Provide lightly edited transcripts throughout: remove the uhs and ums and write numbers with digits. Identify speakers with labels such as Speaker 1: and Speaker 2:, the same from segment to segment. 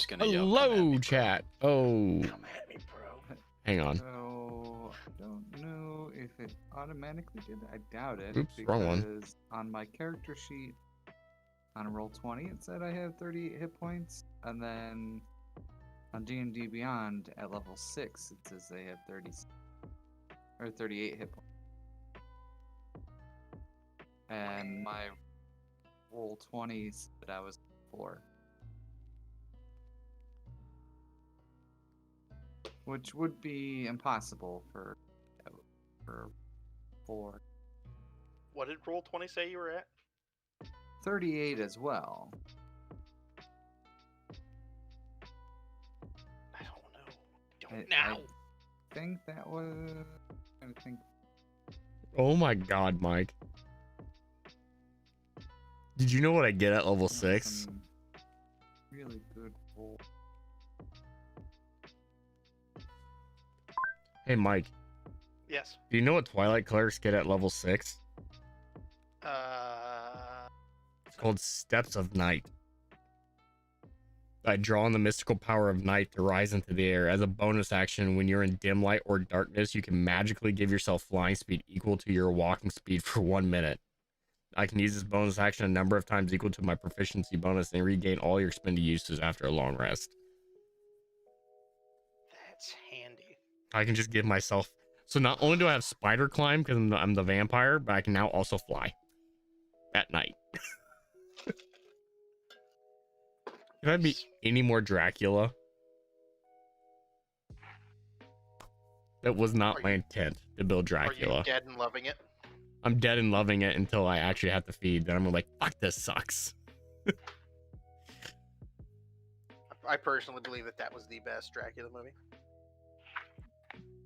Speaker 1: just gonna yell, "Come at
Speaker 2: Hello,
Speaker 1: me, bro."
Speaker 2: chat. Oh,
Speaker 3: Come at me, bro.
Speaker 2: hang on.
Speaker 4: So I don't know if it automatically did. I doubt it.
Speaker 2: Oops, wrong one.
Speaker 4: Because on my character sheet on roll 20 it said I have 38 hit points, and then on D&D Beyond at level 6 it says they have 30 or 38 hit points. And my roll 20s that I was 4. Which would be impossible for 4.
Speaker 3: What did roll 20 say you were at?
Speaker 4: 38 as well.
Speaker 3: I don't know.
Speaker 4: I think that was. I think.
Speaker 2: Oh my God, Mike. Did you know what I get at level 6?
Speaker 4: Really good roll.
Speaker 2: Hey, Mike.
Speaker 3: Yes.
Speaker 2: Do you know what Twilight clerics get at level 6? It's called Steps of Night. I draw on the mystical power of night to rise into the air. As a bonus action, when you're in dim light or darkness, you can magically give yourself flying speed equal to your walking speed for 1 minute. I can use this bonus action a number of times equal to my proficiency bonus and regain all your expended uses after a long rest.
Speaker 3: That's handy.
Speaker 2: I can just give myself... So not only do I have spider climb because I'm the vampire, but I can now also fly at night. Can I be any more Dracula? That was not my intent to build Dracula.
Speaker 3: Are you dead and loving it?
Speaker 2: I'm dead and loving it until I actually have to feed. Then I'm like, fuck, this sucks.
Speaker 3: I personally believe that was the best Dracula movie.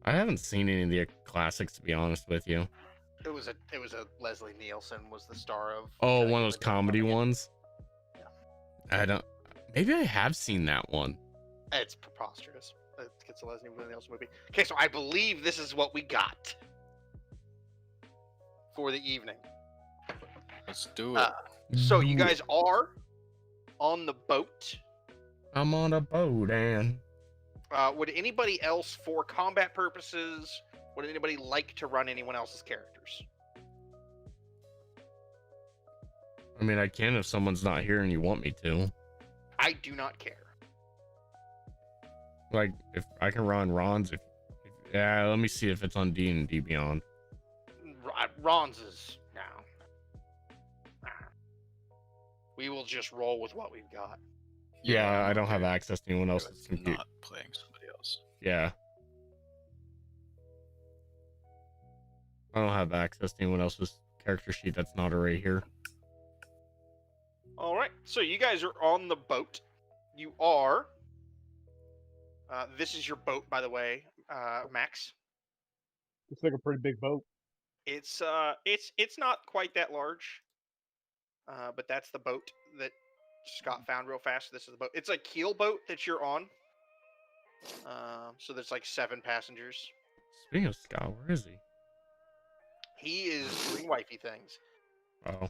Speaker 2: I haven't seen any of the classics, to be honest with you.
Speaker 3: It was a Leslie Nielsen was the star of.
Speaker 2: Oh,
Speaker 3: Dracula,
Speaker 2: one of those comedy ones?
Speaker 3: Yeah.
Speaker 2: I don't... Maybe I have seen that one.
Speaker 3: It's preposterous. It's a Leslie Nielsen movie. Okay, so I believe this is what we got for the evening.
Speaker 1: Let's do it.
Speaker 3: So you guys are on the boat.
Speaker 2: I'm on a boat, and...
Speaker 3: Would anybody else, for combat purposes, would anybody like to run anyone else's characters?
Speaker 2: I mean, I can if someone's not here and you want me to.
Speaker 3: I do not care.
Speaker 2: Like, if I can run Ron's, yeah, let me see if it's on D&D Beyond.
Speaker 3: Ron's is now. We will just roll with what we've got.
Speaker 2: Yeah, I don't have access to anyone else's computer.
Speaker 1: Not playing somebody else.
Speaker 2: Yeah. I don't have access to anyone else's character sheet that's not already here.
Speaker 3: All right, so you guys are on the boat. You are. This is your boat, by the way, Max.
Speaker 5: It's like a pretty big boat.
Speaker 3: It's not quite that large, but that's the boat that Scott found real fast. This is the boat. It's a keel boat that you're on. So there's like 7 passengers.
Speaker 2: Speaking of Scott, where is he?
Speaker 3: He is doing wifey things.
Speaker 2: Oh.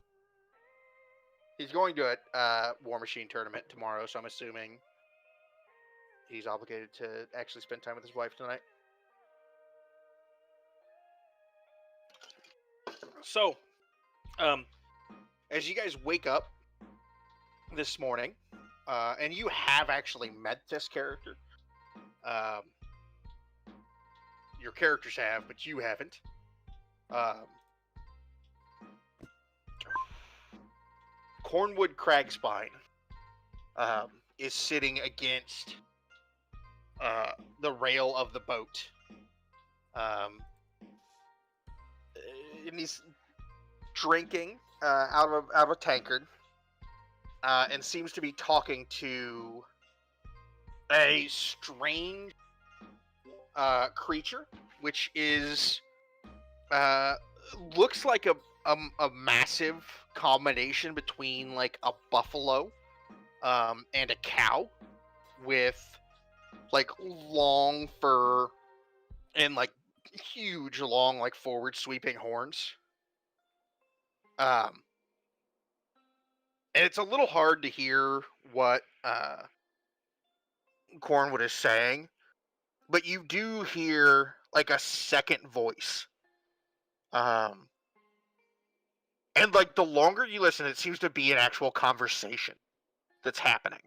Speaker 3: He's going to a War Machine tournament tomorrow, so I'm assuming he's obligated to actually spend time with his wife tonight. So, as you guys wake up this morning, and you have actually met this character, your characters have, but you haven't. Cornwood Cragspine is sitting against the rail of the boat. And he's drinking out of a tankard and seems to be talking to a strange creature, which is looks like a massive combination between like a buffalo and a cow with like long fur and like huge long like forward sweeping horns. And it's a little hard to hear what Cornwood is saying, but you do hear like a second voice. And like the longer you listen, it seems to be an actual conversation that's happening.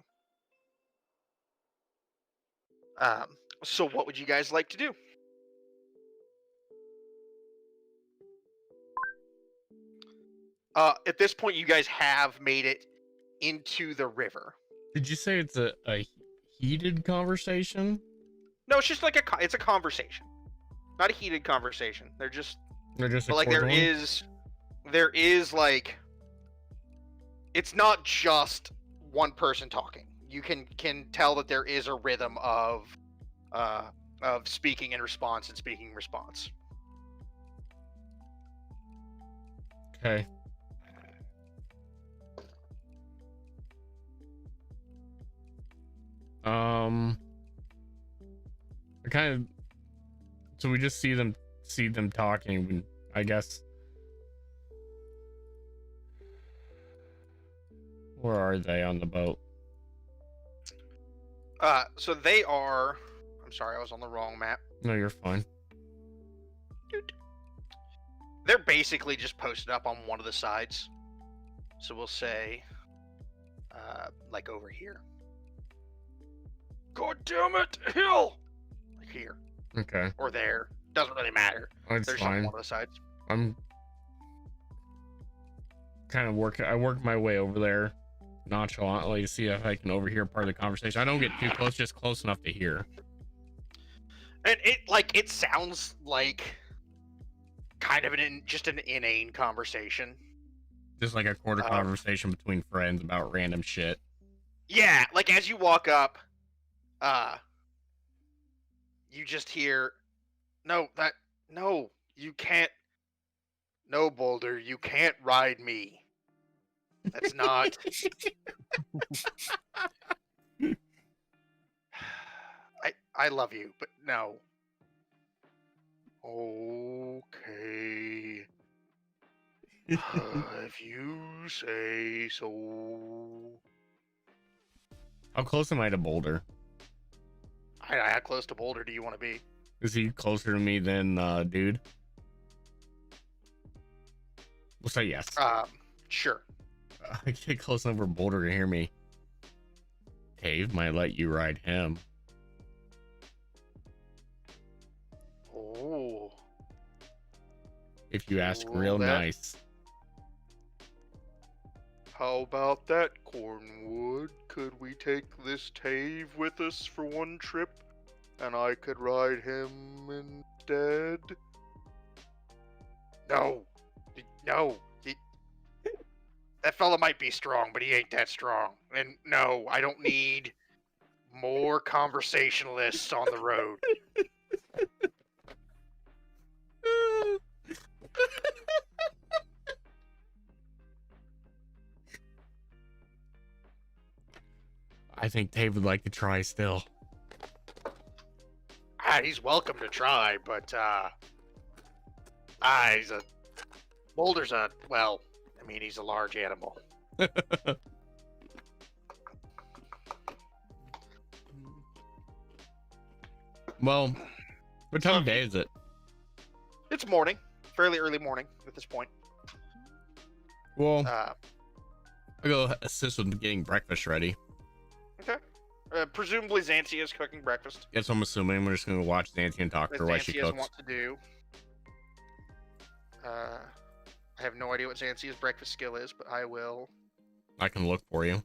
Speaker 3: So what would you guys like to do? At this point, you guys have made it into the river.
Speaker 2: Did you say it's a heated conversation?
Speaker 3: No, it's just like it's a conversation, not a heated conversation. They're just
Speaker 2: Or just a
Speaker 3: but like there
Speaker 2: cordial
Speaker 3: is like it's not just one person talking. You can tell that there is a rhythm of speaking in response and speaking in response.
Speaker 2: Okay. I kind of. So we just see them talking. I guess. Where are they on the boat?
Speaker 3: So they are. I'm sorry, I was on the wrong map.
Speaker 2: No, you're fine.
Speaker 3: They're basically just posted up on one of the sides. So we'll say, like over here. God damn it, hill! Like here.
Speaker 2: Okay.
Speaker 3: Or there. Doesn't really matter.
Speaker 2: That's
Speaker 3: They're just
Speaker 2: fine.
Speaker 3: on one of the sides.
Speaker 2: I'm kind of I work my way over there nonchalantly to see if I can overhear part of the conversation. I don't get too close, just close enough to hear.
Speaker 3: And it sounds like kind of just an inane conversation.
Speaker 2: Just like a quarter conversation between friends about random shit.
Speaker 3: Yeah, like as you walk up, you just hear, no, you can't. No, Boulder, you can't ride me. That's not. I love you, but no. Okay. If you say so.
Speaker 2: How close am I to Boulder?
Speaker 3: How close to Boulder do you want to be?
Speaker 2: Is he closer to me than dude? We'll say yes.
Speaker 3: Sure.
Speaker 2: I get close enough for Boulder to hear me. Dave might let you ride him.
Speaker 3: Oh.
Speaker 2: If you ask real nice.
Speaker 3: How about that, Cornwood? Could we take this Tave with us for one trip, and I could ride him instead? No. That fella might be strong, but he ain't that strong. And no, I don't need more conversationalists on the road.
Speaker 2: I think Dave would like to try still.
Speaker 3: He's welcome to try, but Boulder's he's a large animal.
Speaker 2: Well, what time of day is it?
Speaker 3: It's morning, fairly early morning at this point.
Speaker 2: Well, I'll go assist with getting breakfast ready.
Speaker 3: Okay. Presumably Xantia is cooking breakfast.
Speaker 2: Yes, I'm assuming we're just gonna watch Xantia and talk to her while she cooks.
Speaker 3: Want to do. I have no idea what Xantia's breakfast skill is, but I will.
Speaker 2: I can look for you.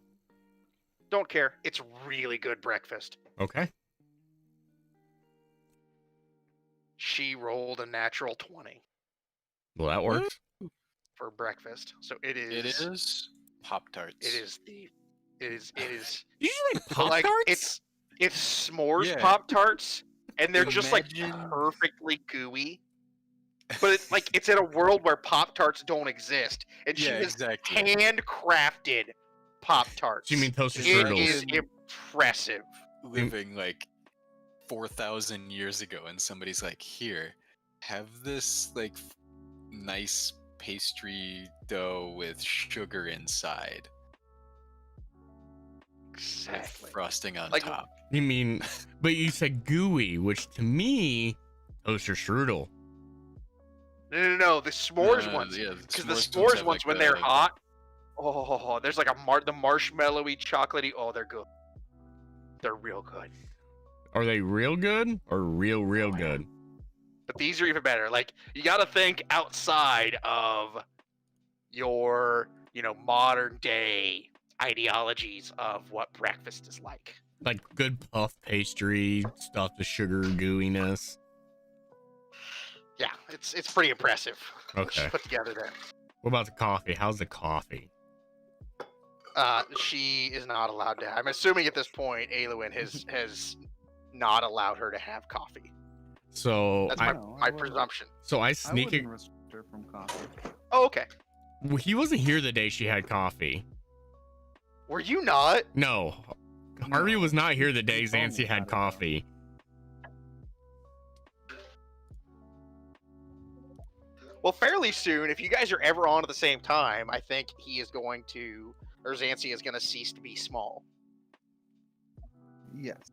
Speaker 3: Don't care. It's really good breakfast.
Speaker 2: Okay.
Speaker 3: She rolled a natural 20.
Speaker 2: Well, that works.
Speaker 3: For breakfast. So it is.
Speaker 1: It is Pop-Tarts.
Speaker 3: It is.
Speaker 2: Did you say Pop-Tarts?
Speaker 3: Like, it's s'mores
Speaker 1: Yeah.
Speaker 3: Pop-Tarts, and they're just like perfectly gooey. But it's in a world where Pop-Tarts don't exist, and she has handcrafted Pop-Tarts.
Speaker 2: You mean toasted
Speaker 3: It
Speaker 2: strudels?
Speaker 3: is impressive.
Speaker 1: Living like 4,000 years ago, and somebody's like, "Here, have this like nice pastry dough with sugar inside,
Speaker 3: Exactly.
Speaker 1: with frosting on
Speaker 3: Like,
Speaker 1: top."
Speaker 2: You mean, but you said gooey, which to me, toaster strudel.
Speaker 3: No. The s'mores ones.
Speaker 1: Yeah,
Speaker 3: Because the
Speaker 1: ones
Speaker 3: s'mores
Speaker 1: have,
Speaker 3: ones,
Speaker 1: like,
Speaker 3: when they're hot, oh, there's like the marshmallowy, chocolatey. Oh, they're good. They're real good.
Speaker 2: Are they real good or real
Speaker 3: Oh, yeah.
Speaker 2: good?
Speaker 3: But these are even better. Like, you got to think outside of your, modern day ideologies of what breakfast is like.
Speaker 2: Like good puff pastry, stuffed with sugar gooiness.
Speaker 3: Yeah, it's pretty impressive. What
Speaker 2: Okay.
Speaker 3: she put together there.
Speaker 2: What about the coffee? How's the coffee?
Speaker 3: She is not allowed to. I'm assuming at this point, Aluin has not allowed her to have coffee.
Speaker 2: So
Speaker 3: That's
Speaker 2: I
Speaker 3: my presumption.
Speaker 2: so I
Speaker 4: I
Speaker 2: sneak it.
Speaker 4: wouldn't restrict her from coffee.
Speaker 3: Oh, okay.
Speaker 2: He wasn't here the day she had coffee.
Speaker 3: Were you not?
Speaker 2: No, Harvey
Speaker 4: No.
Speaker 2: was not here the day
Speaker 4: He told me
Speaker 2: Zancy had
Speaker 4: about it, though.
Speaker 2: coffee.
Speaker 3: Well, fairly soon, if you guys are ever on at the same time, I think he is going to, or Zancy is going to cease to be small.
Speaker 4: Yes.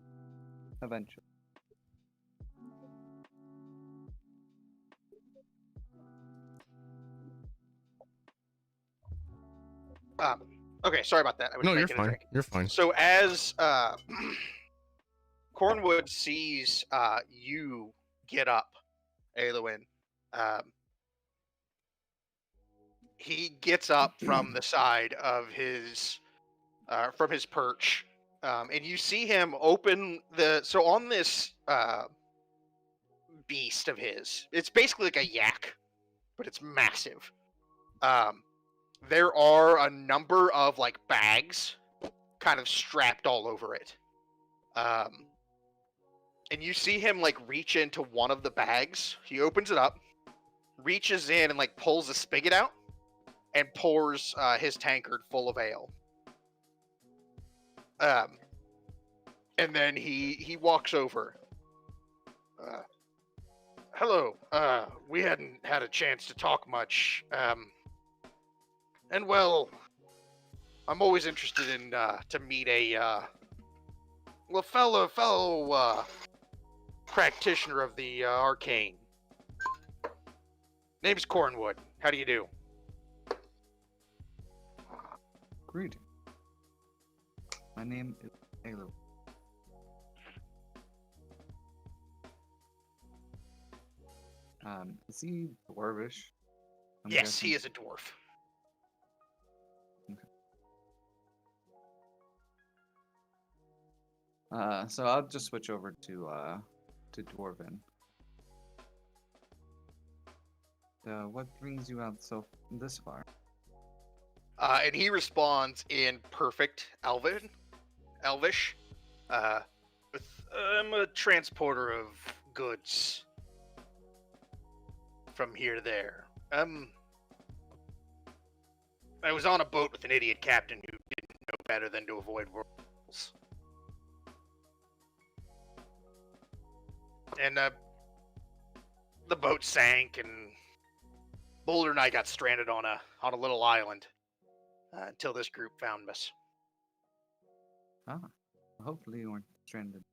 Speaker 4: Eventually.
Speaker 3: Okay, sorry about that. I was
Speaker 2: No, you're
Speaker 3: making a
Speaker 2: fine.
Speaker 3: drink.
Speaker 2: You're fine.
Speaker 3: So as Cornwood sees you get up, Aluin, he gets up from the side of his perch, and you see him open so on this beast of his. It's basically like a yak, but it's massive. There are a number of like bags kind of strapped all over it. And you see him like reach into one of the bags. He opens it up, reaches in and like pulls a spigot out and pours his tankard full of ale. And then he walks over. Hello. We hadn't had a chance to talk much. And well, I'm always interested in to meet a fellow practitioner of the arcane. Name's Cornwood. How do you do?
Speaker 4: Greeting. My name is Halo. Is he dwarvish? I'm
Speaker 3: Yes,
Speaker 4: guessing?
Speaker 3: he is a dwarf.
Speaker 4: So I'll just switch over to Dwarven. What brings you out so this far?
Speaker 3: And he responds in perfect Elvish. I'm a transporter of goods from here to there. I was on a boat with an idiot captain who didn't know better than to avoid whirlpools. And the boat sank, and Boulder and I got stranded on a little island until this group found us.
Speaker 4: Hopefully you weren't stranded.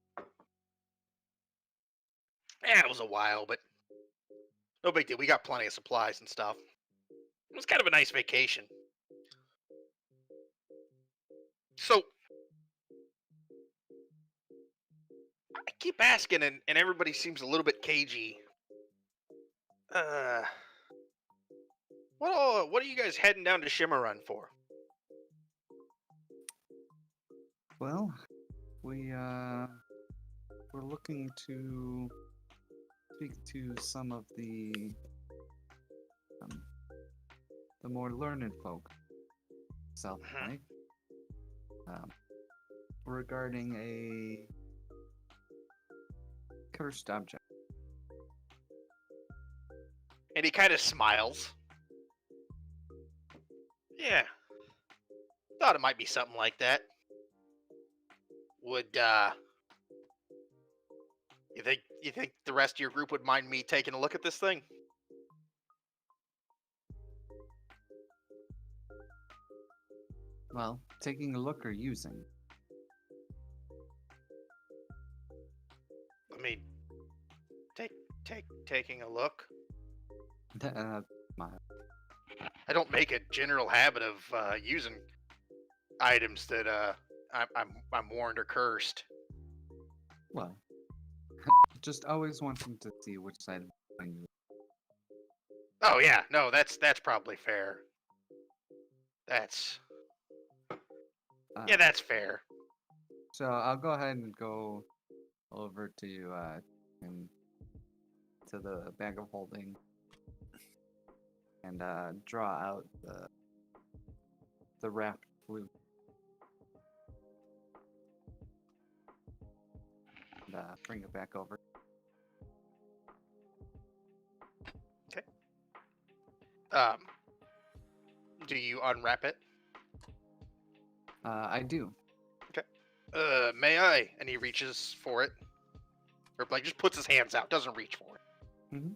Speaker 3: Yeah, it was a while, but no big deal. We got plenty of supplies and stuff. It was kind of a nice vacation. So, I keep asking, and everybody seems a little bit cagey. What are you guys heading down to Shimmerrun for?
Speaker 4: Well, we're looking to speak to some of the more learned folk south of Lake, regarding a cursed object.
Speaker 3: And he kind of smiles. Yeah. Thought it might be something like that. Would, you think the rest of your group would mind me taking a look at this thing?
Speaker 4: Well, taking a look or using?
Speaker 3: I mean, taking a look.
Speaker 4: My
Speaker 3: I don't make a general habit of using items that I'm warned or cursed.
Speaker 4: well, just always wanting to see which side of the coin you.
Speaker 3: Oh yeah, no, that's probably fair. That's
Speaker 4: Uh,
Speaker 3: that's fair.
Speaker 4: So I'll go ahead and go over to and to the bag of holding and draw out the wrapped flute and bring it back over.
Speaker 3: Do you unwrap it?
Speaker 4: I do.
Speaker 3: May I? And he reaches for it, or like just puts his hands out, doesn't reach for it.
Speaker 4: Mhm.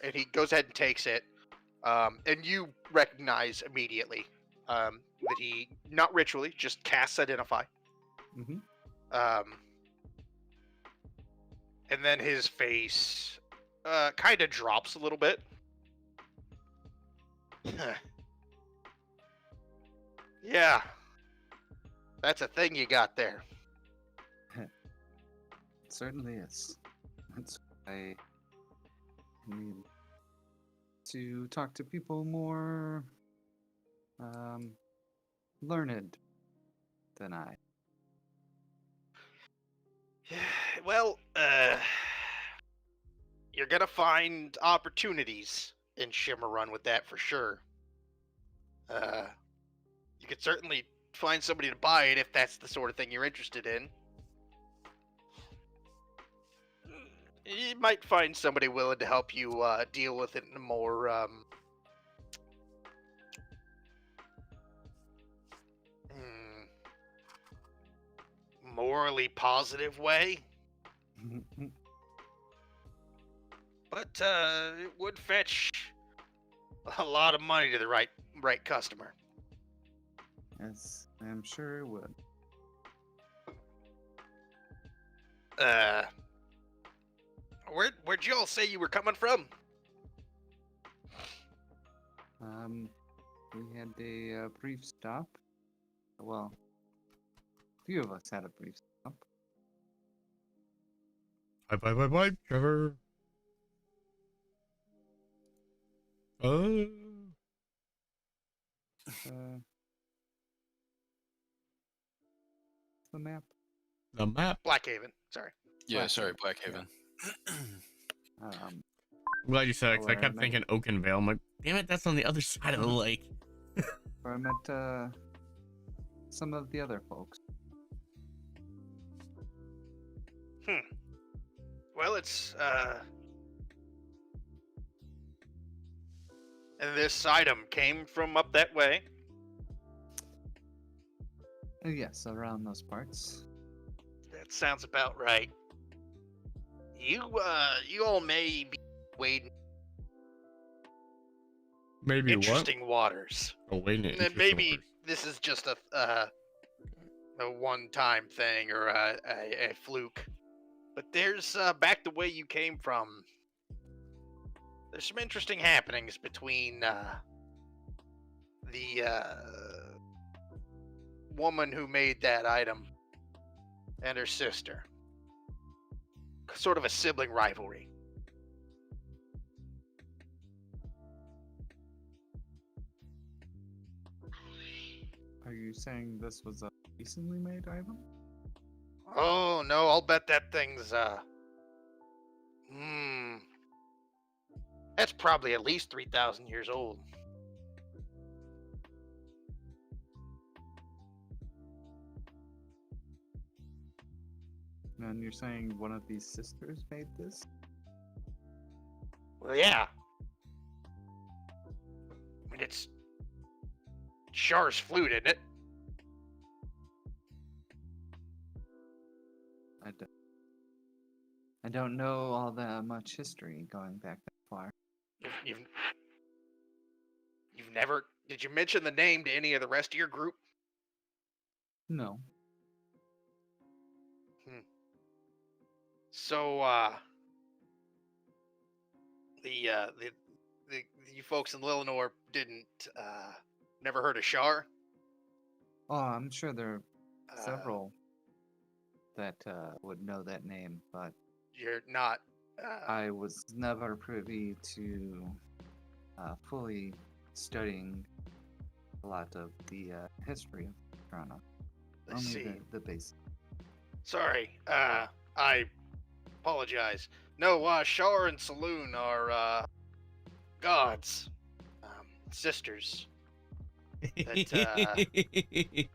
Speaker 3: And he goes ahead and takes it. And you recognize immediately that he, not ritually, just casts Identify.
Speaker 4: Mhm.
Speaker 3: And then his face kind of drops a little bit. Yeah, that's a thing you got there.
Speaker 4: It certainly is. That's why I need to talk to people more learned than I.
Speaker 3: Well, you're gonna find opportunities in Shimmerrun with that for sure. You could certainly find somebody to buy it if that's the sort of thing you're interested in. You might find somebody willing to help you deal with it in a more morally positive way. But it would fetch a lot of money to the right customer.
Speaker 4: Yes, I'm sure it would.
Speaker 3: Where'd you all say you were coming from?
Speaker 4: We had a brief stop. Well, a few of us had a brief stop.
Speaker 2: Bye, Trevor.
Speaker 4: The map.
Speaker 2: The map.
Speaker 3: Blackhaven. Sorry.
Speaker 1: Yeah,
Speaker 4: Blackhaven,
Speaker 1: sorry, Blackhaven.
Speaker 2: I'm glad you said it, 'cause I
Speaker 4: Where I
Speaker 2: kept
Speaker 4: met-
Speaker 2: thinking Oakenvale. I'm like, damn it, that's on the other side of the lake.
Speaker 4: Where I met some of the other folks.
Speaker 3: Well, it's and this item came from up that way.
Speaker 4: Yes, around those parts.
Speaker 3: That sounds about right. You all may be wading
Speaker 2: Maybe
Speaker 3: interesting waters.
Speaker 2: what? Oh, wait,
Speaker 3: And then maybe this is just a one-time thing or a fluke. But there's back the way you came from. There's some interesting happenings between the woman who made that item and her sister. Sort of a sibling rivalry.
Speaker 4: Are you saying this was a recently made item?
Speaker 3: Oh no, I'll bet that thing's that's probably at least 3,000 years old.
Speaker 4: And you're saying one of these sisters made this?
Speaker 3: Well, yeah. I mean, it's Char's flute, isn't it?
Speaker 4: I don't know all that much history going back that far.
Speaker 3: You've never... Did you mention the name to any of the rest of your group?
Speaker 4: No.
Speaker 3: So, the you folks in Lillinor didn't never heard of Shar?
Speaker 4: Oh, I'm sure there are
Speaker 3: Uh,
Speaker 4: several that would know that name, but
Speaker 3: You're not.
Speaker 4: I was never privy to fully studying a lot of the history of Toronto.
Speaker 3: I
Speaker 4: Only
Speaker 3: see.
Speaker 4: the basics.
Speaker 3: Sorry. I apologize. No, Shar and Saloon are gods, sisters. That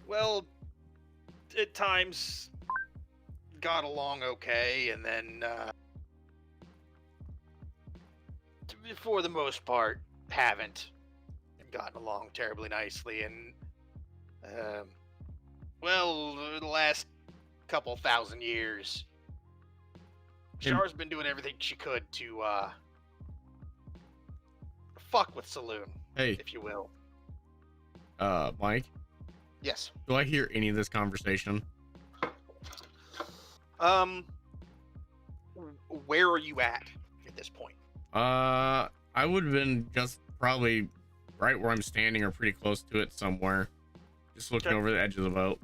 Speaker 3: well, at times got along okay, and then for the most part haven't gotten along terribly nicely. And well, the last couple thousand years, Shar's been doing everything she could to fuck with Saloon,
Speaker 2: Hey,
Speaker 3: if you will.
Speaker 2: Mike,
Speaker 3: Yes.
Speaker 2: do I hear any of this conversation?
Speaker 3: Where are you at this point?
Speaker 2: I would have been just probably right where I'm standing or pretty close to it somewhere. Just looking
Speaker 3: Okay.
Speaker 2: over the edge of the boat.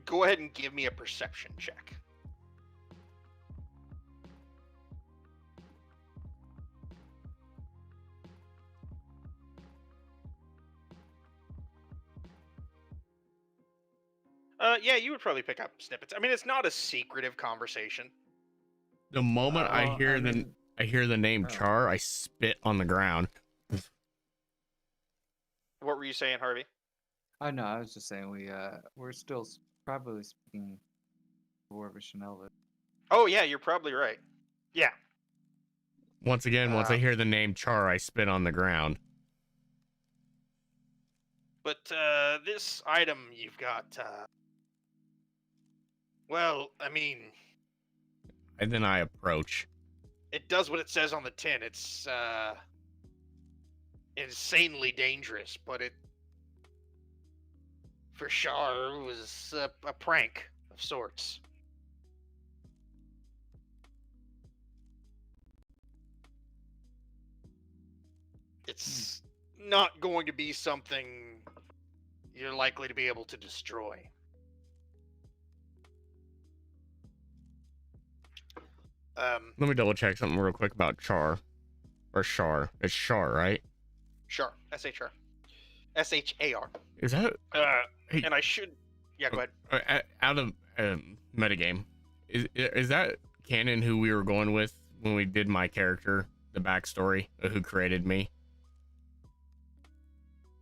Speaker 3: Go ahead and give me a perception check. Yeah, you would probably pick up snippets. I mean, it's not a secretive conversation.
Speaker 2: The moment I
Speaker 4: Well,
Speaker 2: hear
Speaker 4: I mean-
Speaker 2: I hear the name
Speaker 4: Oh.
Speaker 2: Char, I spit on the ground.
Speaker 3: What were you saying, Harvey?
Speaker 4: I know. I was just saying we're still probably speaking Dwarvish and Elvish.
Speaker 3: Oh yeah, you're probably right. Yeah.
Speaker 2: Once again, once I
Speaker 3: Um,
Speaker 2: hear the name Char, I spit on the ground.
Speaker 3: But this item you've got, well, I mean,
Speaker 2: And then I approach.
Speaker 3: it does what it says on the tin. It's insanely dangerous, but it, for Shar, was a prank of sorts. It's not going to be something you're likely to be able to destroy.
Speaker 2: Let me double check something real quick about Char. Or Shar. It's Shar, right?
Speaker 3: Shar, S-H-R. S-H-A-R.
Speaker 2: Is that Hey.
Speaker 3: And I should, yeah, go ahead.
Speaker 2: out of metagame? Is that canon who we were going with when we did my character, the backstory of who created me?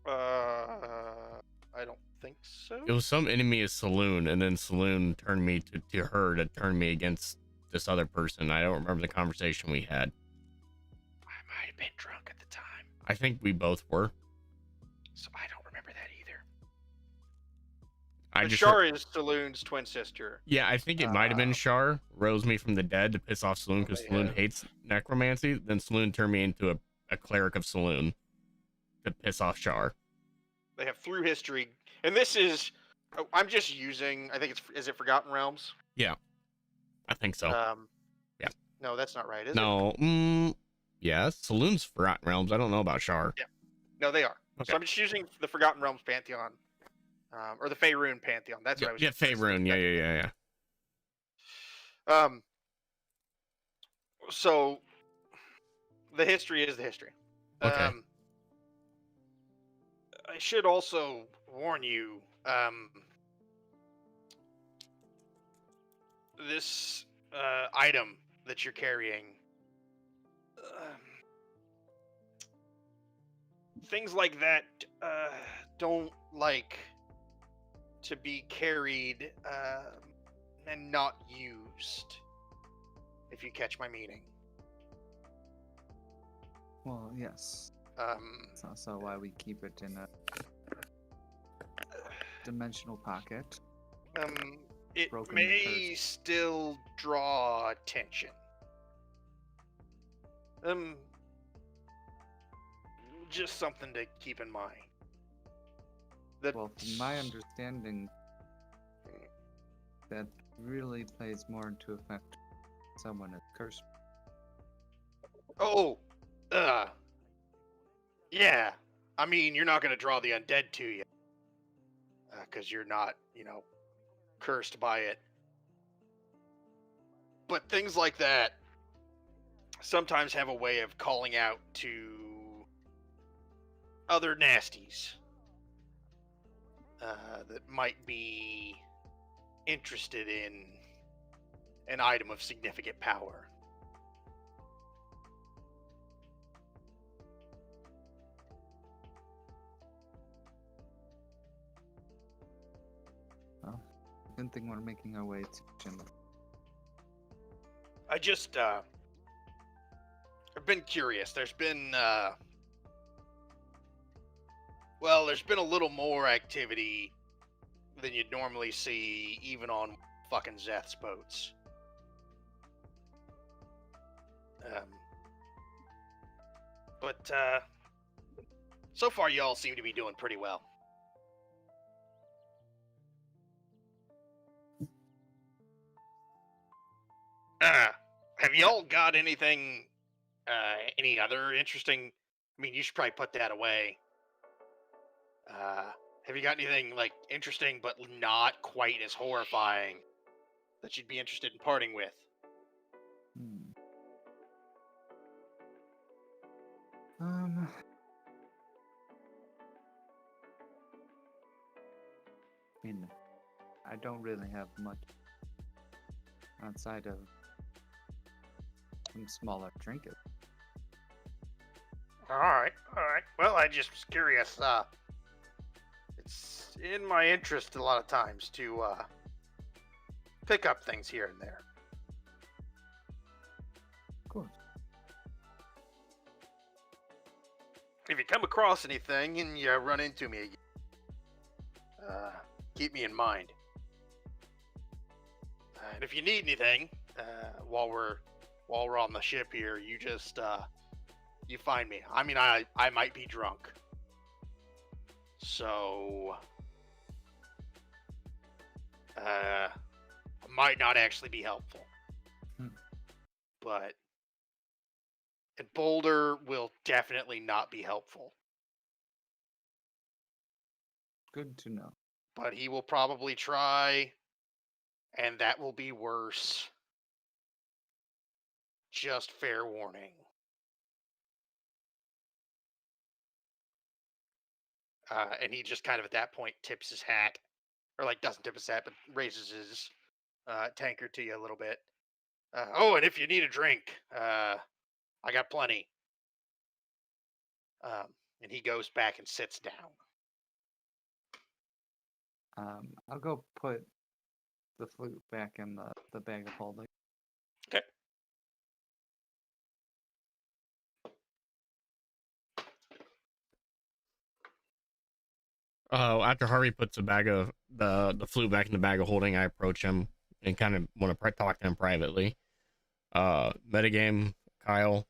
Speaker 3: I don't think so.
Speaker 2: It was some enemy of Saloon, and then Saloon turned me to her to turn me against this other person. I don't remember the conversation we had.
Speaker 3: I might have been drunk at the time,
Speaker 2: I think we both were.
Speaker 3: so I don't remember that either.
Speaker 2: I
Speaker 3: But
Speaker 2: just
Speaker 3: Shar is Saloon's twin sister.
Speaker 2: Yeah, I think it might have been
Speaker 3: Uh,
Speaker 2: Shar rose me from the dead to piss off Saloon because
Speaker 3: they
Speaker 2: Saloon
Speaker 3: have-
Speaker 2: hates necromancy. Then Saloon turned me into a cleric of Saloon to piss off Shar.
Speaker 3: They have through history, and this is. I'm just using. I think it's. Is it Forgotten Realms?
Speaker 2: I think so. Yeah.
Speaker 3: No, that's not right. Is it?
Speaker 2: No, yeah, Saloon's Forgotten Realms. I don't know about Shar.
Speaker 3: No, they are.
Speaker 2: Okay.
Speaker 3: So I'm just using the Forgotten Realms Pantheon, or the Faerun Pantheon. That's what I was.
Speaker 2: Yeah, Faerun. Yeah.
Speaker 3: So the history is the history.
Speaker 2: Okay.
Speaker 3: I should also warn you. This item that you're carrying. Things like that don't like to be carried and not used, if you catch my meaning.
Speaker 4: Well, yes. That's also why we keep it in a dimensional pocket.
Speaker 3: It
Speaker 4: Broken
Speaker 3: may
Speaker 4: cursed.
Speaker 3: still draw attention. Just something to keep in mind.
Speaker 4: Well, from my understanding, that really plays more into effect when someone is cursed.
Speaker 3: Oh, yeah. I mean, you're not going to draw the undead to you. Because you're not, cursed by it. But things like that sometimes have a way of calling out to other nasties that might be interested in an item of significant power.
Speaker 4: Good thing we're making our way to Jim.
Speaker 3: I just, I've been curious. There's been, there's been a little more activity than you'd normally see, even on fucking Zeth's boats. But so far y'all seem to be doing pretty well. Have y'all got anything, any other interesting? I mean, you should probably put that away. Have you got anything like interesting but not quite as horrifying that you'd be interested in parting with?
Speaker 4: I mean, I don't really have much outside of some smaller trinkets.
Speaker 3: All right. Well, I just was curious. It's in my interest a lot of times to pick up things here and there.
Speaker 4: Of course.
Speaker 3: If you come across anything and you run into me again, keep me in mind. And if you need anything, while we're on the ship here, you just you find me. I mean, I might be drunk, so might not actually be helpful. But and Boulder will definitely not be helpful.
Speaker 4: Good to know.
Speaker 3: But he will probably try, and that will be worse. Just fair warning. And he just kind of at that point tips his hat, or like doesn't tip his hat, but raises his tankard to you a little bit. Oh, and if you need a drink, I got plenty. And he goes back and sits down.
Speaker 4: I'll go put the flute back in the bag of holding.
Speaker 3: Okay.
Speaker 2: After Harvey puts the bag of the flute back in the bag of holding, I approach him and kind of want to talk to him privately. Metagame, Kyle.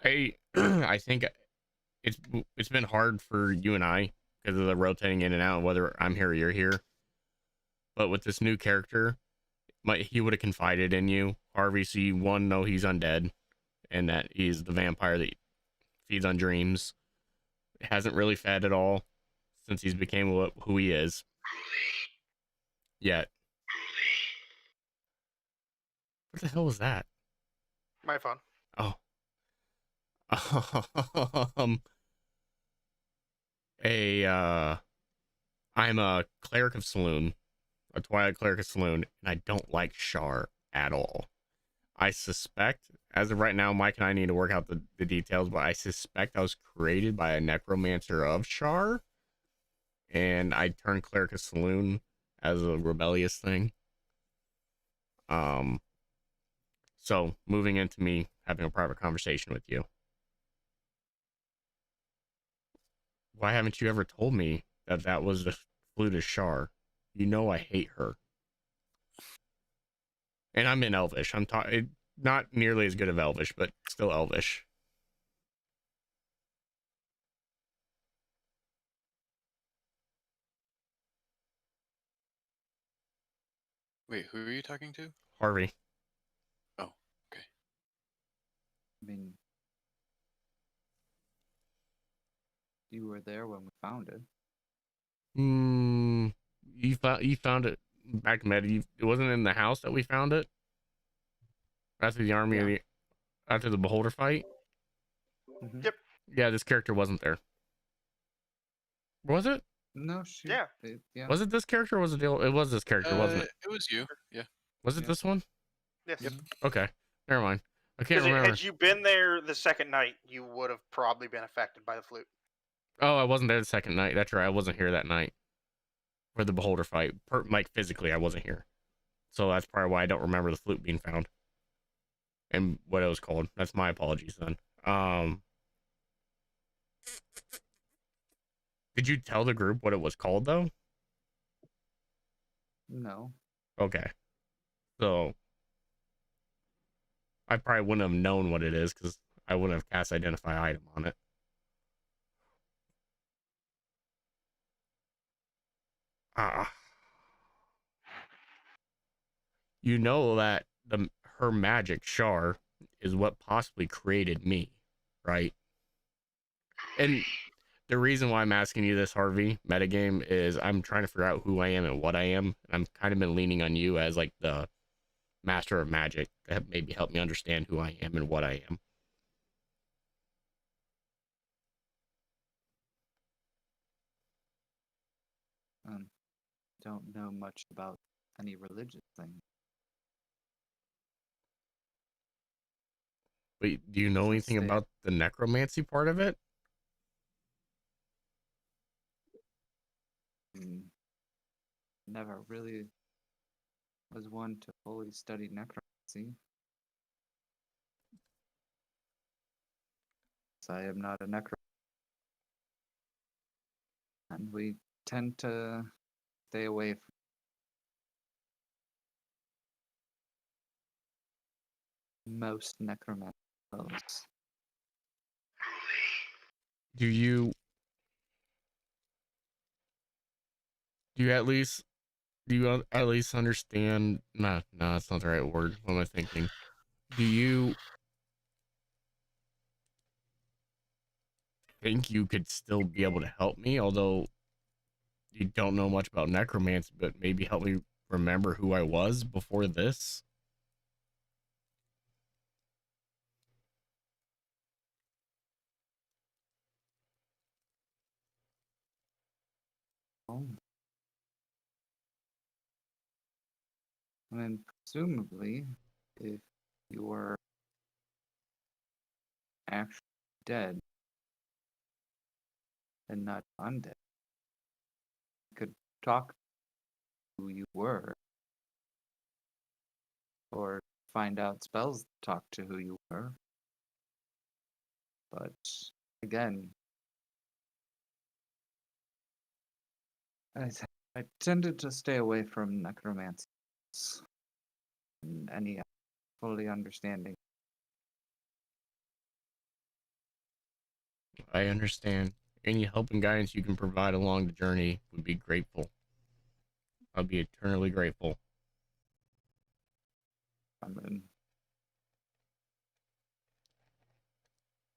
Speaker 2: I think it's been hard for you and I because of the rotating in and out, whether I'm here or you're here. But with this new character, he would have confided in you, Harvey. So you know he's undead, and that he's the vampire that feeds on dreams. Hasn't really fed at all since he's became who he is. Yet. What the hell was that?
Speaker 3: My phone.
Speaker 2: Oh. I'm a cleric of Saloon, a Twilight cleric of Saloon, and I don't like Shar at all. I suspect, as of right now, Mike and I need to work out the details, but I suspect I was created by a necromancer of Shar, and I turned cleric of Saloon as a rebellious thing. So moving into me having a private conversation with you. Why haven't you ever told me that was the flute of Shar? You know I hate her. And I'm in Elvish. I'm not nearly as good of Elvish, but still Elvish.
Speaker 1: Wait, who are you talking to?
Speaker 2: Harvey.
Speaker 1: Oh, okay.
Speaker 4: I mean, you were there when we found it.
Speaker 2: You found it back in it wasn't in the house that we found it after the army of
Speaker 4: Yeah.
Speaker 2: after the beholder fight.
Speaker 4: Mhm.
Speaker 3: Yep.
Speaker 2: Yeah, this character wasn't there. Was it?
Speaker 4: No, she.
Speaker 3: Yeah.
Speaker 4: Yeah.
Speaker 2: Was it this character? Or was it it was this character, wasn't it?
Speaker 1: It was you. Yeah.
Speaker 2: Was it
Speaker 4: Yeah.
Speaker 2: this one?
Speaker 3: Yes.
Speaker 1: Yep.
Speaker 2: Okay, never mind. I can't
Speaker 3: Because
Speaker 2: remember.
Speaker 3: had you been there the second night, you would have probably been affected by the flute.
Speaker 2: Oh, I wasn't there the second night. That's right. I wasn't here that night for the beholder fight. Like physically, I wasn't here, so that's probably why I don't remember the flute being found and what it was called. That's my apologies then. Did you tell the group what it was called though?
Speaker 4: No.
Speaker 2: Okay, so I probably wouldn't have known what it is because I wouldn't have cast identify item on it. You know that her magic Char is what possibly created me, right? And the reason why I'm asking you this, Harvey, metagame, is I'm trying to figure out who I am and what I am. And I'm kind of been leaning on you as like the master of magic to maybe help me understand who I am and what I am.
Speaker 4: Don't know much about any religious thing.
Speaker 2: But do you know anything about the necromancy part of it?
Speaker 4: Never really was one to fully study necromancy. So I am not a necromancer. And we tend to stay away from most necromancers.
Speaker 2: Do you at least understand? No, that's not the right word. What am I thinking? Do you think you could still be able to help me, although you don't know much about necromancy, but maybe help me remember who I was before this?
Speaker 4: Oh. I mean, presumably, if you were actually dead and not undead, you could talk to who you were, or find out spells that talk to who you were. But again, I tended to stay away from necromancy and any fully understanding.
Speaker 2: I understand. Any help and guidance you can provide along the journey would be grateful. I'll be eternally grateful.
Speaker 4: I mean,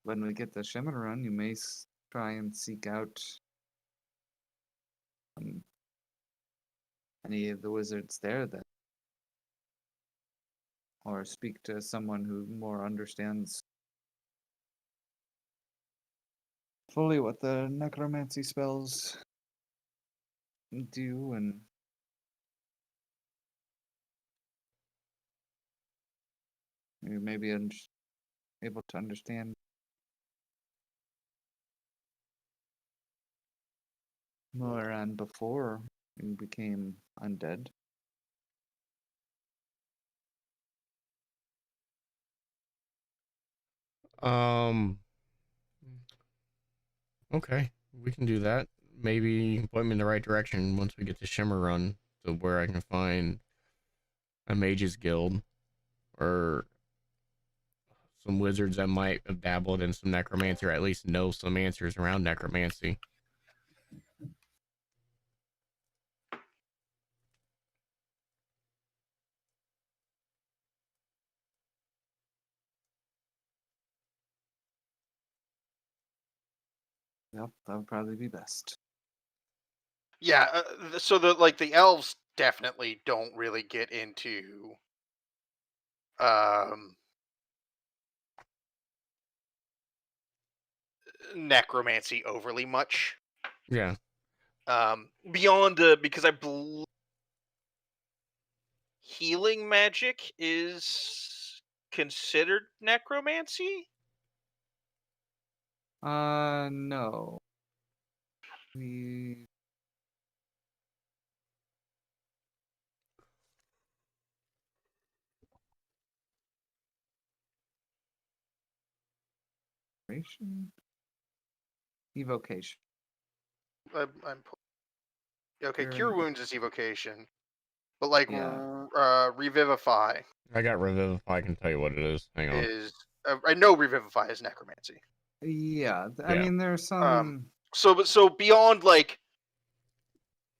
Speaker 4: when we get the Shimmerun, you may try and seek out any of the wizards there that, or speak to someone who more understands fully what the necromancy spells do, and you may be able to understand more on before you became undead.
Speaker 2: Okay, we can do that. Maybe you can point me in the right direction once we get to Shimmerun to where I can find a mage's guild or some wizards that might have dabbled in some necromancy or at least know some answers around necromancy.
Speaker 4: Yep, that would probably be best.
Speaker 3: Yeah, so the elves definitely don't really get into um necromancy overly much.
Speaker 2: Yeah.
Speaker 3: Beyond because healing magic is considered necromancy.
Speaker 4: No. We evocation.
Speaker 3: Okay,
Speaker 4: Cure
Speaker 3: cure
Speaker 4: and
Speaker 3: wounds is evocation, but like
Speaker 4: Yeah.
Speaker 3: revivify
Speaker 2: I got Revivify. I can tell you what it is. Hang on.
Speaker 3: is I know revivify is necromancy.
Speaker 4: Yeah, I
Speaker 2: Yeah.
Speaker 4: mean there's some
Speaker 3: So beyond like,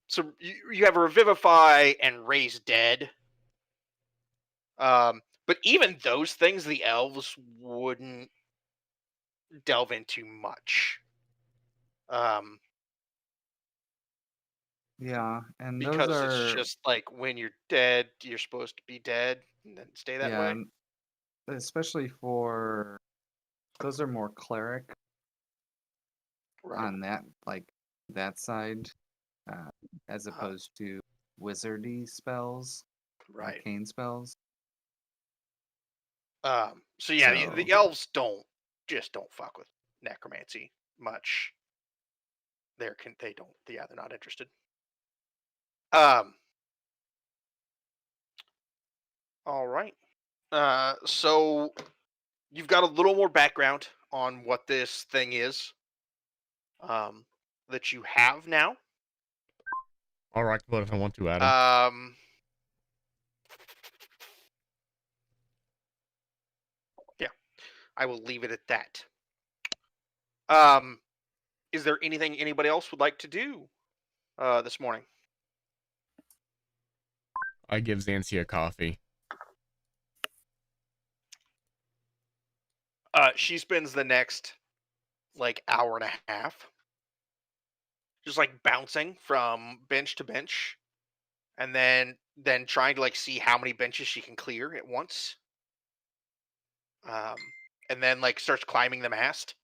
Speaker 3: so you have revivify and raise dead. But even those things, the elves wouldn't delve into much.
Speaker 4: yeah, and those
Speaker 3: Because it's
Speaker 4: are
Speaker 3: just like when you're dead, you're supposed to be dead and then stay that
Speaker 4: yeah,
Speaker 3: way.
Speaker 4: and especially for those are more cleric
Speaker 3: Right.
Speaker 4: on that side, as opposed to wizardy spells,
Speaker 3: Right.
Speaker 4: arcane spells.
Speaker 3: So yeah, the
Speaker 4: So
Speaker 3: elves don't fuck with necromancy much. They're not interested. All right. So you've got a little more background on what this thing is. That you have now.
Speaker 2: I'll rock the boat if I want to, Adam.
Speaker 3: Yeah, I will leave it at that. Is there anything anybody else would like to do this morning?
Speaker 2: I give Xansia coffee.
Speaker 3: She spends the next like hour and a half just like bouncing from bench to bench, and then trying to like see how many benches she can clear at once. And then like starts climbing the mast.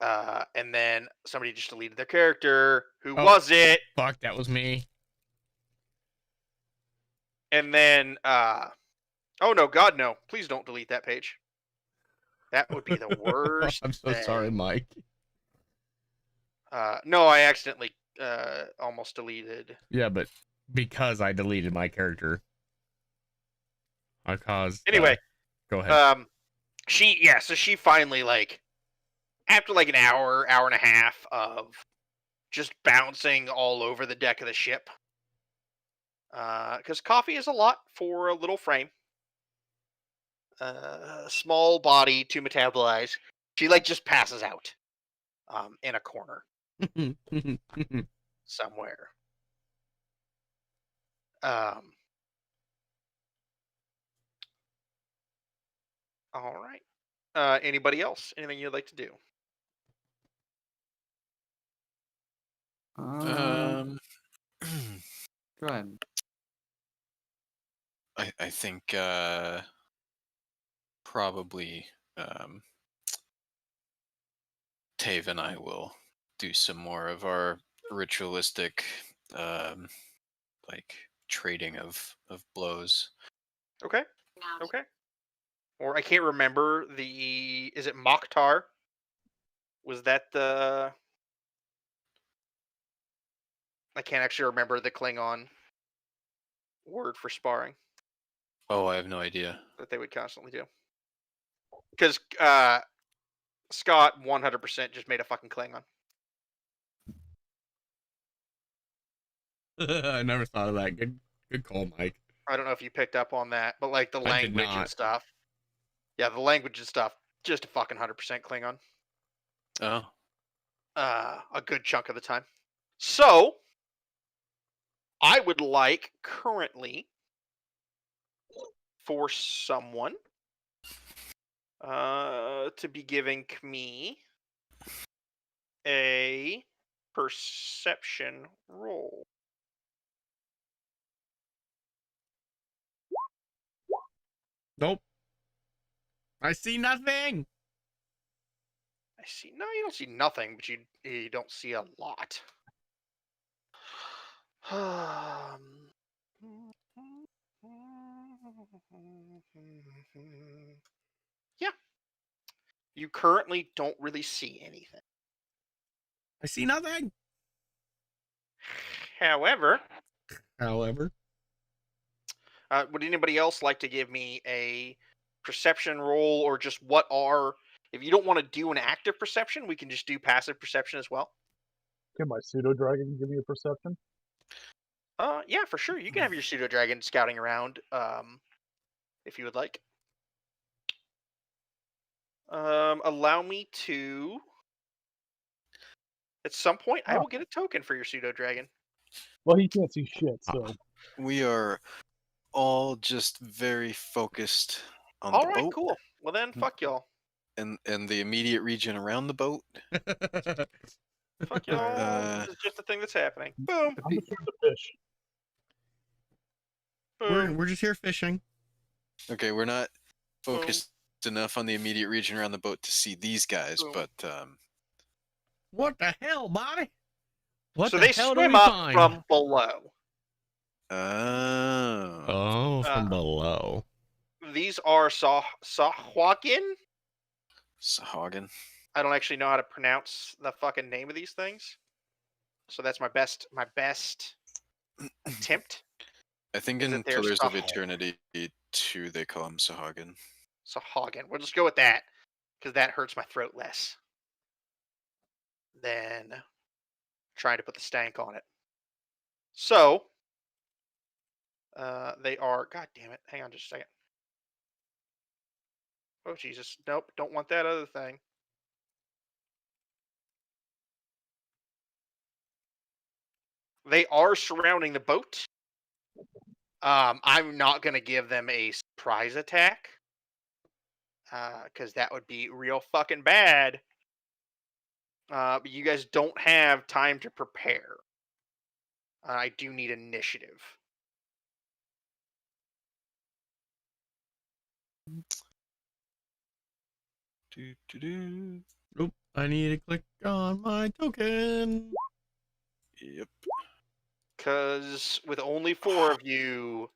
Speaker 3: And then somebody just deleted their character. Who was it?
Speaker 2: Fuck, that was me.
Speaker 3: And then oh no, God no! Please don't delete that page. That would be the worst.
Speaker 2: I'm so sorry,
Speaker 3: thing.
Speaker 2: Mike.
Speaker 3: No, I accidentally almost deleted.
Speaker 2: Yeah, but because I deleted my character, I caused.
Speaker 3: Anyway,
Speaker 2: go ahead.
Speaker 3: So she finally like after like an hour and a half of just bouncing all over the deck of the ship. Because coffee is a lot for a little frame. Small body to metabolize. She like just passes out. In a corner. Somewhere. All right. Anybody else? Anything you'd like to do?
Speaker 1: Um,
Speaker 4: go ahead.
Speaker 1: I think probably Tave and I will do some more of our ritualistic like trading of blows.
Speaker 3: Okay. Okay. Or I can't remember is it Mokhtar? Was that the I can't actually remember the Klingon word for sparring
Speaker 1: Oh, I have no idea.
Speaker 3: that they would constantly do. Because Scott 100% just made a fucking Klingon.
Speaker 2: I never thought of that. Good call, Mike.
Speaker 3: I don't know if you picked up on that, but like the
Speaker 2: I did
Speaker 3: language and
Speaker 2: not.
Speaker 3: stuff. Yeah, the language and stuff, just a fucking 100% Klingon.
Speaker 1: Oh,
Speaker 3: A good chunk of the time. So, I would like currently for someone to be giving me a perception roll.
Speaker 2: Nope. I see nothing.
Speaker 3: I see. No, you don't see nothing, but you don't see a lot. Yeah. You currently don't really see anything.
Speaker 2: I see nothing.
Speaker 3: However,
Speaker 2: However,
Speaker 3: would anybody else like to give me a perception roll, or just what are? If you don't want to do an active perception, we can just do passive perception as well.
Speaker 5: Can my pseudo dragon give me a perception?
Speaker 3: Yeah, for sure. You can have your pseudo dragon scouting around, if you would like. Allow me to. At some point, I will get a token for your pseudo dragon.
Speaker 5: Well, he can't see shit, so
Speaker 1: We are all just very focused on
Speaker 3: All
Speaker 1: the
Speaker 3: right,
Speaker 1: boat
Speaker 3: cool. Well then, fuck y'all.
Speaker 1: and the immediate region around the boat.
Speaker 3: Fuck y'all. This is just a thing that's happening. Boom.
Speaker 5: I'm just trying to fish.
Speaker 3: Boom.
Speaker 2: we're just here fishing.
Speaker 1: Okay, we're not focused enough on the immediate region around the boat to see these guys,
Speaker 3: Boom.
Speaker 1: but
Speaker 2: What the hell, Bobby? What
Speaker 3: So
Speaker 2: the
Speaker 3: they
Speaker 2: hell do
Speaker 3: swim
Speaker 2: we
Speaker 3: up
Speaker 2: find?
Speaker 3: from below.
Speaker 2: Oh, from below.
Speaker 3: These are Sahwagin.
Speaker 1: Sahagin.
Speaker 3: I don't actually know how to pronounce the fucking name of these things. So that's my best attempt.
Speaker 1: I think
Speaker 3: Is
Speaker 1: in
Speaker 3: that they're
Speaker 1: Pillars of
Speaker 3: Sah-
Speaker 1: Eternity 2 they call him Sahagin.
Speaker 3: Sahwagin. We'll just go with that, because that hurts my throat less than trying to put the stank on it. So, they are. God damn it! Hang on just a second. Oh Jesus! Nope, don't want that other thing. They are surrounding the boat. I'm not gonna give them a surprise attack, because that would be real fucking bad. But you guys don't have time to prepare. I do need initiative.
Speaker 1: Do.
Speaker 2: Oop, I need to click on my token.
Speaker 1: Yep.
Speaker 3: Because with only 4 of you,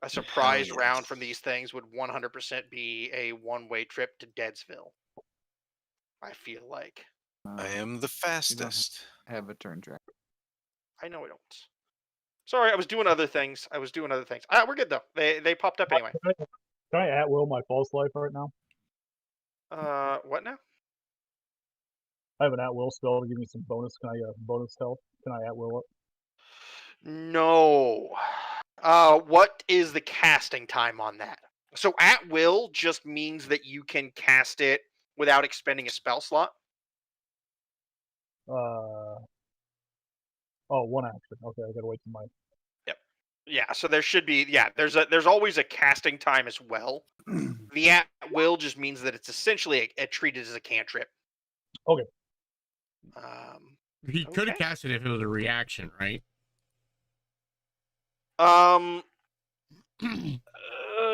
Speaker 3: a surprise
Speaker 1: yes.
Speaker 3: round from these things would 100% be a one-way trip to Deadsville. I feel like.
Speaker 1: I am the fastest.
Speaker 4: Have a turn track.
Speaker 3: I know I don't. Sorry, I was doing other things. We're good though. They popped up anyway.
Speaker 5: Can I at will my false life right now?
Speaker 3: What now?
Speaker 5: I have an at will spell to give me some bonus. Can I get a bonus health? Can I at will it?
Speaker 3: No. What is the casting time on that? So at will just means that you can cast it without expending a spell slot.
Speaker 5: Oh, one action. Okay, I gotta wait till my.
Speaker 3: Yeah, so there should be there's always a casting time as well. The at will just means that it's essentially treated as a cantrip.
Speaker 5: Okay.
Speaker 2: He could have
Speaker 3: Okay.
Speaker 2: cast it if it was a reaction, right?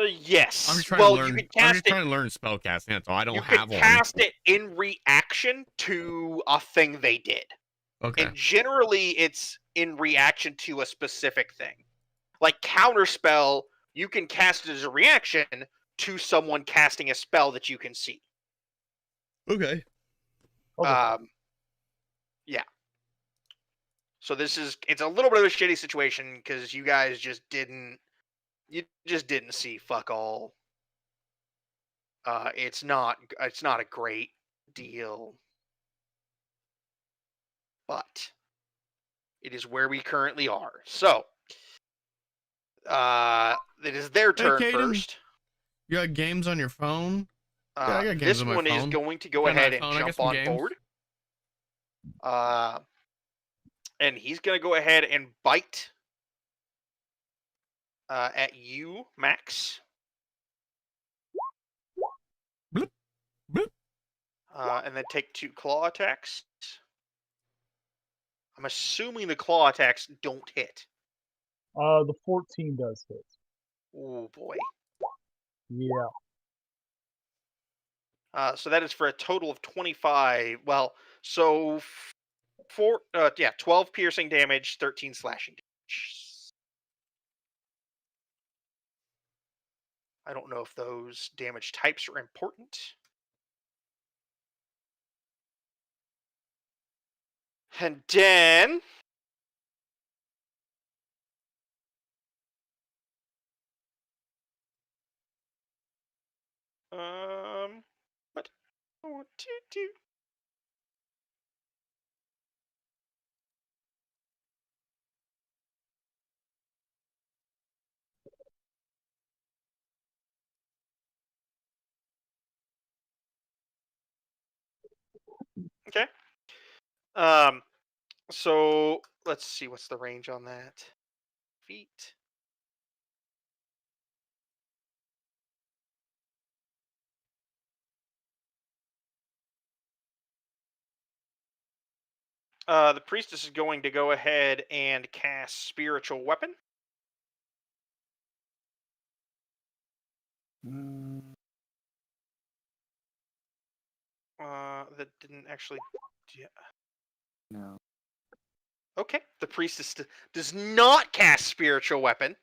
Speaker 3: Yes.
Speaker 2: I'm just trying to learn.
Speaker 3: You can
Speaker 2: I'm
Speaker 3: cast
Speaker 2: just trying to learn spell casting. That's all. I don't
Speaker 3: you
Speaker 2: have
Speaker 3: can
Speaker 2: one.
Speaker 3: cast it in reaction to a thing they did.
Speaker 2: Okay.
Speaker 3: And generally it's in reaction to a specific thing. Like counterspell, you can cast it as a reaction to someone casting a spell that you can see.
Speaker 2: Okay.
Speaker 5: Okay.
Speaker 3: Yeah. So it's a little bit of a shitty situation because you guys just didn't see fuck all. It's not a great deal, but it is where we currently are. So, it is their turn
Speaker 2: Caden,
Speaker 3: first.
Speaker 2: You got games on your phone? Yeah, I got games
Speaker 3: This
Speaker 2: on my
Speaker 3: one is
Speaker 2: phone.
Speaker 3: going to go
Speaker 2: Got an
Speaker 3: ahead
Speaker 2: iPhone, I
Speaker 3: and
Speaker 2: got
Speaker 3: jump
Speaker 2: some
Speaker 3: on
Speaker 2: games.
Speaker 3: board. And he's going to go ahead and bite at you, Max.
Speaker 2: Bloop, bloop.
Speaker 3: And then take 2 claw attacks. I'm assuming the claw attacks don't hit.
Speaker 5: The 14 does hit.
Speaker 3: Oh boy.
Speaker 5: Yeah.
Speaker 3: So that is for a total of 25. Well, so 12 piercing damage, 13 slashing damage. I don't know if those damage types are important. And then what I want to do. Okay. So let's see what's the range on that. Feet. The priestess is going to go ahead and cast spiritual weapon. That didn't actually. Yeah.
Speaker 4: No.
Speaker 3: Okay. The priestess does not cast spiritual weapon.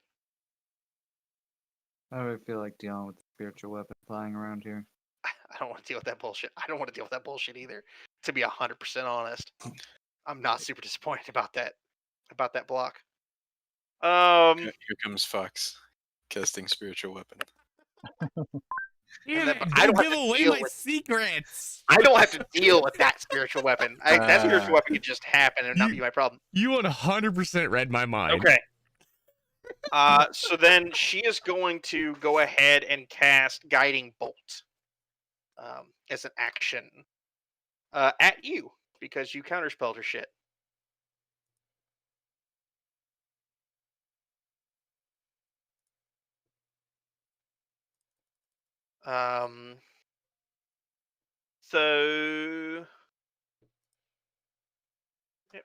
Speaker 4: How do I feel like dealing with the spiritual weapon flying around here?
Speaker 3: I don't want to deal with that bullshit. I don't want to deal with that bullshit either. To be 100% honest, I'm not super disappointed about that. About that block.
Speaker 1: Here comes Fox, casting spiritual weapon.
Speaker 2: Damn
Speaker 3: then-
Speaker 2: it,
Speaker 3: I don't
Speaker 2: don't
Speaker 3: have
Speaker 2: give
Speaker 3: to
Speaker 2: away
Speaker 3: deal
Speaker 2: my
Speaker 3: with-
Speaker 2: secrets.
Speaker 3: I don't have to deal with that spiritual weapon. That spiritual weapon could just happen and not be my problem.
Speaker 2: You 100% read my mind.
Speaker 3: Okay. So then she is going to go ahead and cast Guiding Bolt as an action at you because you counterspelled her shit. So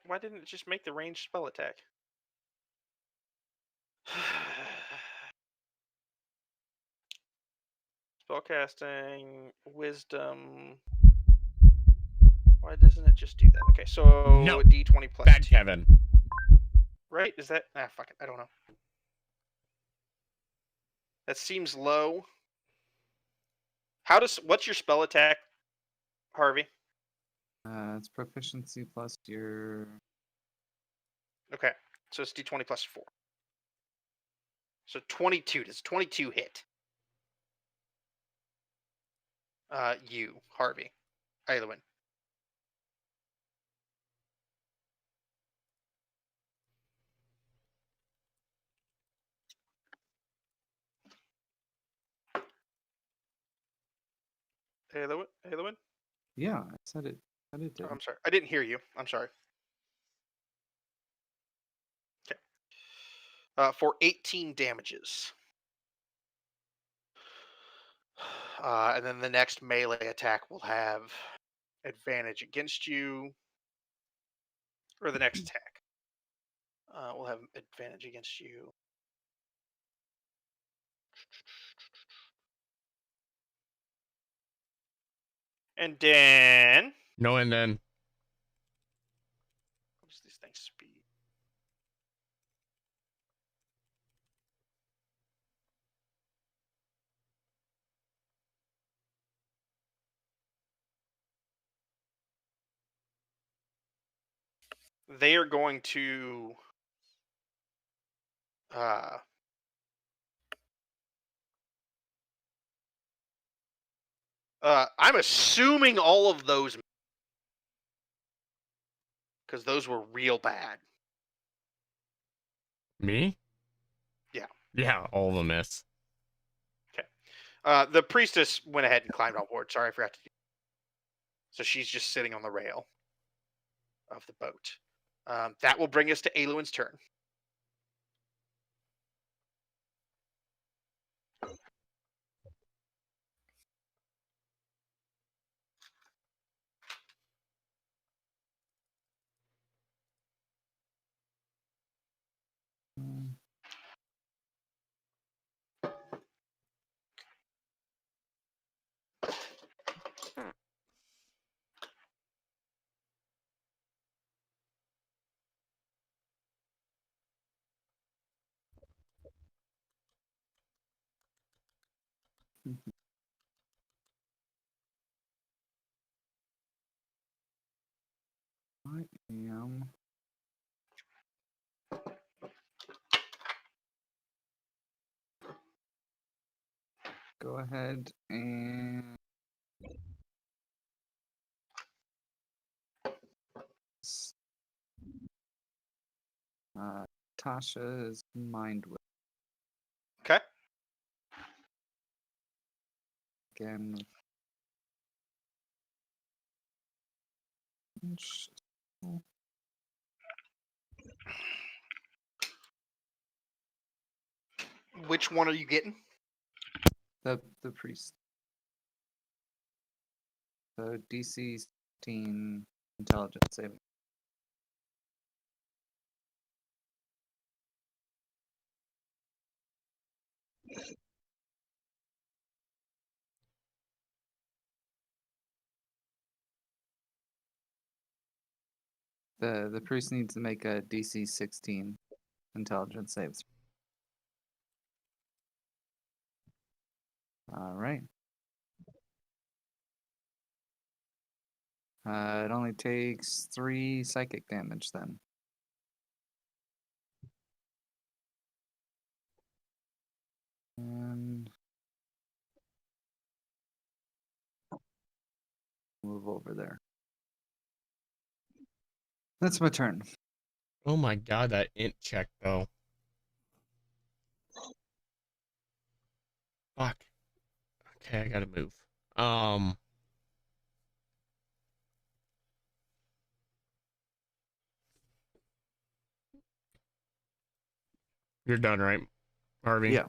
Speaker 3: why didn't it just make the ranged spell attack? Spellcasting, wisdom. Why doesn't it just do that? Okay, so
Speaker 2: No.
Speaker 3: D20 plus
Speaker 2: Bad
Speaker 3: 2.
Speaker 2: Kevin.
Speaker 3: Right? Is that? Fuck it. I don't know. That seems low. What's your spell attack, Harvey?
Speaker 4: It's proficiency plus your.
Speaker 3: Okay, so it's D20 plus 4. So 22. Does 22 hit? You, Harvey. Aylwin. Aylwin?
Speaker 4: Yeah, I said it. I said it did.
Speaker 3: Oh, I'm sorry. I didn't hear you. I'm sorry. Okay. For 18 damages. And then the next melee attack will have advantage against you. Or the next attack will have advantage against you. And then.
Speaker 2: No, and then.
Speaker 3: What does these things speed? They are going to. I'm assuming all of those. Because those were real bad.
Speaker 2: Me?
Speaker 3: Yeah.
Speaker 2: Yeah, all of them miss.
Speaker 3: The priestess went ahead and climbed on board. Sorry, I forgot to do. So she's just sitting on the rail of the boat. That will bring us to Aluin's turn.
Speaker 4: I am. Go ahead and Tasha's mind whip
Speaker 3: Okay.
Speaker 4: again.
Speaker 3: Which one are you getting?
Speaker 4: The priest. So DC 16 intelligence saving. The priest needs to make a DC 16 intelligence saves. All right. It only takes 3 psychic damage then. And move over there. That's my turn.
Speaker 2: Oh my god, that int check though. Fuck. Okay, I gotta move. You're done, right, Harvey?
Speaker 4: Yeah.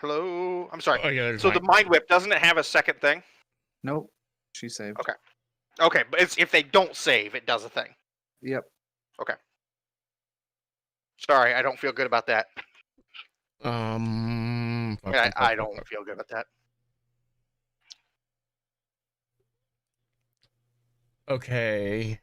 Speaker 3: Hello. I'm sorry.
Speaker 2: Oh, yeah, there's
Speaker 3: So the
Speaker 2: Mike.
Speaker 3: mind whip, doesn't it have a second thing?
Speaker 4: Nope. She saved.
Speaker 3: Okay. Okay, but it's, if they don't save, it does a thing.
Speaker 4: Yep.
Speaker 3: Sorry, I don't feel good about that.
Speaker 2: Fuck,
Speaker 3: I
Speaker 2: fuck,
Speaker 3: don't
Speaker 2: fuck.
Speaker 3: feel good about that.
Speaker 2: Okay.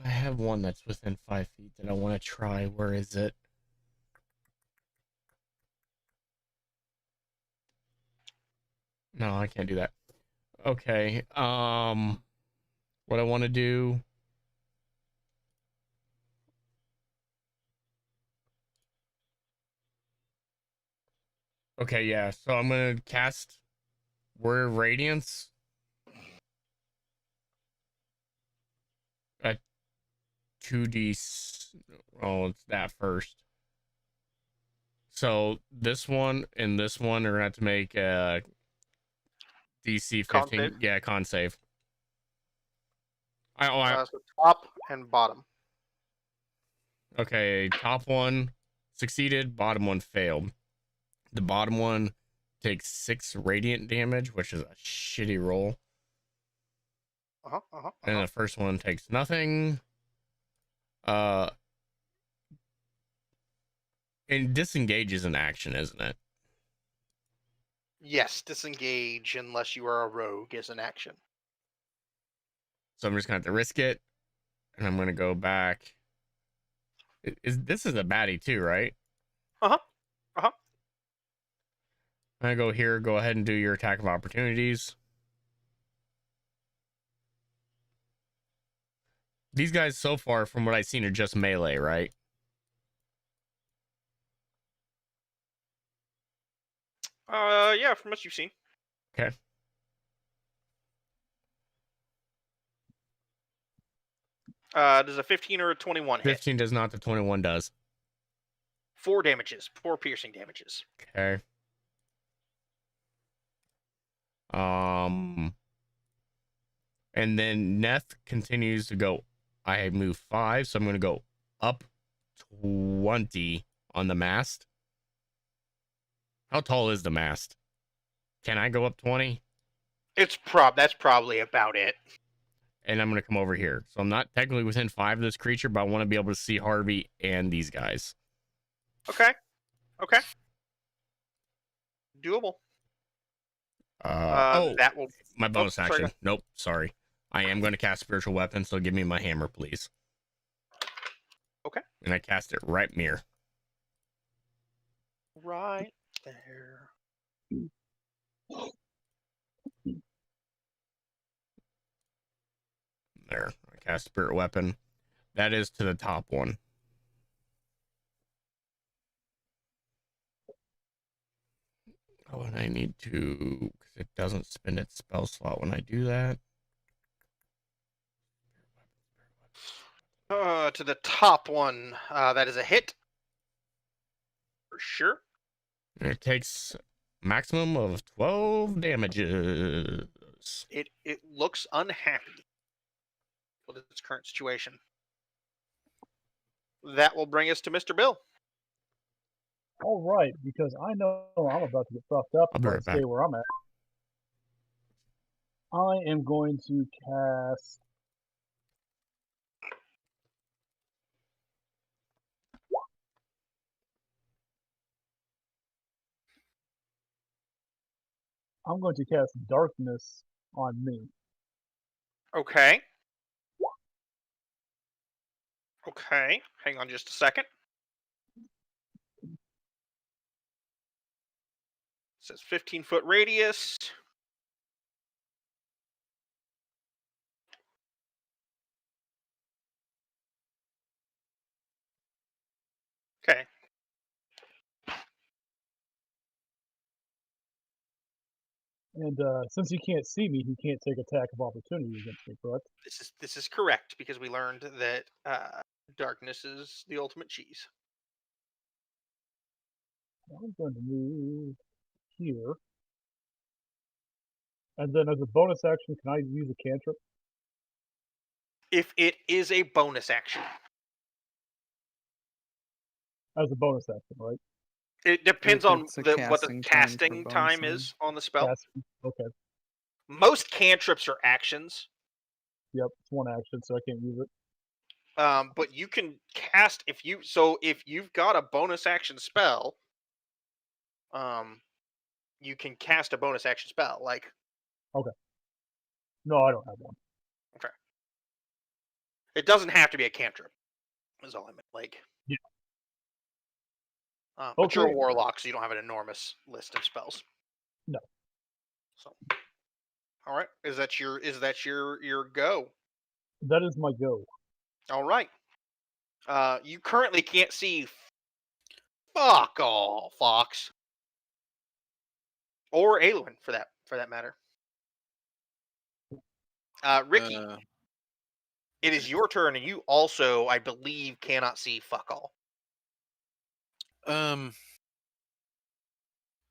Speaker 2: I have one that's within 5 feet that I want to try. Where is it? No, I can't do that. Okay. What I want to do. Okay, yeah. So I'm gonna cast Word of Radiance at 2d. Oh, it's that first. So this one and this one are gonna have to make DC 15.
Speaker 3: Con save?
Speaker 2: Yeah, con save.
Speaker 3: So top and bottom.
Speaker 2: Okay, top one succeeded, bottom one failed. The bottom one takes 6 radiant damage, which is a shitty roll. And the first one takes nothing. And disengage is an action, isn't it?
Speaker 3: Yes, disengage unless you are a rogue is an action.
Speaker 2: So I'm just gonna have to risk it, and I'm gonna go back. This is a baddie too, right?
Speaker 3: Uh-huh.
Speaker 2: I'm gonna go here. Go ahead and do your attack of opportunities. These guys so far, from what I've seen, are just melee, right?
Speaker 3: Yeah, from what you've seen.
Speaker 2: Okay.
Speaker 3: Does a 15 or a 21 hit?
Speaker 2: 15 does not. The 21 does.
Speaker 3: 4 damages. 4 piercing damages.
Speaker 2: Okay. And then Neth continues to go. I move 5, so I'm going to go up 20 on the mast. How tall is the mast? Can I go up 20?
Speaker 3: That's probably about it.
Speaker 2: And I'm going to come over here. So I'm not technically within 5 of this creature, but I want to be able to see Harvey and these guys.
Speaker 3: Okay. Okay. Doable. That will.
Speaker 2: My bonus
Speaker 3: sorry,
Speaker 2: action. Nope, sorry. I am going to cast Spiritual Weapon, so give me my hammer, please.
Speaker 3: Okay.
Speaker 2: And I cast it right near.
Speaker 3: Right there.
Speaker 2: There. I cast Spirit Weapon. That is to the top one. Oh, and I need to, because it doesn't spend its spell slot when I do that.
Speaker 3: To the top one. That is a hit. For sure.
Speaker 2: And it takes maximum of 12 damages.
Speaker 3: It looks unhappy with its current situation. That will bring us to Mr. Bill.
Speaker 5: All right, because I know I'm about to get fucked up
Speaker 2: I'll
Speaker 5: if
Speaker 2: be
Speaker 5: I
Speaker 2: right
Speaker 5: stay
Speaker 2: back.
Speaker 5: where I'm at. I am going to cast. I'm going to cast darkness on me.
Speaker 3: Okay. Okay. Hang on just a second. It says 15-foot radius. Okay.
Speaker 5: And since he can't see me, he can't take attack of opportunity against me, correct?
Speaker 3: This is correct because we learned that darkness is the ultimate cheese.
Speaker 5: I'm going to move here. And then as a bonus action, can I use a cantrip?
Speaker 3: If it is a bonus action.
Speaker 5: As a bonus action, right?
Speaker 3: It depends
Speaker 4: If
Speaker 3: on
Speaker 4: it's a
Speaker 3: what the
Speaker 4: casting time for
Speaker 3: casting
Speaker 4: bonus
Speaker 3: time
Speaker 4: on.
Speaker 3: is on the spell.
Speaker 5: Casting. Okay.
Speaker 3: Most cantrips are actions.
Speaker 5: Yep, it's one action, so I can't use it.
Speaker 3: But you can cast if you've got a bonus action spell, you can cast a bonus action spell. Like,
Speaker 5: Okay. No, I don't have one.
Speaker 3: okay, it doesn't have to be a cantrip. Is all I meant. Like,
Speaker 5: Yeah.
Speaker 3: But you're a
Speaker 5: Okay.
Speaker 3: warlock, so you don't have an enormous list of spells.
Speaker 5: No.
Speaker 3: So, all right, is that your go?
Speaker 5: That is my go.
Speaker 3: All right. You currently can't see fuck all, Fox, or Aelwyn for that matter. Ricky, it is your turn, and you also, I believe, cannot see fuck all.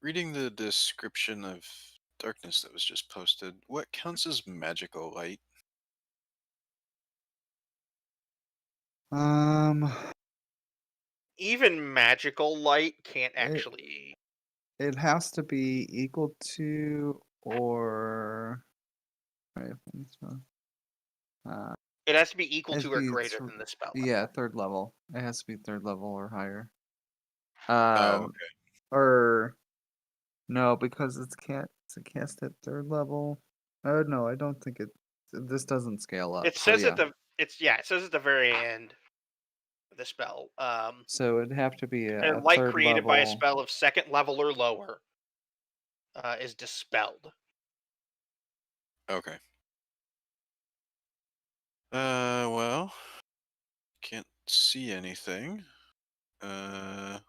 Speaker 1: Reading the description of darkness that was just posted, what counts as magical light?
Speaker 3: Even magical light can't actually.
Speaker 4: It has to be equal to or.
Speaker 3: It has to be equal
Speaker 4: has
Speaker 3: to
Speaker 4: to
Speaker 3: or
Speaker 4: be
Speaker 3: greater than the spell.
Speaker 4: Yeah, third level. It has to be third level or higher.
Speaker 1: Oh, okay.
Speaker 4: Or no, because it's cast at third level. No, I don't think it. This doesn't scale up.
Speaker 3: It
Speaker 4: so
Speaker 3: says
Speaker 4: yeah.
Speaker 3: it says at the very end of the spell.
Speaker 4: So it'd have to be a
Speaker 3: light
Speaker 4: third
Speaker 3: created
Speaker 4: level.
Speaker 3: by a spell of second level or lower is dispelled.
Speaker 1: Okay. Well, can't see anything.
Speaker 3: I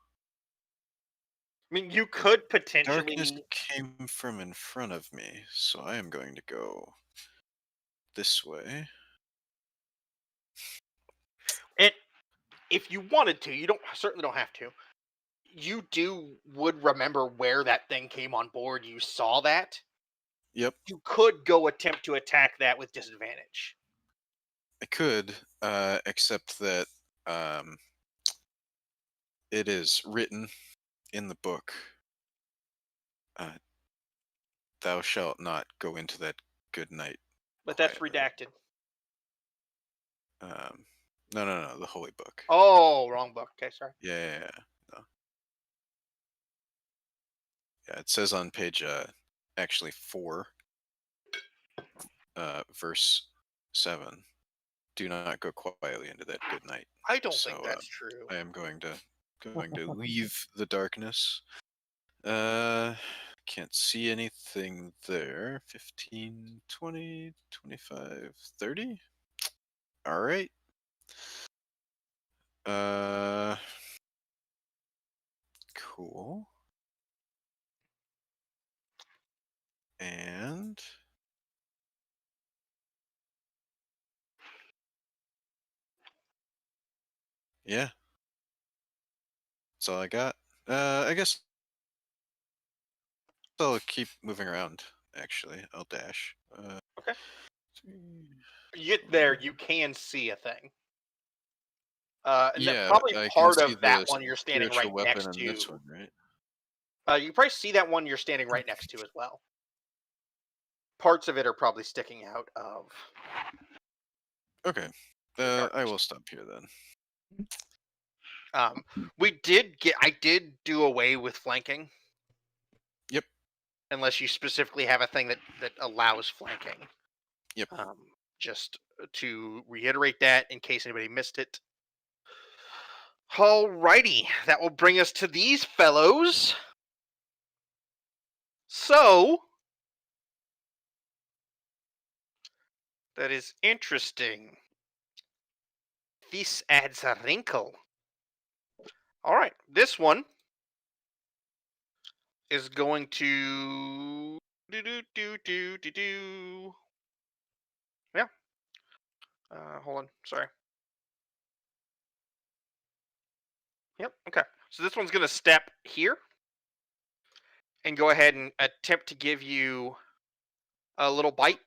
Speaker 3: mean, you could potentially.
Speaker 1: Darkness came from in front of me, so I am going to go this way.
Speaker 3: If you wanted to, you certainly don't have to. You would remember where that thing came on board. You saw that.
Speaker 1: Yep,
Speaker 3: You could go attempt to attack that with disadvantage.
Speaker 1: I could, except that it is written in the book. thou shalt not go into that good night.
Speaker 3: But that's
Speaker 1: quietly.
Speaker 3: redacted.
Speaker 1: No, the holy book.
Speaker 3: Oh, wrong book. Okay, sorry.
Speaker 1: Yeah. No. Yeah, it says on page actually 4, verse 7. Do not go quietly into that good night.
Speaker 3: I don't
Speaker 1: So,
Speaker 3: think that's true.
Speaker 1: I am going to leave the darkness. Can't see anything there. 15, 20, 25, 30. All right. Cool. And yeah, that's all I got. I guess I'll keep moving around. Actually, I'll dash.
Speaker 3: Okay. You get there, you can see a thing. And
Speaker 1: Yeah,
Speaker 3: probably
Speaker 1: I can
Speaker 3: part
Speaker 1: see
Speaker 3: of that
Speaker 1: the
Speaker 3: one you're standing
Speaker 1: spiritual
Speaker 3: right
Speaker 1: weapon
Speaker 3: next
Speaker 1: in this
Speaker 3: to.
Speaker 1: one, right?
Speaker 3: You probably see that one you're standing right next to as well. Parts of it are probably sticking out of.
Speaker 1: Okay.
Speaker 3: the
Speaker 1: I will
Speaker 3: darkness.
Speaker 1: stop here then.
Speaker 3: I did do away with flanking.
Speaker 1: Yep.
Speaker 3: Unless you specifically have a thing that allows flanking.
Speaker 1: Yep.
Speaker 3: Just to reiterate that in case anybody missed it. Alrighty, that will bring us to these fellows. So, that is interesting. This adds a wrinkle. Alright, this one is going to Yeah. Hold on, sorry. Yep, okay. So this one's going to step here and go ahead and attempt to give you a little bite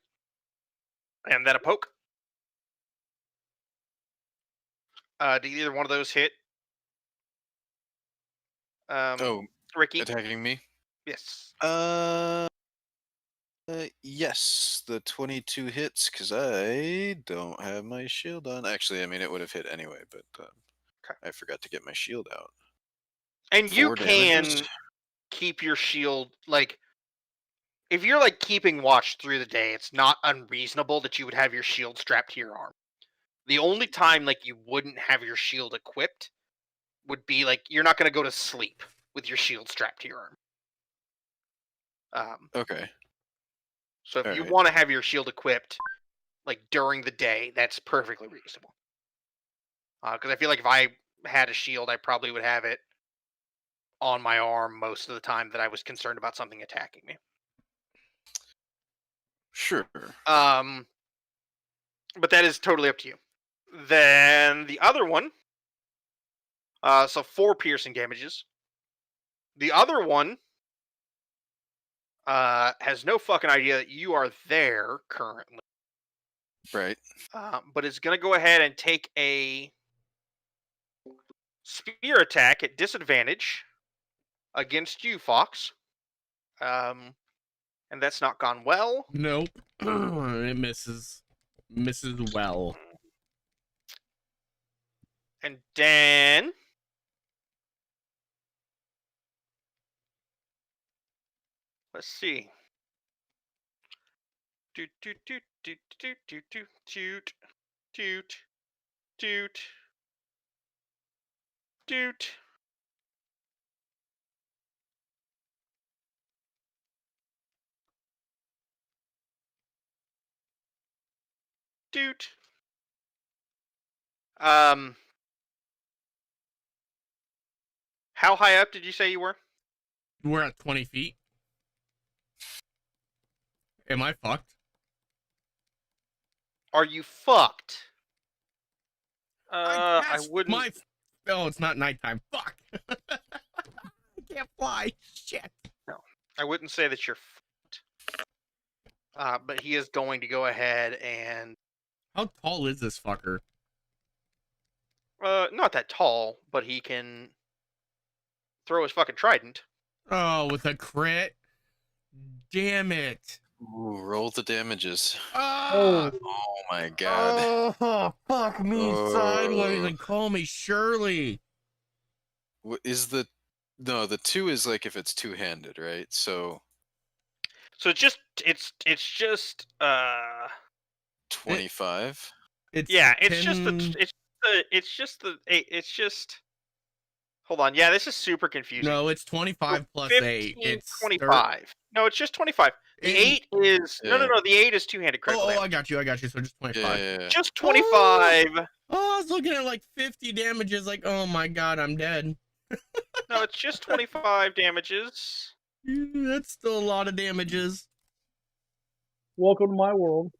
Speaker 3: and then a poke. Did either one of those hit? Ricky?
Speaker 1: Attacking me?
Speaker 3: Yes.
Speaker 1: Yes, the 22 hits because I don't have my shield on. Actually, I mean it would have hit anyway, but I forgot to get my shield out.
Speaker 3: And you
Speaker 1: 4
Speaker 3: can
Speaker 1: damages.
Speaker 3: keep your shield, like, if you're like keeping watch through the day, it's not unreasonable that you would have your shield strapped to your arm. The only time like you wouldn't have your shield equipped would be like you're not going to go to sleep with your shield strapped to your arm.
Speaker 1: Okay.
Speaker 3: So if
Speaker 1: All
Speaker 3: you
Speaker 1: right.
Speaker 3: want to have your shield equipped like during the day, that's perfectly reasonable. Because I feel like if I had a shield, I probably would have it on my arm most of the time that I was concerned about something attacking me.
Speaker 1: Sure.
Speaker 3: But that is totally up to you. Then the other one, so 4 piercing damages. The other one has no fucking idea that you are there currently.
Speaker 1: Right.
Speaker 3: But it's going to go ahead and take a spear attack at disadvantage against you, Fox. And that's not gone well.
Speaker 2: Nope. It misses. Misses well.
Speaker 3: And then let's see. Toot toot toot toot toot toot toot toot toot toot toot. Toot. How high up did you say you were?
Speaker 2: We're at 20 feet. Am I fucked?
Speaker 3: Are you fucked? I
Speaker 2: cast
Speaker 3: wouldn't.
Speaker 2: Oh, it's not nighttime. Fuck. I can't fly. Shit.
Speaker 3: No, I wouldn't say that you're fucked. But he is going to go ahead and.
Speaker 2: How tall is this fucker?
Speaker 3: Not that tall, but he can throw his fucking trident.
Speaker 2: Oh, with a crit? damn it.
Speaker 1: Ooh, roll the damages.
Speaker 2: Ah!
Speaker 1: Oh my god.
Speaker 2: Oh, fuck me sideways
Speaker 1: Oh.
Speaker 2: and call me Shirley.
Speaker 1: What is the... No, the 2 is like if it's two-handed, right? So
Speaker 3: So it's just
Speaker 1: 25.
Speaker 2: It's
Speaker 3: yeah,
Speaker 2: 10...
Speaker 3: it's just the it's just hold on. Yeah, this is super confusing.
Speaker 2: No, it's 25 plus 8.
Speaker 3: 15,
Speaker 2: It's
Speaker 3: 25. No, it's just 25. The 8 is no.
Speaker 1: Yeah.
Speaker 3: The 8 is two-handed critical
Speaker 2: Oh,
Speaker 3: damage.
Speaker 2: I got you. So just 25.
Speaker 1: Yeah.
Speaker 3: Just 25.
Speaker 2: Oh, I was looking at like 50 damages. Like, oh my god, I'm dead.
Speaker 3: No, it's just 25 damages.
Speaker 2: That's still a lot of damages.
Speaker 5: Welcome to my world.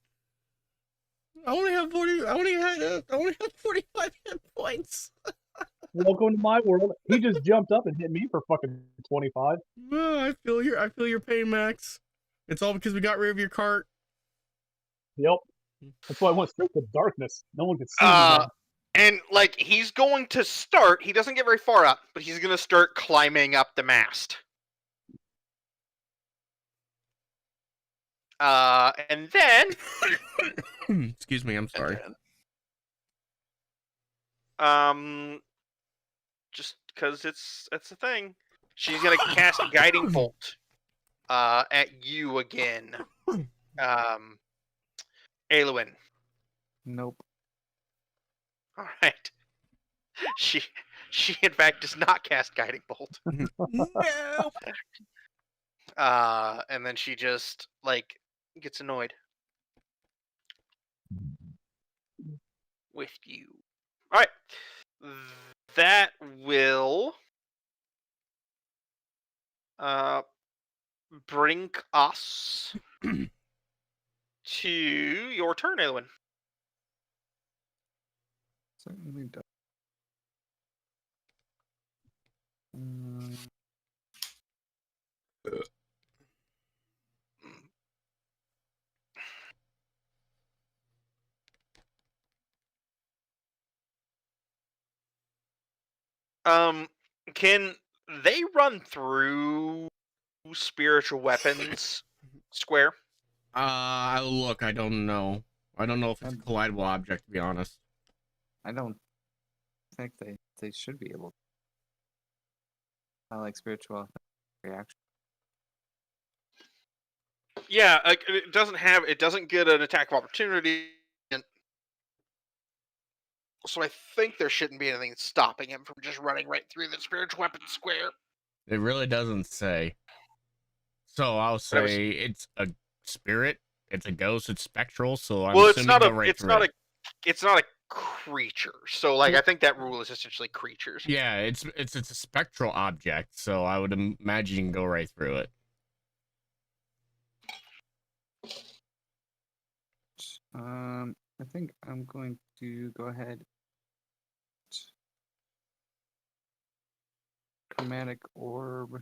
Speaker 2: I only have 45 hit points.
Speaker 5: Welcome to my world. He just jumped up and hit me for fucking 25.
Speaker 2: Oh, I feel your pain, Max. It's all because we got rid of your cart.
Speaker 5: Yep. That's why I went straight to darkness. No one could see me. now.
Speaker 3: And like he's going to start. He doesn't get very far up, but he's going to start climbing up the mast. And then
Speaker 2: Excuse me, I'm sorry.
Speaker 3: just because it's a thing, she's gonna cast Guiding Bolt at you again. Aelwyn.
Speaker 4: Nope.
Speaker 3: All right. She in fact does not cast Guiding Bolt.
Speaker 2: No.
Speaker 3: And then she just like gets annoyed with you. All right. That will bring us to your turn, Aelwyn.
Speaker 4: Certainly does.
Speaker 3: Can they run through spiritual weapons square?
Speaker 2: Look, I don't know. I don't know if it's a collidable object, to be honest.
Speaker 4: I don't think they should be able to. I like spiritual reaction.
Speaker 3: Yeah, it doesn't get an attack of opportunity, and so I think there shouldn't be anything stopping him from just running right through the spiritual weapon square.
Speaker 2: It really doesn't say. So I'll say it's a spirit, it's a ghost, it's spectral. So I'm assuming go right through it.
Speaker 3: It's not a creature. So like I think that rule is essentially creatures.
Speaker 2: Yeah, it's a spectral object. So I would imagine you can go right through it.
Speaker 4: I think I'm going to go ahead. Chromatic orb.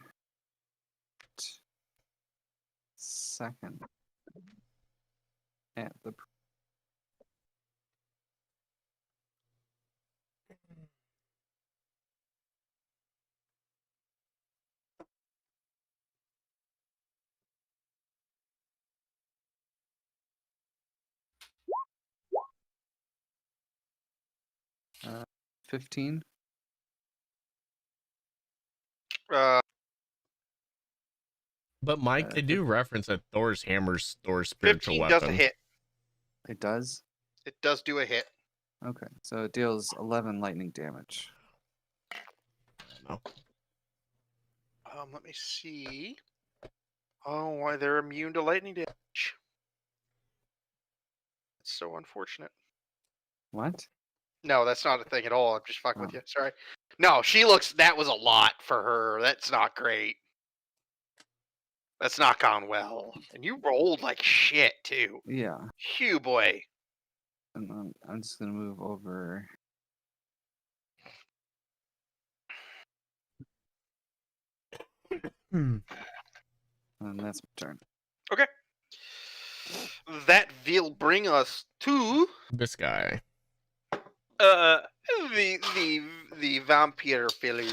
Speaker 4: Second. At the. Uh, 15.
Speaker 2: But Mike, they do reference that Thor's hammer's Thor's spiritual
Speaker 3: 15
Speaker 2: weapon.
Speaker 3: doesn't hit.
Speaker 4: It does?
Speaker 3: It does do a hit.
Speaker 4: Okay, so it deals 11 lightning damage.
Speaker 2: No.
Speaker 3: Let me see. Oh, why they're immune to lightning damage. It's so unfortunate.
Speaker 4: What?
Speaker 3: No, that's not a thing at all. I'm just fucking with you. Sorry. No, that was a lot for her. That's not great. That's not gone well. And you rolled like shit, too.
Speaker 4: Yeah.
Speaker 3: Phew, boy.
Speaker 4: And then I'm just going to move over. And that's my turn.
Speaker 3: Okay. That will bring us to
Speaker 2: This guy.
Speaker 3: the vampire filler.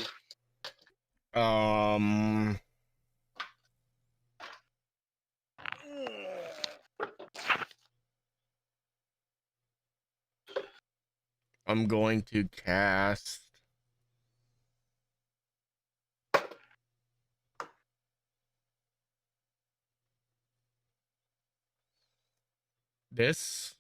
Speaker 2: I'm going to cast. This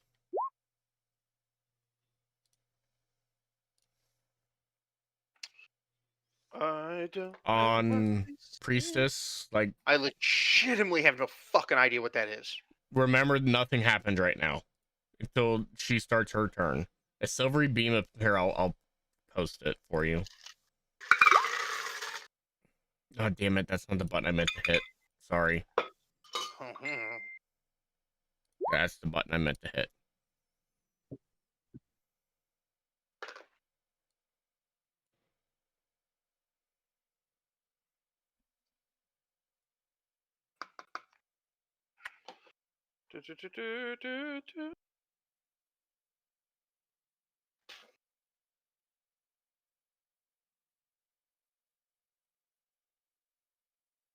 Speaker 3: I don't know what
Speaker 2: on
Speaker 3: they say.
Speaker 2: Priestess. Like,
Speaker 3: I legitimately have no fucking idea what that is.
Speaker 2: remember, nothing happened right now until she starts her turn. A silvery beam of here. I'll post it for you. Oh, damn it. That's not the button I meant to hit. Sorry. That's the button I meant to hit.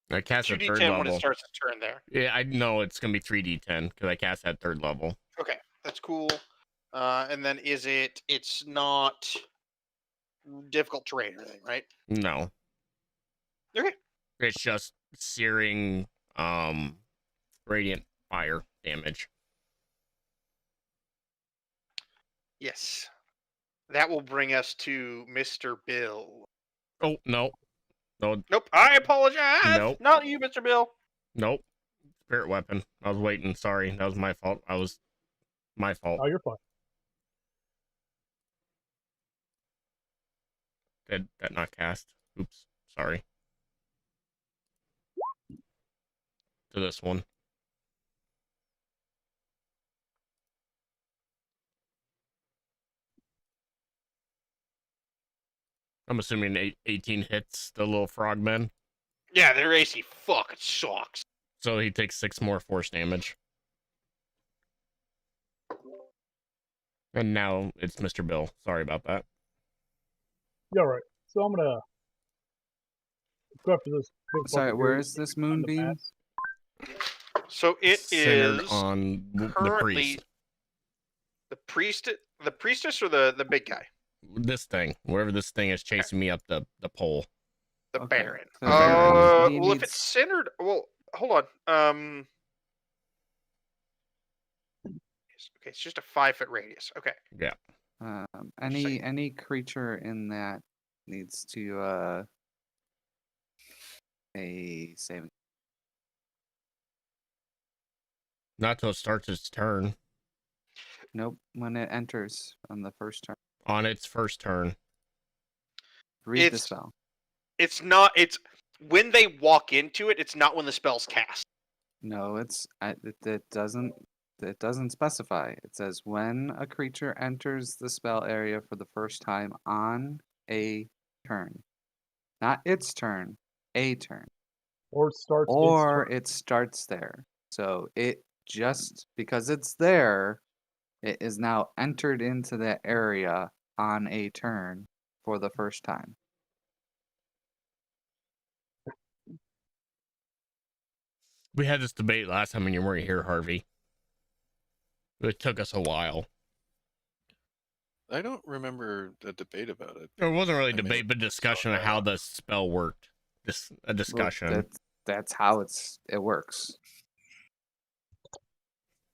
Speaker 2: I cast at third
Speaker 3: 2d10
Speaker 2: level.
Speaker 3: when it starts to turn there.
Speaker 2: Yeah, I know it's going to be 3d10 because I cast at third level.
Speaker 3: Okay, that's cool. And then it's not difficult terrain or anything, right?
Speaker 2: No.
Speaker 3: Okay.
Speaker 2: It's just searing, radiant fire damage.
Speaker 3: Yes. That will bring us to Mr. Bill.
Speaker 2: Oh, no. No,
Speaker 3: Nope, I apologize.
Speaker 2: Nope.
Speaker 3: Not you, Mr. Bill.
Speaker 2: nope. Spirit weapon. I was waiting. Sorry. That was my fault. My fault.
Speaker 5: Oh, you're fine.
Speaker 2: Did that not cast? Oops. Sorry. To this one. I'm assuming 18 hits the little frogman.
Speaker 3: Yeah, their AC fucking sucks.
Speaker 2: So he takes 6 more force damage. And now it's Mr. Bill. Sorry about that.
Speaker 5: Yeah, all right. So I'm gonna go after this. big
Speaker 4: Sorry,
Speaker 5: fucker
Speaker 4: where
Speaker 5: here
Speaker 4: is this
Speaker 5: on the
Speaker 4: moonbeam?
Speaker 5: pass.
Speaker 3: So it
Speaker 2: Centered
Speaker 3: is
Speaker 2: on the
Speaker 3: currently
Speaker 2: priest.
Speaker 3: the priestess or the big guy?
Speaker 2: This thing. Wherever this thing is chasing me up the pole.
Speaker 3: The
Speaker 4: Okay,
Speaker 3: Baron.
Speaker 4: so Baron, he
Speaker 3: Well, if
Speaker 4: needs-
Speaker 3: it's centered, well, hold on. Okay, it's just a 5-foot radius. Okay.
Speaker 2: Yeah.
Speaker 4: any creature in that needs to a saving.
Speaker 2: Not till it starts its turn.
Speaker 4: Nope, when it enters on the first turn.
Speaker 2: On its first turn.
Speaker 4: Read the
Speaker 3: It's-
Speaker 4: spell.
Speaker 3: It's not. It's when they walk into it. It's not when the spell's cast.
Speaker 4: No, it doesn't specify. It says when a creature enters the spell area for the first time on a turn. Not its turn, a turn.
Speaker 5: Or starts its
Speaker 4: Or
Speaker 5: turn.
Speaker 4: it starts there. So it just because it's there, it is now entered into that area on a turn for the first time.
Speaker 2: We had this debate last time when you weren't here, Harvey. It took us a while.
Speaker 1: I don't remember a debate about it.
Speaker 2: There wasn't really
Speaker 1: I mean,
Speaker 2: debate, but discussion of how the spell worked. A discussion.
Speaker 4: Well, that's how it works.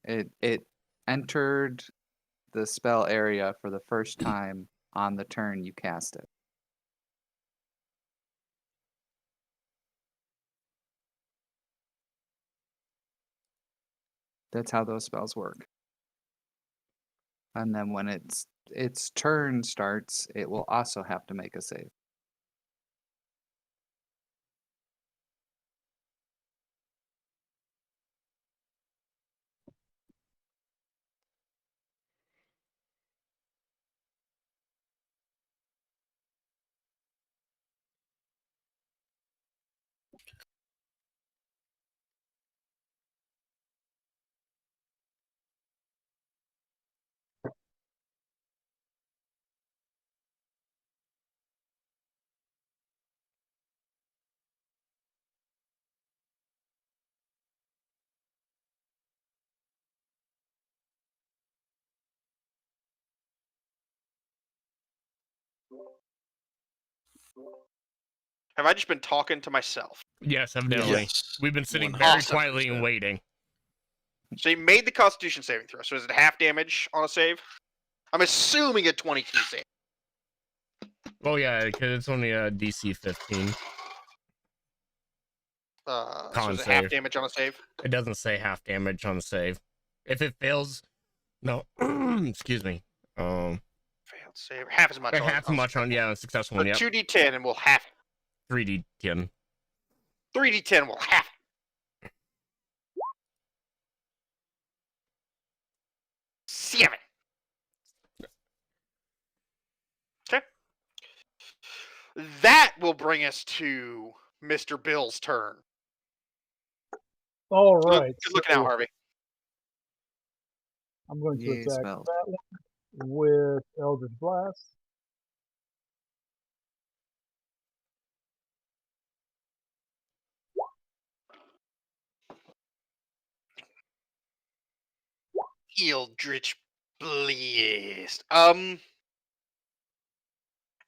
Speaker 4: It entered the spell area for the first time on the turn you cast it. That's how those spells work. And then when its turn starts, it will also have to make a save.
Speaker 3: Have I just been talking to myself?
Speaker 2: Yes, evidently.
Speaker 1: Yes.
Speaker 2: We've been sitting
Speaker 1: 100%.
Speaker 2: very quietly and waiting.
Speaker 3: So you made the Constitution saving throw. So is it half damage on a save? I'm assuming a 22 save.
Speaker 2: Oh yeah, because it's only a DC 15.
Speaker 3: So
Speaker 2: Con
Speaker 3: is it half
Speaker 2: save.
Speaker 3: damage on a save?
Speaker 2: It doesn't say half damage on the save. If it fails, no. Excuse me.
Speaker 3: Failed save. Half as much.
Speaker 2: Half as much on a successful one. Yep.
Speaker 3: 2d10 and we'll half.
Speaker 2: 3d10.
Speaker 3: 3d10 will half. Seven. Okay. That will bring us to Mr. Bill's turn.
Speaker 5: All right.
Speaker 3: Good looking out, Harvey.
Speaker 5: I'm going to
Speaker 4: Yay,
Speaker 5: attack
Speaker 4: spells.
Speaker 5: that one with Eldritch Blast.
Speaker 3: Eldritch Blast.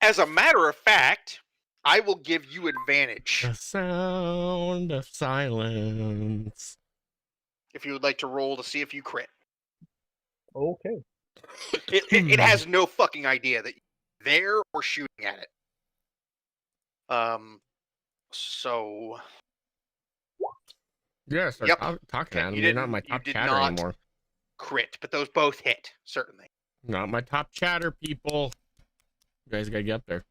Speaker 3: As a matter of fact, I will give you advantage
Speaker 2: The sound of silence.
Speaker 3: if you would like to roll to see if you crit.
Speaker 5: Okay.
Speaker 3: It has no fucking idea that you're there or shooting at it. So
Speaker 2: Yes,
Speaker 3: Yep.
Speaker 2: talking
Speaker 3: Okay,
Speaker 2: at him.
Speaker 3: you
Speaker 2: You're not
Speaker 3: didn't-
Speaker 2: my
Speaker 3: you
Speaker 2: top
Speaker 3: did
Speaker 2: chatter
Speaker 3: not-
Speaker 2: anymore.
Speaker 3: crit, but those both hit, certainly.
Speaker 2: Not my top chatter, people. You guys gotta get up there.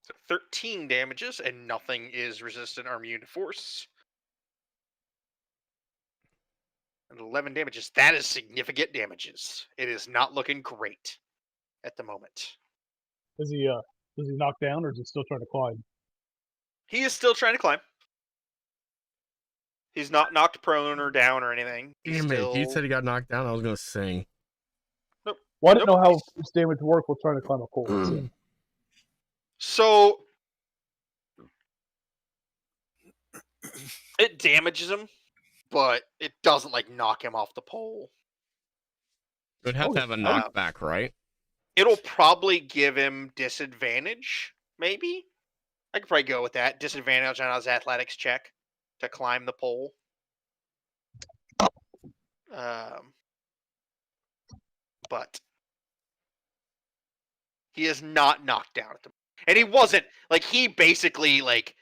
Speaker 3: So 13 damages, and nothing is resistant or immune to force. And 11 damages. That is significant damages. It is not looking great at the moment.
Speaker 5: Is he knocked down or is he still trying to climb?
Speaker 3: He is still trying to climb. He's not knocked prone or down or anything. He's
Speaker 2: Damn it,
Speaker 3: still...
Speaker 2: he said he got knocked down. I was gonna sing.
Speaker 5: Well, I didn't
Speaker 3: Nope.
Speaker 5: know how this damage worked while trying to climb a pole. So.
Speaker 3: So it damages him, but it doesn't like knock him off the pole.
Speaker 2: It would have to have a knockback, right?
Speaker 3: It'll probably give him disadvantage, maybe. I could probably go with that. Disadvantage on his athletics check to climb the pole. But he is not knocked down at the moment. And he wasn't like he basically like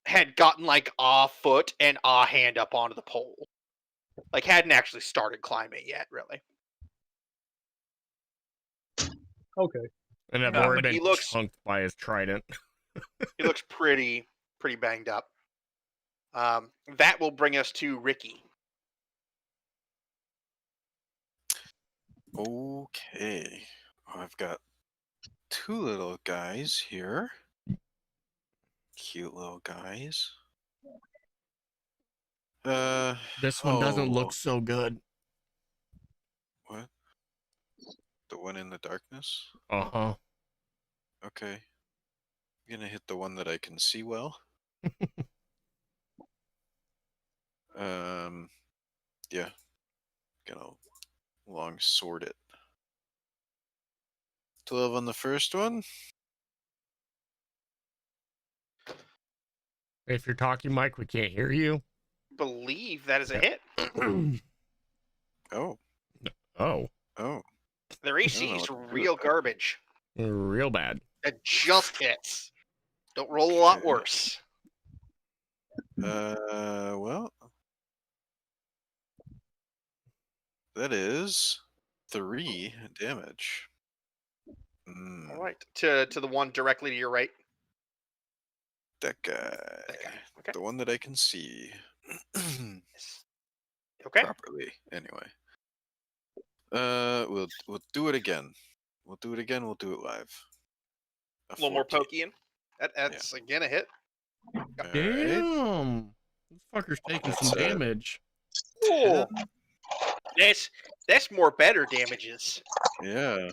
Speaker 3: had gotten like a foot and a hand up onto the pole. Like hadn't actually started climbing yet, really.
Speaker 5: Okay.
Speaker 2: And I've
Speaker 3: but
Speaker 2: already
Speaker 3: he
Speaker 2: been
Speaker 3: looks-
Speaker 2: chunked by his trident.
Speaker 3: He looks pretty banged up. That will bring us to Ricky.
Speaker 1: Okay. I've got two little guys here. Cute little guys.
Speaker 2: This one doesn't
Speaker 1: oh,
Speaker 2: look so good.
Speaker 1: What? The one in the darkness?
Speaker 2: Uh-huh.
Speaker 1: Okay. I'm gonna hit the one that I can see well. Yeah. Gonna long sword it. 12 on the first one.
Speaker 2: If you're talking, Mike, we can't hear you.
Speaker 3: Believe that is a hit.
Speaker 1: Oh.
Speaker 2: Oh,
Speaker 1: Oh.
Speaker 3: Their AC
Speaker 1: know
Speaker 3: is
Speaker 1: what to do
Speaker 3: real
Speaker 1: with that.
Speaker 3: garbage.
Speaker 2: real bad.
Speaker 3: It just hits. Don't roll a lot
Speaker 1: Okay.
Speaker 3: worse.
Speaker 1: Well. That is 3 damage.
Speaker 3: All right, to the one directly to your right.
Speaker 1: That guy.
Speaker 3: That guy. Okay.
Speaker 1: The one that I can see.
Speaker 3: Okay.
Speaker 1: Properly. Anyway. We'll do it again. We'll do it again. We'll do it live.
Speaker 3: A little more
Speaker 1: 14.
Speaker 3: pokey in. That's again a hit.
Speaker 1: Alright.
Speaker 2: Damn. This fucker's taking some
Speaker 1: That's,
Speaker 2: damage.
Speaker 3: Cool. That's more better damages.
Speaker 1: Yeah.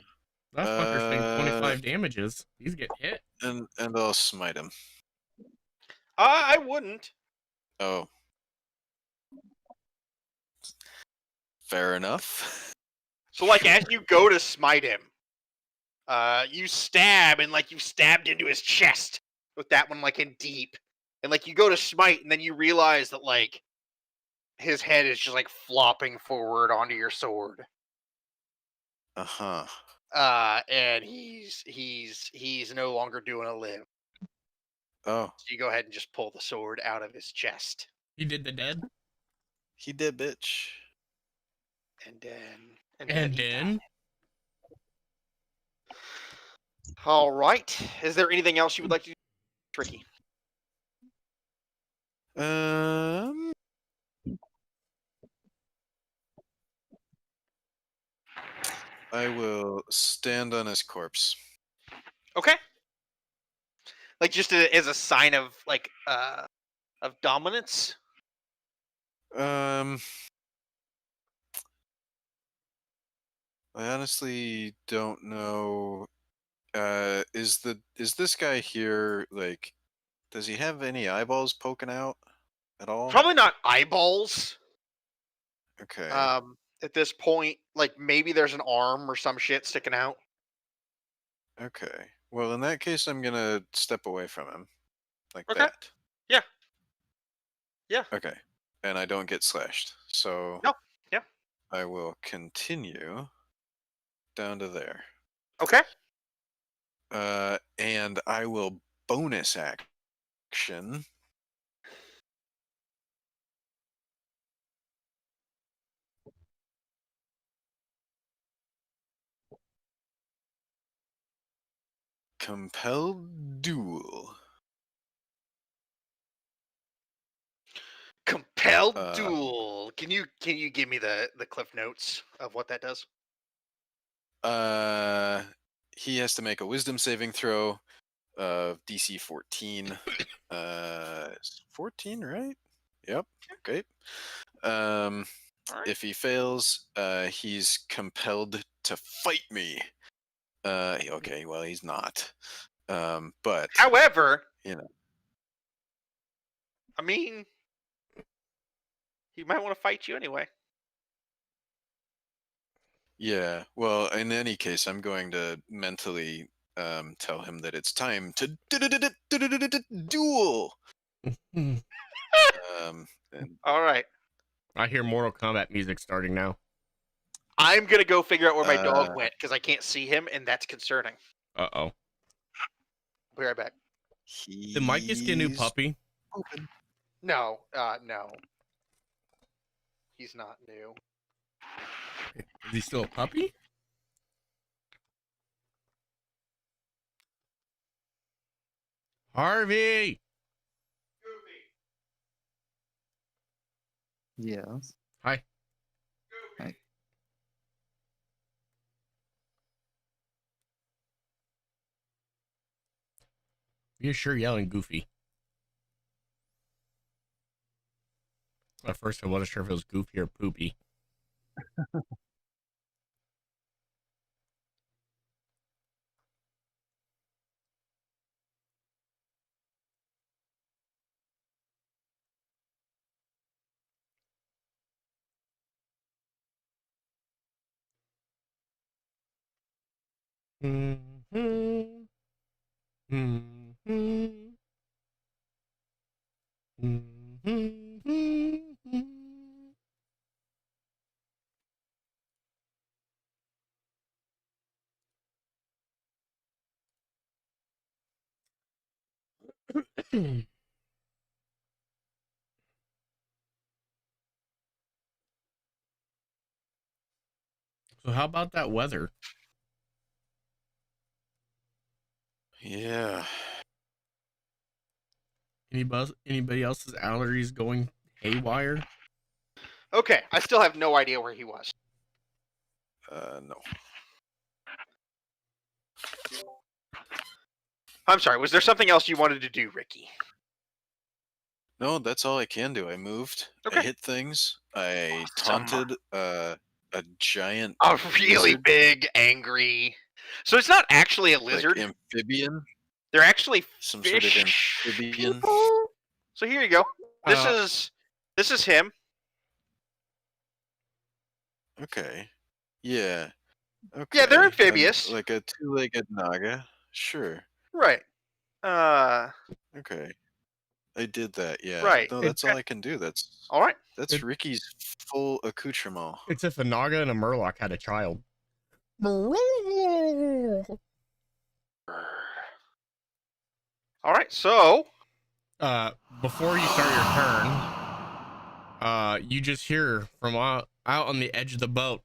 Speaker 2: That fucker's taking 25 damages. He's getting hit.
Speaker 1: And I'll smite him.
Speaker 3: I wouldn't.
Speaker 1: Oh. Fair enough.
Speaker 3: So like as you go to smite him, You stab, and like you stabbed into his chest with that one like in deep, and like you go to smite, and then you realize that like his head is just like flopping forward onto your sword.
Speaker 1: Uh-huh.
Speaker 3: And he's no longer doing a live.
Speaker 1: Oh,
Speaker 3: So you go ahead and just pull the sword out of his chest,
Speaker 2: He did the dead.
Speaker 1: he did, bitch.
Speaker 3: and then
Speaker 2: And
Speaker 3: he
Speaker 2: then
Speaker 3: died. All right. Is there anything else you would like to do, Tricky?
Speaker 1: Um, I will stand on his corpse.
Speaker 3: Okay. Like just as a sign of like of dominance.
Speaker 1: I honestly don't know. Is this guy here like? Does he have any eyeballs poking out at all?
Speaker 3: Probably not eyeballs.
Speaker 1: Okay.
Speaker 3: At this point, like maybe there's an arm or some shit sticking out.
Speaker 1: Okay. Well, in that case, I'm gonna step away from him, like
Speaker 3: Okay.
Speaker 1: that.
Speaker 3: Yeah. Yeah.
Speaker 1: Okay. And I don't get slashed, so
Speaker 3: No. Yeah.
Speaker 1: I will continue down to there.
Speaker 3: Okay.
Speaker 1: And I will bonus action. Compelled duel.
Speaker 3: Compelled duel. Can you give me the cliff notes of what that does?
Speaker 1: He has to make a wisdom saving throw of DC 14. 14, right? Yep. Okay.
Speaker 3: All right.
Speaker 1: If he fails, he's compelled to fight me. Okay, well, he's not. But
Speaker 3: However,
Speaker 1: you know,
Speaker 3: I mean, he might want to fight you anyway.
Speaker 1: yeah. Well, in any case, I'm going to mentally tell him that it's time to duel. And
Speaker 3: All right.
Speaker 2: I hear Mortal Kombat music starting now.
Speaker 3: I'm gonna go figure out where my dog went because I can't see him, and that's concerning.
Speaker 2: Uh-oh.
Speaker 3: I'll be right back.
Speaker 2: Did Mike just get a new
Speaker 1: he's
Speaker 2: puppy?
Speaker 1: open.
Speaker 3: No, no. He's not new.
Speaker 2: Is he still a puppy? Harvey!
Speaker 4: Yes.
Speaker 2: Hi.
Speaker 4: Hi.
Speaker 2: You're sure yelling Goofy. At first, I wasn't sure if it was Goofy or Poopy. Mm-hmm. Mm-hmm. Mm-hmm. So how about that weather?
Speaker 1: Yeah.
Speaker 2: Anybody else's allergies going haywire?
Speaker 3: Okay, I still have no idea where he was.
Speaker 1: No.
Speaker 3: I'm sorry. Was there something else you wanted to do, Ricky?
Speaker 1: No, that's all I can do. I moved.
Speaker 3: Okay.
Speaker 1: I hit things. I
Speaker 3: Awesome.
Speaker 1: taunted a giant
Speaker 3: A really
Speaker 1: lizard,
Speaker 3: big, angry. So it's not actually a
Speaker 1: like
Speaker 3: lizard.
Speaker 1: amphibian,
Speaker 3: They're actually
Speaker 1: some
Speaker 3: fish
Speaker 1: sort of amphibian.
Speaker 3: people. So here you go. This is him.
Speaker 1: Okay. Yeah. Okay.
Speaker 3: Yeah, they're
Speaker 1: and
Speaker 3: amphibious.
Speaker 1: like a two-legged naga. Sure.
Speaker 3: Right.
Speaker 1: Okay. I did that. Yeah.
Speaker 3: Right.
Speaker 1: No, that's all I can do. That's
Speaker 3: All right.
Speaker 2: It-
Speaker 1: Ricky's full accoutrement.
Speaker 2: It's if a Naga and a Murloc had a child.
Speaker 3: All right. So.
Speaker 2: Before you start your turn, you just hear from out on the edge of the boat,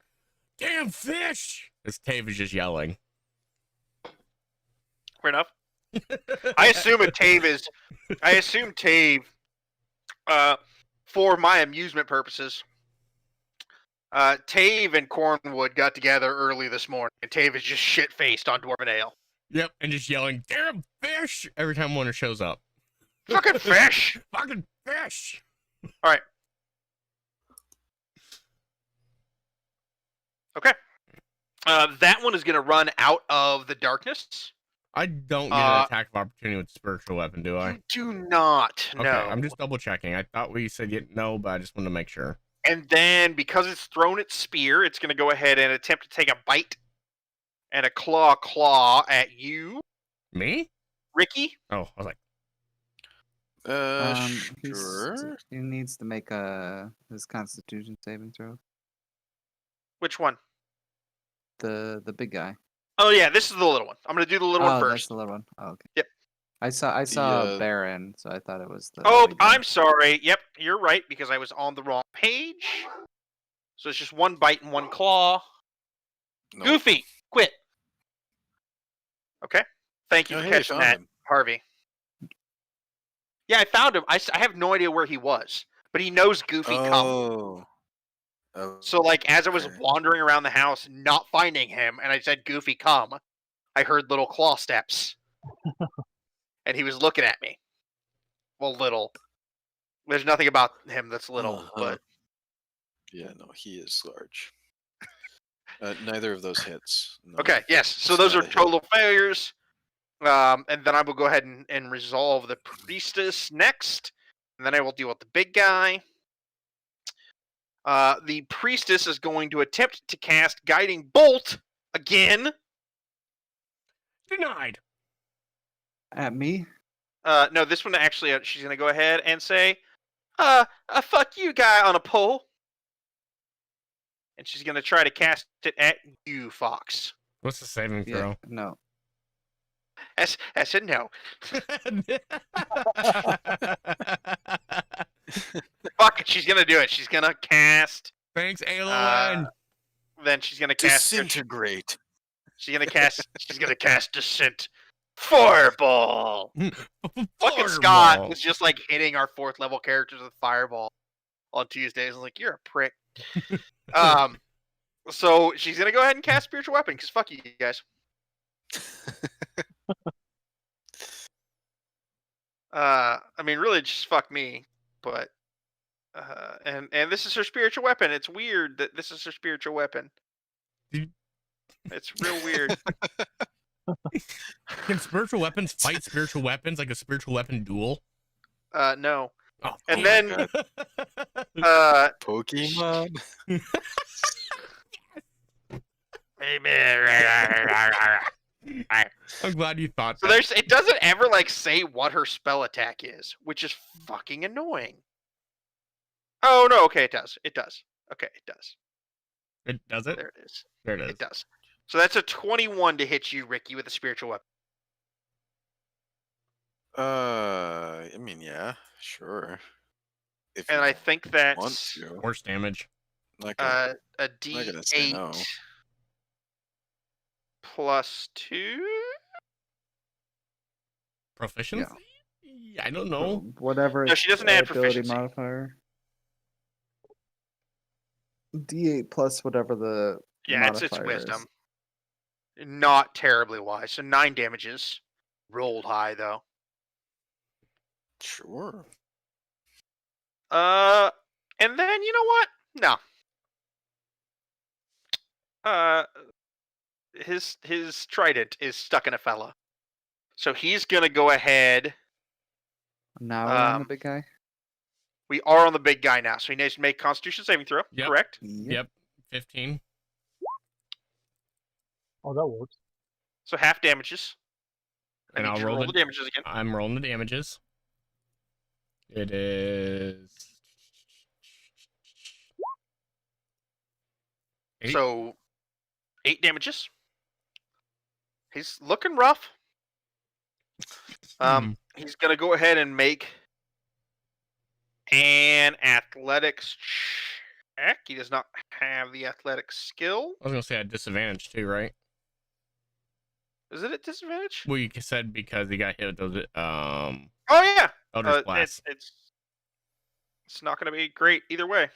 Speaker 2: "Damn fish!" This Tave is just yelling.
Speaker 3: Fair enough. I assume Tave, for my amusement purposes, Tave and Cornwood got together early this morning, and Tave is just shit-faced on Dwarven Ale.
Speaker 2: Yep, and just yelling, "Damn fish!" every time one shows up.
Speaker 3: Fucking fish!
Speaker 2: Fucking fish!
Speaker 3: All right. Okay. That one is going to run out of the darkness.
Speaker 2: I don't get an attack of opportunity with spiritual weapon, do I?
Speaker 3: You do not.
Speaker 2: Okay,
Speaker 3: No.
Speaker 2: I'm just double checking. I thought we said no, but I just wanted to make sure.
Speaker 3: And then, because it's thrown its spear, it's going to go ahead and attempt to take a bite and a claw at you.
Speaker 2: Me?
Speaker 3: Ricky?
Speaker 2: Oh, I was like,
Speaker 1: Sure.
Speaker 4: He needs to make his Constitution saving throw.
Speaker 3: Which one?
Speaker 4: The big guy.
Speaker 3: Oh, yeah, this is the little one. I'm going to do the little one
Speaker 4: That's
Speaker 3: first.
Speaker 4: the little one. Oh, okay.
Speaker 3: Yep.
Speaker 4: I saw Baron, so I thought it was the.
Speaker 3: Oh,
Speaker 4: big guy.
Speaker 3: I'm sorry. Yep, you're right, because I was on the wrong page. So it's just one bite and one claw.
Speaker 1: No.
Speaker 3: Goofy, quit. Okay. Thank you
Speaker 1: Oh,
Speaker 3: for
Speaker 1: hey,
Speaker 3: catching
Speaker 1: found
Speaker 3: that,
Speaker 1: him.
Speaker 3: Harvey. Yeah, I found him. I have no idea where he was, but he knows Goofy come.
Speaker 1: Oh.
Speaker 3: So, like, as I was
Speaker 1: Okay.
Speaker 3: wandering around the house, not finding him, and I said, "Goofy, come," I heard little claw steps. And he was looking at me. Well, little. There's nothing about him that's little, but...
Speaker 1: Yeah, no, he is large. Neither of those hits. No.
Speaker 3: Okay, yes. So
Speaker 1: It's
Speaker 3: those
Speaker 1: not
Speaker 3: are
Speaker 1: a hit.
Speaker 3: total failures. And then I will go ahead and resolve the priestess next. And then I will deal with the big guy. The priestess is going to attempt to cast Guiding Bolt again.
Speaker 2: denied.
Speaker 4: At me?
Speaker 3: No, this one actually, she's going to go ahead and say, fuck you, guy on a pole. And she's going to try to cast it at you, Fox.
Speaker 2: What's the saving throw?
Speaker 4: Yeah, no.
Speaker 3: I said no. Fuck it, she's going to do it. She's going to cast...
Speaker 2: Thanks, Alolan.
Speaker 3: Then she's going to cast...
Speaker 1: Disintegrate.
Speaker 3: She's going to cast Descent. Fireball! Fucking Scott was just like hitting our 4th level characters with Fireball on Tuesdays. I was like, you're a prick. So she's gonna go ahead and cast Spiritual Weapon because fuck you guys. I mean, really, just fuck me. But and this is her spiritual weapon. It's weird that this is her spiritual weapon. It's real weird.
Speaker 2: Can spiritual weapons fight spiritual weapons like a spiritual weapon duel?
Speaker 3: No.
Speaker 2: Oh,
Speaker 3: And
Speaker 2: damn.
Speaker 3: then
Speaker 1: Pokemon.
Speaker 2: I'm glad you thought
Speaker 3: So
Speaker 2: that.
Speaker 3: it doesn't ever like say what her spell attack is, which is fucking annoying. Oh no, okay, it does. It does. Okay, it does.
Speaker 2: It does it?
Speaker 3: There it is.
Speaker 2: There it is.
Speaker 3: It does. So that's a 21 to hit you, Ricky, with a spiritual weapon.
Speaker 1: I mean, yeah, sure. If
Speaker 3: And
Speaker 1: you
Speaker 3: I think
Speaker 1: want
Speaker 3: that's
Speaker 1: to.
Speaker 2: Worse damage.
Speaker 1: Not gonna,
Speaker 3: a
Speaker 1: not gonna say
Speaker 3: D8
Speaker 1: no.
Speaker 3: plus 2.
Speaker 2: Proficiency? Yeah, I don't know.
Speaker 4: Whatever.
Speaker 3: No, she doesn't add
Speaker 4: ability
Speaker 3: proficiency.
Speaker 4: modifier. D8 plus whatever the
Speaker 3: Yeah, it's
Speaker 4: modifier
Speaker 3: wisdom.
Speaker 4: is.
Speaker 3: Not terribly wise. So 9 damages. Rolled high though.
Speaker 1: Sure.
Speaker 3: And then you know what? No. His trident is stuck in a fella. So he's gonna go ahead.
Speaker 4: Now we're on the big guy.
Speaker 3: We are on the big guy now, so he needs to make Constitution saving throw.
Speaker 2: Yep.
Speaker 3: Correct?
Speaker 2: Yep. 15.
Speaker 5: Oh, that works.
Speaker 3: So half damages. I
Speaker 2: And
Speaker 3: need
Speaker 2: I'll
Speaker 3: you to
Speaker 2: roll
Speaker 3: roll
Speaker 2: the
Speaker 3: the damages again.
Speaker 2: I'm rolling the damages. It is 8.
Speaker 3: So 8 damages. He's looking rough. He's gonna go ahead and make an athletics check. He does not have the athletics skill.
Speaker 2: I was gonna say at disadvantage too, right?
Speaker 3: Is it at disadvantage?
Speaker 2: Well, you said because he got hit with those
Speaker 3: Oh yeah.
Speaker 2: Eldritch Blast.
Speaker 3: It's not gonna be great either way.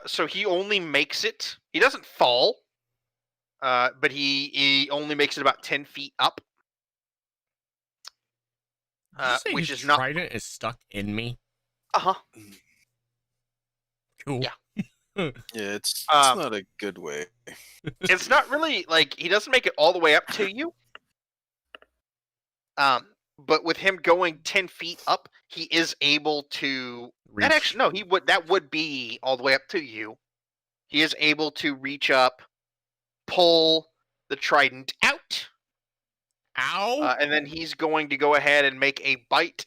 Speaker 3: So he only makes it. He doesn't fall. But he only makes it about 10 feet up.
Speaker 2: Did you say
Speaker 3: which
Speaker 2: his
Speaker 3: is not.
Speaker 2: trident is stuck in me?
Speaker 3: Uh-huh.
Speaker 2: Cool.
Speaker 3: Yeah.
Speaker 1: Yeah, it's
Speaker 3: Um,
Speaker 1: not a good way.
Speaker 3: It's not really like he doesn't make it all the way up to you. But with him going 10 feet up, he is able to. And actually, no, he would. That would be all the way up to you. He is able to reach up, pull the trident out.
Speaker 2: Ow!
Speaker 3: And then he's going to go ahead and make a bite.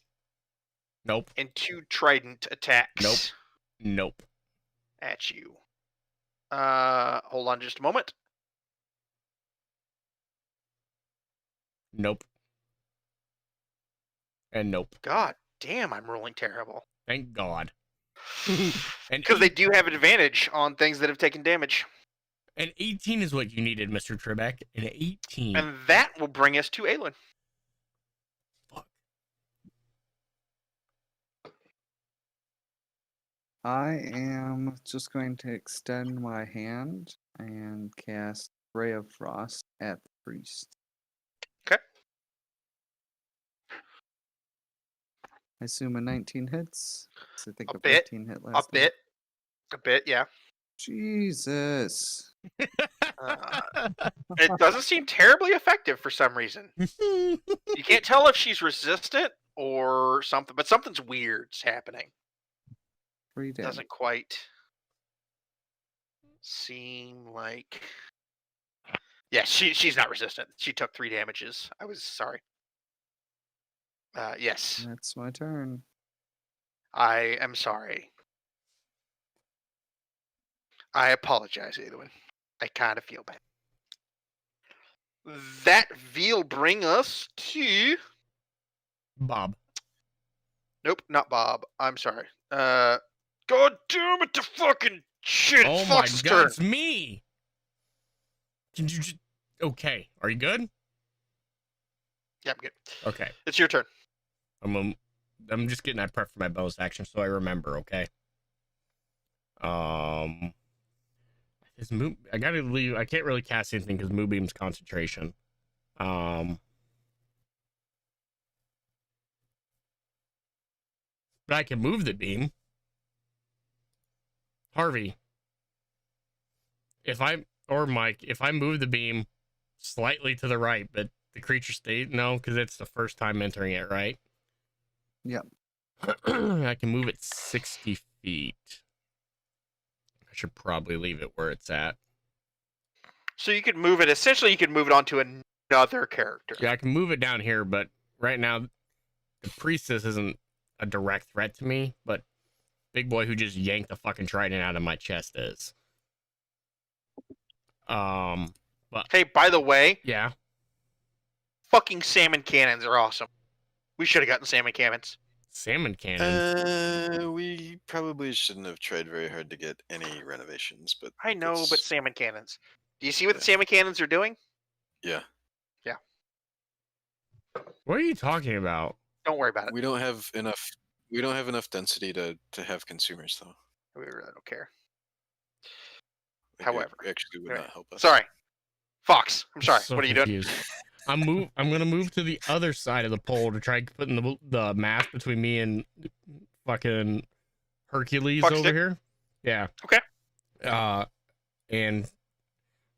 Speaker 2: Nope.
Speaker 3: And 2 trident attacks.
Speaker 2: Nope.
Speaker 3: At you. Hold on just a moment.
Speaker 2: Nope. And nope.
Speaker 3: God damn, I'm rolling terrible.
Speaker 2: Thank God.
Speaker 3: Because they do have advantage on things that have taken damage.
Speaker 2: An 18 is what you needed, Mr. Trebek. An 18.
Speaker 3: And that will bring us to Aelin.
Speaker 2: Fuck.
Speaker 4: I am just going to extend my hand and cast Ray of Frost at the priest.
Speaker 3: Okay.
Speaker 4: I assume a 19 hits. 'Cause I think
Speaker 3: A
Speaker 4: a
Speaker 3: bit,
Speaker 4: 15 hit
Speaker 3: A
Speaker 4: last time.
Speaker 3: bit, yeah.
Speaker 4: Jesus.
Speaker 3: It doesn't seem terribly effective for some reason. You can't tell if she's resistant or something, but something's weird's happening.
Speaker 4: 3 damage.
Speaker 3: Doesn't quite seem like. Yeah, she's not resistant. She took 3 damages. I was sorry. Yes,
Speaker 4: That's my turn.
Speaker 3: I am sorry. I apologize, Edwin. I kind of feel bad. That will bring us to.
Speaker 2: Bob.
Speaker 3: Nope, not Bob. I'm sorry. God damn it, the fucking shit.
Speaker 2: Oh my
Speaker 3: Fox's
Speaker 2: God,
Speaker 3: turn.
Speaker 2: it's me. Can you just... Okay, are you good?
Speaker 3: Yeah, I'm good.
Speaker 2: Okay.
Speaker 3: It's your turn.
Speaker 2: I'm just getting that prep for my bonus action so I remember, okay? Is I gotta leave. I can't really cast anything because Moonbeam's concentration. But I can move the beam. Harvey. Mike, if I move the beam slightly to the right, but the creature stays, no, because it's the first time entering it, right?
Speaker 4: Yep.
Speaker 2: I can move it 60 feet. I should probably leave it where it's at.
Speaker 3: So you could move it. Essentially, you could move it onto another character.
Speaker 2: Yeah, I can move it down here, but right now, the priestess isn't a direct threat to me, but big boy who just yanked the fucking trident out of my chest is. But
Speaker 3: Hey, by the way,
Speaker 2: yeah,
Speaker 3: fucking salmon cannons are awesome. We should have gotten salmon cannons.
Speaker 2: salmon cannons.
Speaker 1: We probably shouldn't have tried very hard to get any renovations, but
Speaker 3: I know, but
Speaker 1: that's-
Speaker 3: salmon cannons. Do you see what the salmon cannons are doing?
Speaker 1: yeah,
Speaker 2: What are you talking about?
Speaker 3: Don't worry about it.
Speaker 1: we don't have enough. We don't have enough density to have consumers, though.
Speaker 3: We really don't care.
Speaker 1: It
Speaker 3: However,
Speaker 1: actually would
Speaker 3: right.
Speaker 1: not help us.
Speaker 3: Sorry, Fox. I'm sorry.
Speaker 2: So
Speaker 3: What are you doing?
Speaker 2: confused. I'm gonna move to the other side of the pole to try putting the mass between me and fucking Hercules
Speaker 3: Fuck
Speaker 2: over
Speaker 3: stick?
Speaker 2: here. Yeah.
Speaker 3: Okay.
Speaker 2: And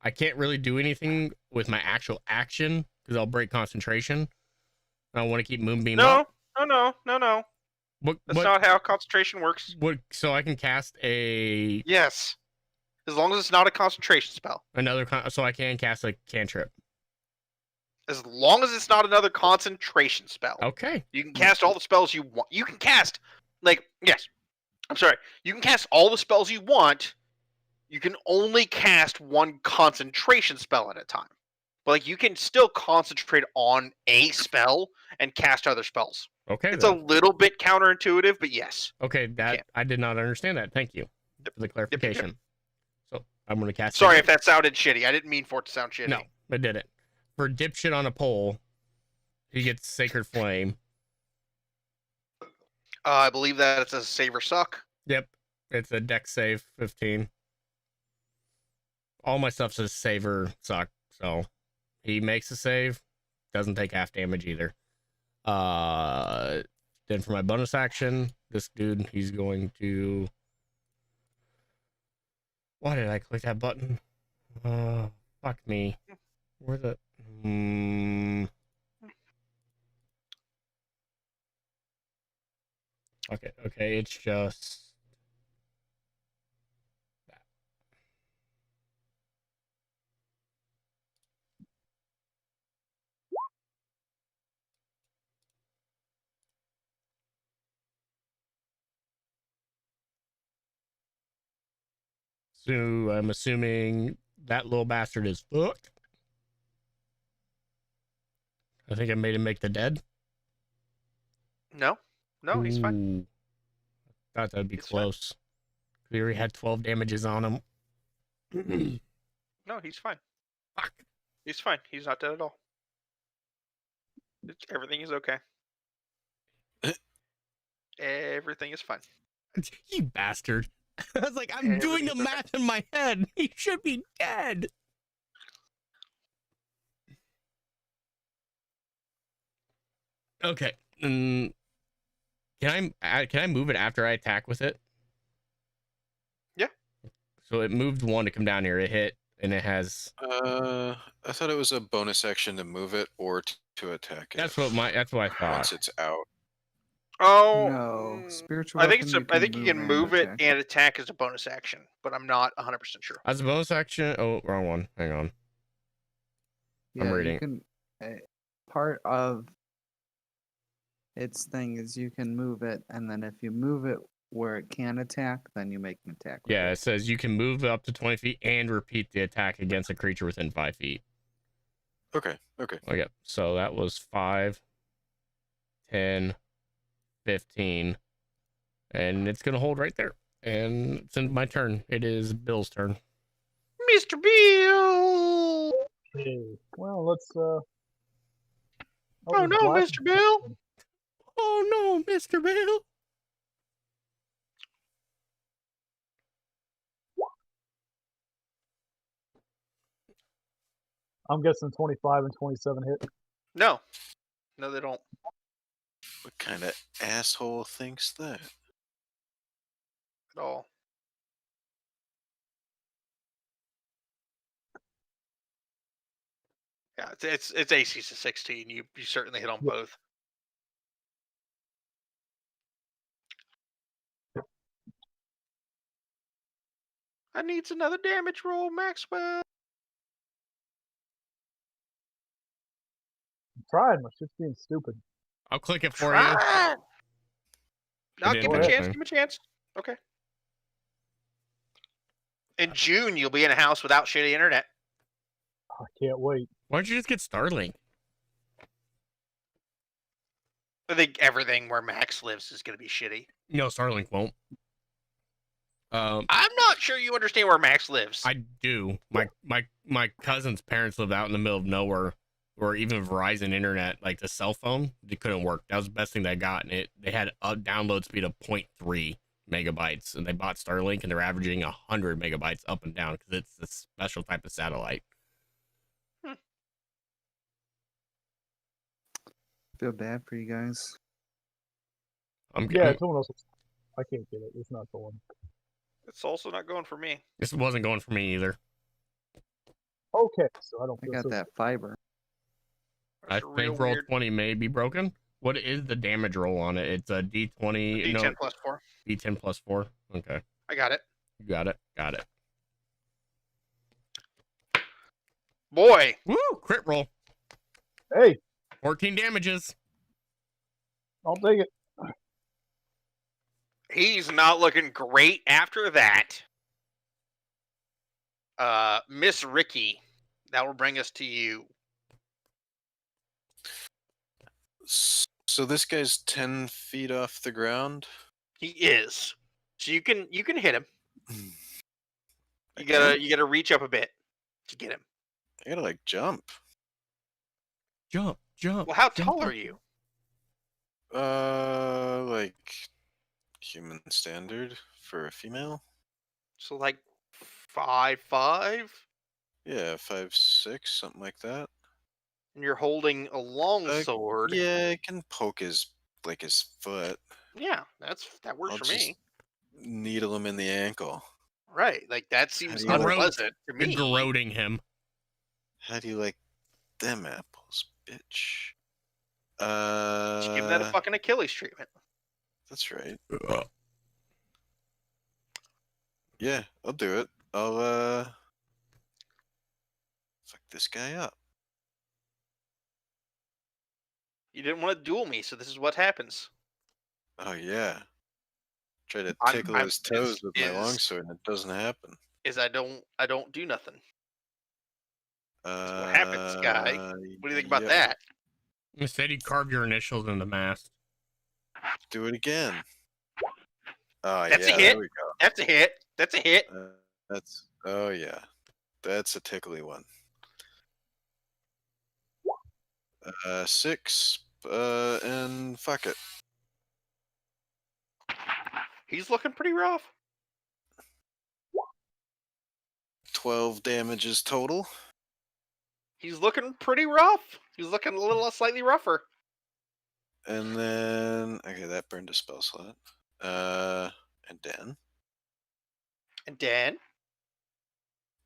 Speaker 2: I can't really do anything with my actual action because I'll break concentration. I want to keep Moonbeam up.
Speaker 3: No.
Speaker 2: What?
Speaker 3: That's not how concentration works.
Speaker 2: What? So I can cast a.
Speaker 3: Yes. As long as it's not a concentration spell.
Speaker 2: So I can cast a cantrip.
Speaker 3: As long as it's not another concentration spell.
Speaker 2: Okay.
Speaker 3: You can cast all the spells you want. You can cast, yes. I'm sorry. You can cast all the spells you want. You can only cast one concentration spell at a time. But you can still concentrate on a spell and cast other spells.
Speaker 2: Okay.
Speaker 3: It's a little bit counterintuitive, but yes.
Speaker 2: Okay, I did not understand that. Thank you for the clarification. So I'm going to cast.
Speaker 3: Sorry if that sounded shitty. I didn't mean for it to sound shitty.
Speaker 2: No, I didn't. For dipshit on a pole, he gets Sacred Flame.
Speaker 3: I believe that it's a save or suck.
Speaker 2: Yep, it's a dex save 15. All my stuff says save or suck, so he makes a save, doesn't take half damage either. Then for my bonus action, this dude, he's going to. Why did I click that button? Fuck me. Where's it? Okay, it's just that. So I'm assuming that little bastard is fucked. I think I made him make the dead.
Speaker 3: No, he's fine.
Speaker 2: Ooh. Thought that'd be close. We already had 12 damages on him.
Speaker 3: No, he's fine.
Speaker 2: Fuck.
Speaker 3: He's fine. He's not dead at all. Everything is okay. Everything is fine.
Speaker 2: You bastard. I was like, I'm doing the math in my head. He should be dead. Okay. Can I move it after I attack with it?
Speaker 3: Yeah.
Speaker 2: So it moved one to come down here. It hit, and it has.
Speaker 1: I thought it was a bonus action to move it or to attack it.
Speaker 2: That's what I thought.
Speaker 1: Once it's out.
Speaker 3: Oh
Speaker 4: No, spiritual.
Speaker 3: I think it's.
Speaker 4: weapon
Speaker 3: I think you can move it
Speaker 4: attack.
Speaker 3: and attack as a bonus action, but I'm not 100% sure.
Speaker 2: As a bonus action. Oh, wrong one. Hang on. I'm reading.
Speaker 4: You can, part of its thing is you can move it, and then if you move it where it can attack, then you make an attack. with
Speaker 2: Yeah,
Speaker 4: it.
Speaker 2: it says you can move up to 20 feet and repeat the attack against a creature within 5 feet.
Speaker 1: Okay.
Speaker 2: Okay, so that was 5, 10, 15, and it's gonna hold right there. And it's in my turn. It is Bill's turn.
Speaker 3: Mr. Bill.
Speaker 5: Hey, well, let's.
Speaker 3: Oh no, Mr. Bill.
Speaker 2: Oh no, Mr. Bill.
Speaker 5: I'm guessing 25 and 27 hit.
Speaker 3: No, they don't.
Speaker 1: What kind of asshole thinks that?
Speaker 3: At all. Yeah, it's AC to 16. You certainly hit on both. I needs another damage roll, Maxwell.
Speaker 5: I'm trying. My shit's being stupid.
Speaker 2: I'll click it for you.
Speaker 3: Try. No,
Speaker 2: It
Speaker 3: give
Speaker 2: didn't
Speaker 3: him a
Speaker 2: work,
Speaker 3: chance.
Speaker 2: man.
Speaker 3: Give him a chance. Okay. In June, you'll be in a house without shitty internet.
Speaker 5: I can't wait.
Speaker 2: Why don't you just get Starlink?
Speaker 3: I think everything where Max lives is going to be shitty.
Speaker 2: No, Starlink won't.
Speaker 3: I'm not sure you understand where Max lives.
Speaker 2: I do. My cousin's parents lived out in the middle of nowhere, or even Verizon internet, like the cell phone, it couldn't work. That was the best thing they got, and they had a download speed of 0.3 megabytes, and they bought Starlink, and they're averaging 100 megabytes up and down because it's a special type of satellite.
Speaker 4: Feel bad for you guys.
Speaker 5: Yeah, someone else. I can't get it. It's not going.
Speaker 3: It's also not going for me.
Speaker 2: This wasn't going for me either.
Speaker 5: Okay, so I don't
Speaker 4: I
Speaker 5: feel
Speaker 4: got
Speaker 5: so
Speaker 4: that fiber.
Speaker 3: That's
Speaker 2: I
Speaker 3: real
Speaker 2: think roll
Speaker 3: weird.
Speaker 2: 20 may be broken. What is the damage roll on it? It's a D20.
Speaker 3: D10
Speaker 2: no,
Speaker 3: plus 4.
Speaker 2: D10 plus 4. Okay.
Speaker 3: I got it.
Speaker 2: You got it. Got it.
Speaker 3: Boy,
Speaker 2: Woo! Crit roll.
Speaker 5: Hey,
Speaker 2: 14 damages.
Speaker 5: I'll take it.
Speaker 3: he's not looking great after that. Miss Ricky, that will bring us to you.
Speaker 1: So this guy's 10 feet off the ground.
Speaker 3: He is. So you can hit him.
Speaker 1: I
Speaker 3: You gotta reach up a bit to get him.
Speaker 1: gotta like jump.
Speaker 2: Jump.
Speaker 3: Well, how tall are you?
Speaker 1: Like human standard for a female.
Speaker 3: So like 5'5",
Speaker 1: Yeah, 5'6", something like that.
Speaker 3: and you're holding a long sword.
Speaker 1: Yeah, I can poke his foot.
Speaker 3: Yeah, that works
Speaker 1: I'll
Speaker 3: for
Speaker 1: just
Speaker 3: me.
Speaker 1: needle him in the ankle.
Speaker 3: Right, like that seems
Speaker 1: do you like-
Speaker 3: unpleasant to
Speaker 2: You're
Speaker 3: me.
Speaker 2: garroting him.
Speaker 1: How do you like them apples, bitch?
Speaker 3: Just give him that a fucking Achilles treatment.
Speaker 1: That's right. Yeah, I'll do it. I'll fuck this guy up.
Speaker 3: You didn't want to duel me, so this is what happens.
Speaker 1: Oh yeah. Try to
Speaker 3: I'm-
Speaker 1: tickle
Speaker 3: I'm-
Speaker 1: his toes
Speaker 3: is-
Speaker 1: with my
Speaker 3: is-
Speaker 1: longsword, and it doesn't happen.
Speaker 3: Is I don't do nothing. What happens, guy. What do you think about that?
Speaker 2: Instead, you carve your initials in the mast.
Speaker 1: Do it again. Oh
Speaker 3: That's a
Speaker 1: yeah,
Speaker 3: hit.
Speaker 1: there we go.
Speaker 3: That's a hit. That's a hit.
Speaker 1: Oh yeah, that's a tickly one. 6. And fuck it.
Speaker 3: He's looking pretty rough.
Speaker 1: 12 damages total.
Speaker 3: He's looking pretty rough. He's looking a little slightly rougher.
Speaker 1: And then okay, that burned a spell slot. And then
Speaker 3: And Dan,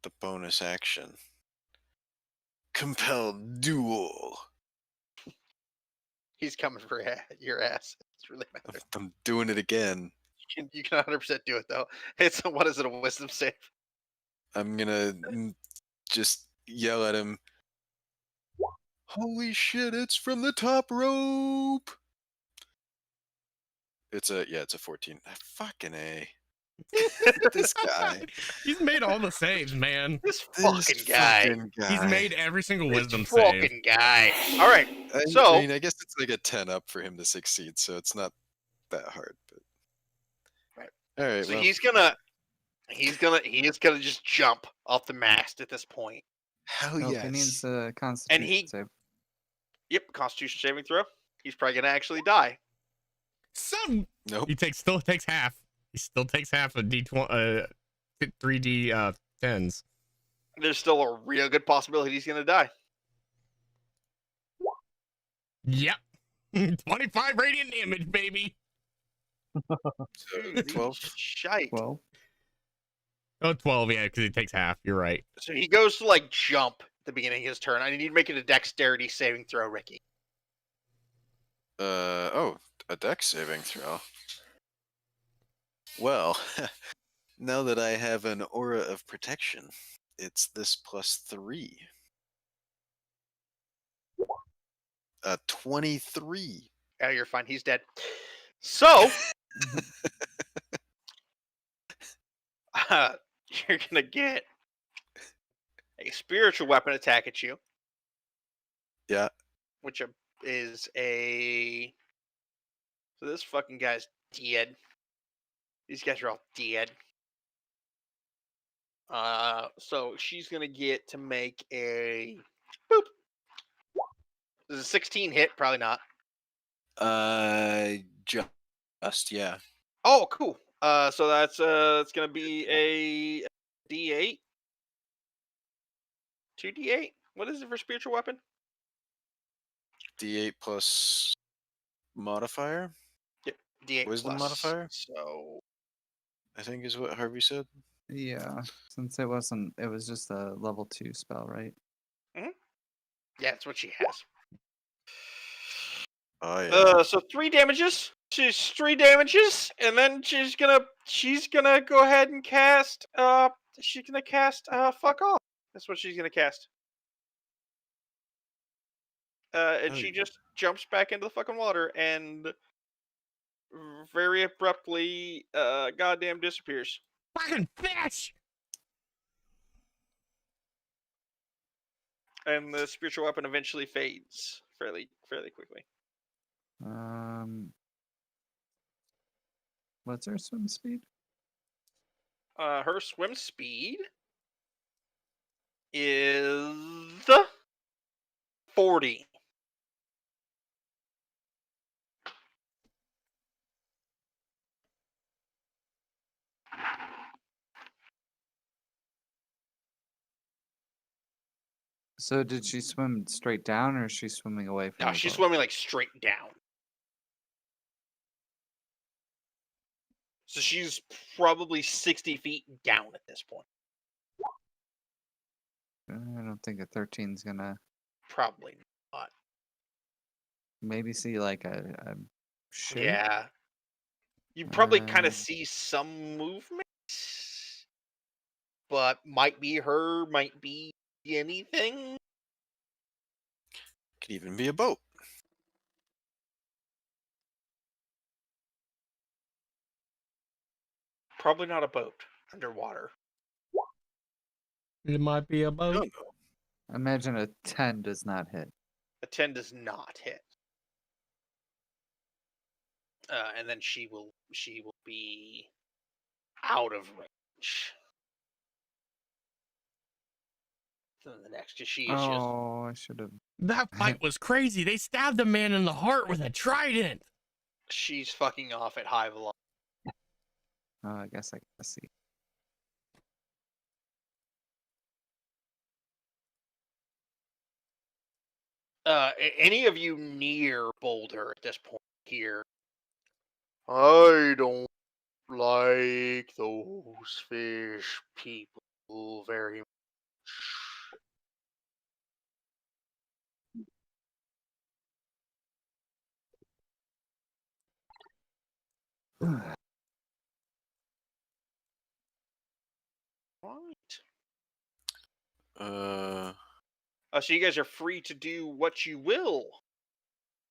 Speaker 1: the bonus action. Compelled duel.
Speaker 3: he's coming for your ass. It's really matter.
Speaker 1: I'm doing it again.
Speaker 3: You can 100% do it though. It's what is it? A wisdom save?
Speaker 1: I'm gonna just yell at him. Holy shit! It's from the top rope. It's a 14. Fucking A. This guy.
Speaker 2: He's made all the saves, man.
Speaker 3: This
Speaker 1: This
Speaker 3: fucking guy.
Speaker 1: fucking guy.
Speaker 2: He's made every single
Speaker 3: This
Speaker 2: wisdom save.
Speaker 3: fucking guy. All right.
Speaker 1: I
Speaker 3: So-
Speaker 1: mean, I guess it's like a 10 up for him to succeed, so it's not that hard. But
Speaker 3: Right.
Speaker 1: All right.
Speaker 3: So
Speaker 1: well,
Speaker 3: he is gonna just jump off the mast at this point.
Speaker 1: hell
Speaker 4: Nope,
Speaker 1: yes.
Speaker 4: He needs a constitution
Speaker 3: he-
Speaker 4: save.
Speaker 3: Yep, Constitution saving throw. He's probably gonna actually die.
Speaker 1: Nope.
Speaker 2: Still takes half. He still takes half of D20, 3D 10s.
Speaker 3: There's still a real good possibility he's gonna die.
Speaker 2: Yep. 25 radiant damage, baby.
Speaker 1: So,
Speaker 3: Holy
Speaker 1: 12.
Speaker 3: Shite.
Speaker 4: Well,
Speaker 2: Oh, 12, yeah, because he takes half. You're right.
Speaker 3: So he goes to like jump at the beginning of his turn. I need to make it a dexterity saving throw, Ricky.
Speaker 1: Oh, a dex saving throw. Well, now that I have an aura of protection, it's this +3. 23.
Speaker 3: Oh, you're fine. He's dead. So you're gonna get a spiritual weapon attack at you,
Speaker 1: Yeah.
Speaker 3: which is a. So this fucking guy's dead. These guys are all dead. So she's gonna get to make a boop. This is a 16 hit, probably not.
Speaker 1: Just yeah.
Speaker 3: Oh, cool. So that's gonna be a D8. 2D8. What is it for spiritual weapon?
Speaker 1: D8 plus modifier.
Speaker 3: D8
Speaker 1: Wisdom
Speaker 3: plus.
Speaker 1: modifier?
Speaker 3: So
Speaker 1: I think is what Harvey said.
Speaker 4: yeah, since it wasn't, it was just a level 2 spell, right?
Speaker 3: yeah, that's what she has.
Speaker 1: Oh yeah.
Speaker 3: So 3 damages. She's 3 damages, and then she's gonna go ahead and cast. She's gonna cast. Fuck off. That's what she's gonna cast. And
Speaker 1: Oh,
Speaker 3: she
Speaker 1: yeah.
Speaker 3: just jumps back into the fucking water and very abruptly, goddamn disappears.
Speaker 2: Fucking fish!
Speaker 3: And the spiritual weapon eventually fades fairly quickly.
Speaker 4: What's her swim speed?
Speaker 3: Her swim speed is 40.
Speaker 4: So did she swim straight down, or is she swimming away from
Speaker 3: No,
Speaker 4: the
Speaker 3: she's
Speaker 4: boat?
Speaker 3: swimming like straight down. So she's probably 60 feet down at this point.
Speaker 4: I don't think a 13's gonna
Speaker 3: Probably not.
Speaker 4: maybe see like a shape.
Speaker 3: Yeah. You probably kind
Speaker 4: Uh,
Speaker 3: of see some movement, but might be her, might be anything.
Speaker 1: Could even be a boat.
Speaker 3: Probably not a boat underwater.
Speaker 2: It might be a
Speaker 1: I
Speaker 2: boat.
Speaker 1: don't know.
Speaker 4: Imagine a 10 does not hit.
Speaker 3: A 10 does not hit. And then she will be out of range. Then the next, she is just
Speaker 4: Oh, I should have.
Speaker 2: That fight was crazy. They stabbed a man in the heart with a trident.
Speaker 3: she's fucking off at high velocity.
Speaker 4: Oh, I guess I can see.
Speaker 3: Any of you near Boulder at this point here? I don't like those fish people very much. Right. So you guys are free to do what you will.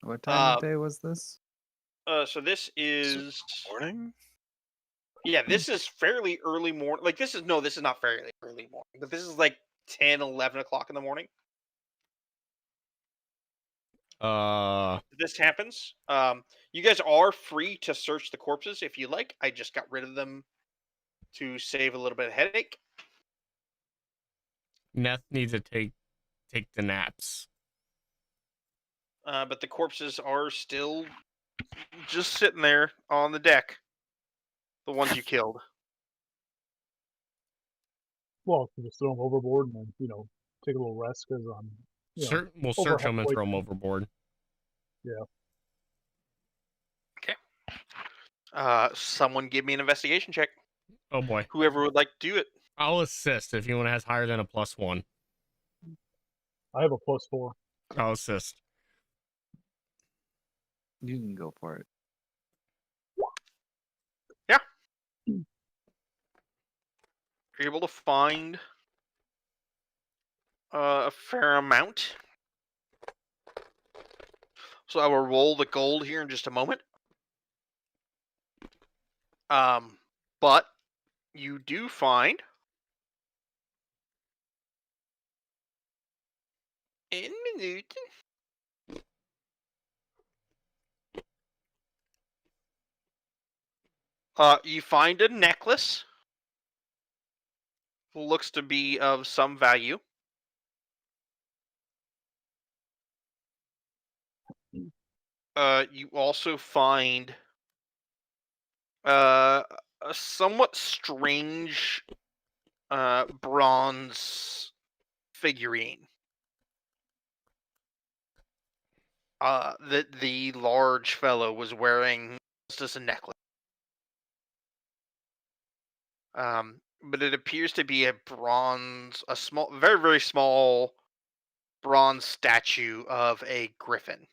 Speaker 4: What time of day was this?
Speaker 3: So this is
Speaker 1: Morning?
Speaker 3: yeah, this is fairly early morning. Like this is not fairly early morning, but this is like 10, 11 o'clock in the morning. This happens. You guys are free to search the corpses if you like. I just got rid of them to save a little bit of headache.
Speaker 2: Neth needs to take the naps.
Speaker 3: But the corpses are still just sitting there on the deck. The ones you killed.
Speaker 5: Well, you just throw them overboard and then, take a little rest because
Speaker 2: We'll
Speaker 5: over
Speaker 2: search them and
Speaker 5: halfway
Speaker 2: throw them
Speaker 5: through.
Speaker 2: overboard.
Speaker 5: Yeah.
Speaker 3: Someone give me an investigation check.
Speaker 2: Oh boy.
Speaker 3: Whoever would like to do it.
Speaker 2: I'll assist if anyone has higher than a +1.
Speaker 5: I have a +4.
Speaker 2: I'll assist.
Speaker 4: You can go for it.
Speaker 3: Yeah. You're able to find a fair amount. So I will roll the gold here in just a moment. But you do find in minute. You find a necklace. Looks to be of some value. You also find a somewhat strange bronze figurine. That the large fellow was wearing just as a necklace. But it appears to be a small, very, very small bronze statue of a griffin.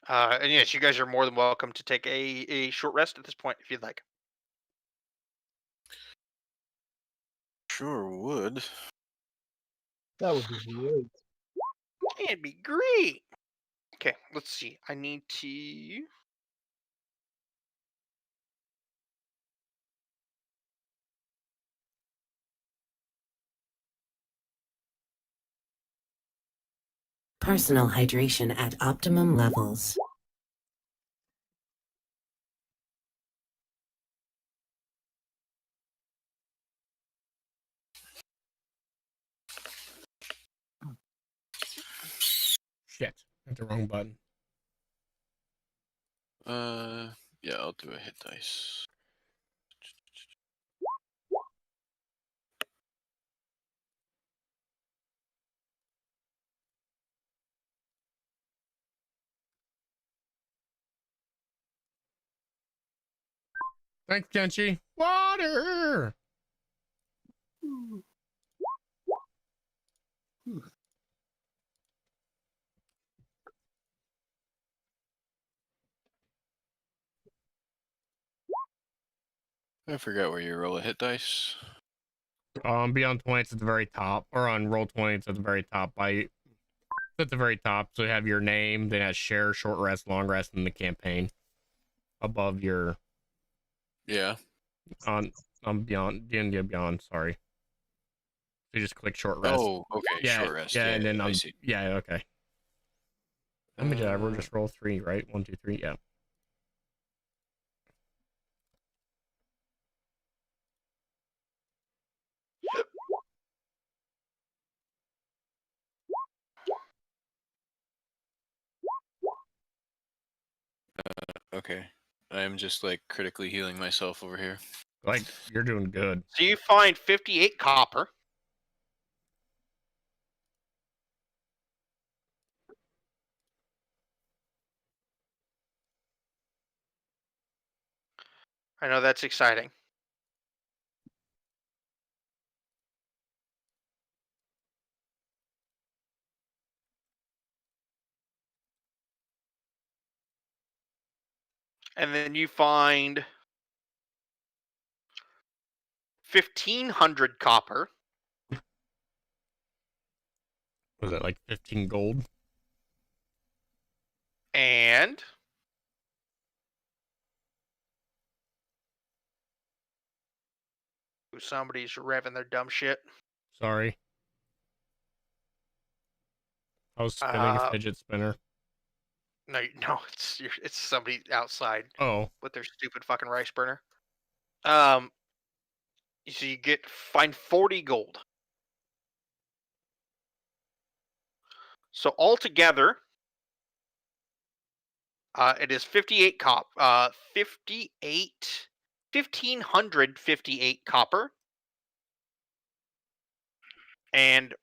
Speaker 3: And yes, you guys are more than welcome to take a short rest at this point if you'd like.
Speaker 1: Sure would.
Speaker 5: That would be great.
Speaker 3: It'd be great. Okay, let's see. I need to.
Speaker 6: Personal hydration at optimum levels.
Speaker 2: Shit. Hit the wrong button.
Speaker 1: Yeah, I'll do a hit dice.
Speaker 2: Thanks, Kenshi. Water!
Speaker 1: I forgot where you roll a hit dice.
Speaker 2: Beyond 20, it's at the very top. Or on roll 20, it's at the very top. It's at the very top. So you have your name, then it has share, short rest, long rest, and the campaign. Above your
Speaker 1: Yeah.
Speaker 2: on beyond D&D Beyond, sorry. So you just click short rest.
Speaker 1: Oh, okay.
Speaker 2: Yeah,
Speaker 1: Short rest.
Speaker 2: yeah, and then
Speaker 1: I see.
Speaker 2: yeah, okay. How many did I roll? Just roll 3, right? 1, 2, 3, yeah.
Speaker 1: Okay. I'm just like critically healing myself over here.
Speaker 2: Like, you're doing good.
Speaker 3: So you find 58 copper. I know that's exciting. And then you find 1,500 copper.
Speaker 2: Was it like 15 gold?
Speaker 3: And somebody's revving their dumb shit.
Speaker 2: Sorry. I was spinning a fidget spinner.
Speaker 3: No, it's somebody outside
Speaker 2: Oh.
Speaker 3: with their stupid fucking rice burner. So you find 40 gold. So altogether, it is 58 1,558 copper, and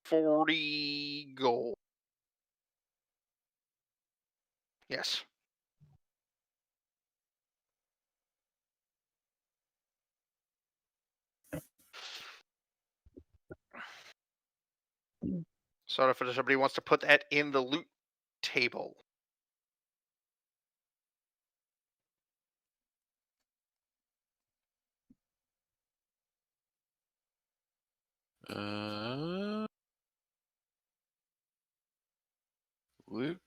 Speaker 3: 40 gold. Yes. So if somebody wants to put that in the loot table.
Speaker 1: Loot.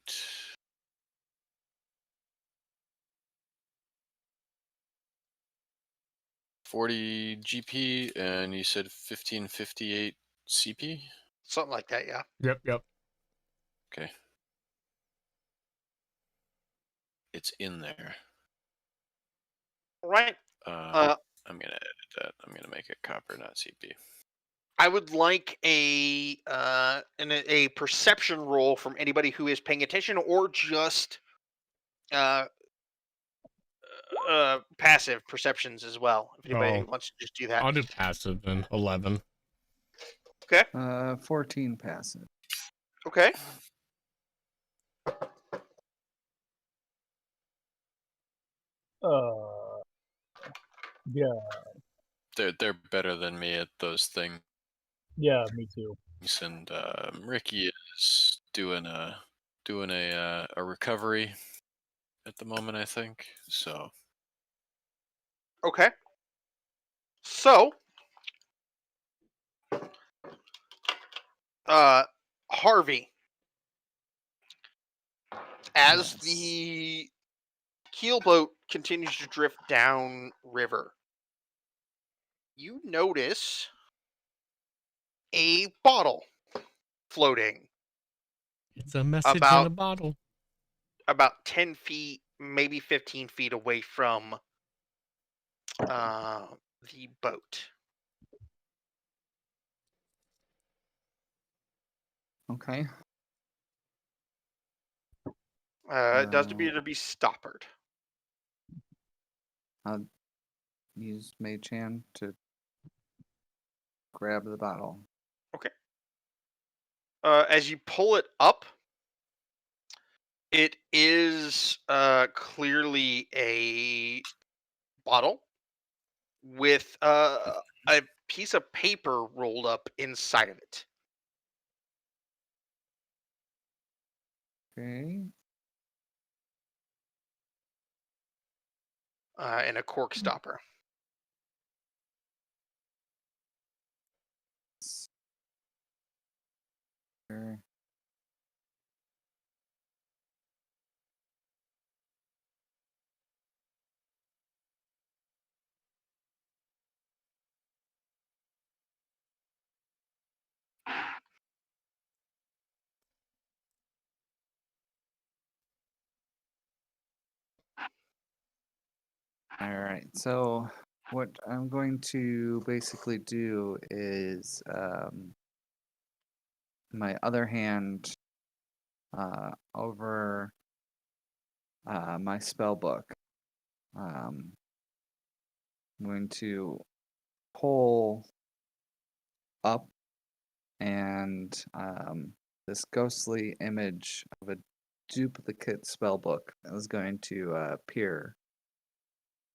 Speaker 1: $40 GP, and you said 1558 CP?
Speaker 3: Something like that, yeah.
Speaker 2: Yep.
Speaker 1: Okay. It's in there.
Speaker 3: All right.
Speaker 1: I'm gonna edit that. I'm gonna make it copper, not CP.
Speaker 3: I would like a perception roll from anybody who is paying attention, or just passive perceptions as well. If anybody wants to just do that.
Speaker 2: I'll do passive then. 11.
Speaker 3: Okay.
Speaker 4: 14 passive.
Speaker 3: Okay.
Speaker 5: Yeah.
Speaker 1: They're better than me at those things.
Speaker 5: Yeah, me too.
Speaker 1: And Ricky is doing a recovery at the moment, I think. So
Speaker 3: Okay. So, Harvey, as
Speaker 4: Yes.
Speaker 3: the keelboat continues to drift down river, you notice a bottle floating
Speaker 2: It's a message in a bottle.
Speaker 3: about 10 feet, maybe 15 feet away from the boat.
Speaker 4: Okay.
Speaker 3: It does appear to be stoppered.
Speaker 4: I'll use Mage Hand to grab the bottle.
Speaker 3: Okay. As you pull it up, it is clearly a bottle with a piece of paper rolled up inside of it.
Speaker 4: Okay.
Speaker 3: And a cork stopper.
Speaker 4: Sure. All right. So what I'm going to basically do is my other hand over my spell book. I'm going to pull up, and this ghostly image of a duplicate spell book is going to appear,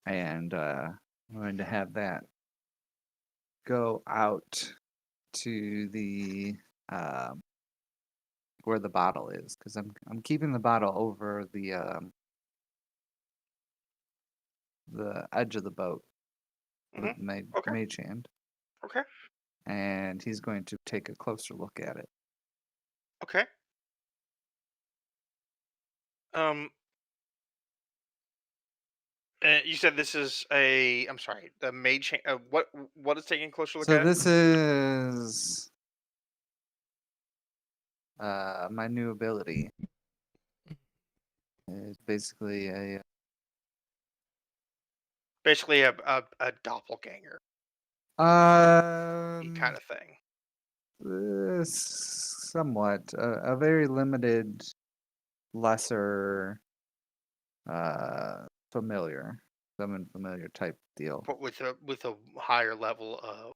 Speaker 4: and I'm going to have that go out to the where the bottle is, because I'm keeping the bottle over the edge of the boat with
Speaker 3: Okay.
Speaker 4: mage hand,
Speaker 3: Okay.
Speaker 4: and he's going to take a closer look at it.
Speaker 3: Okay. You said this is a. I'm sorry. The mage. What is taking a closer look
Speaker 4: So
Speaker 3: at it?
Speaker 4: this is my new ability. It's basically a
Speaker 3: Basically, a doppelganger
Speaker 4: um
Speaker 3: kind of thing.
Speaker 4: somewhat a very limited, lesser familiar, summon familiar type deal.
Speaker 3: But with a higher level of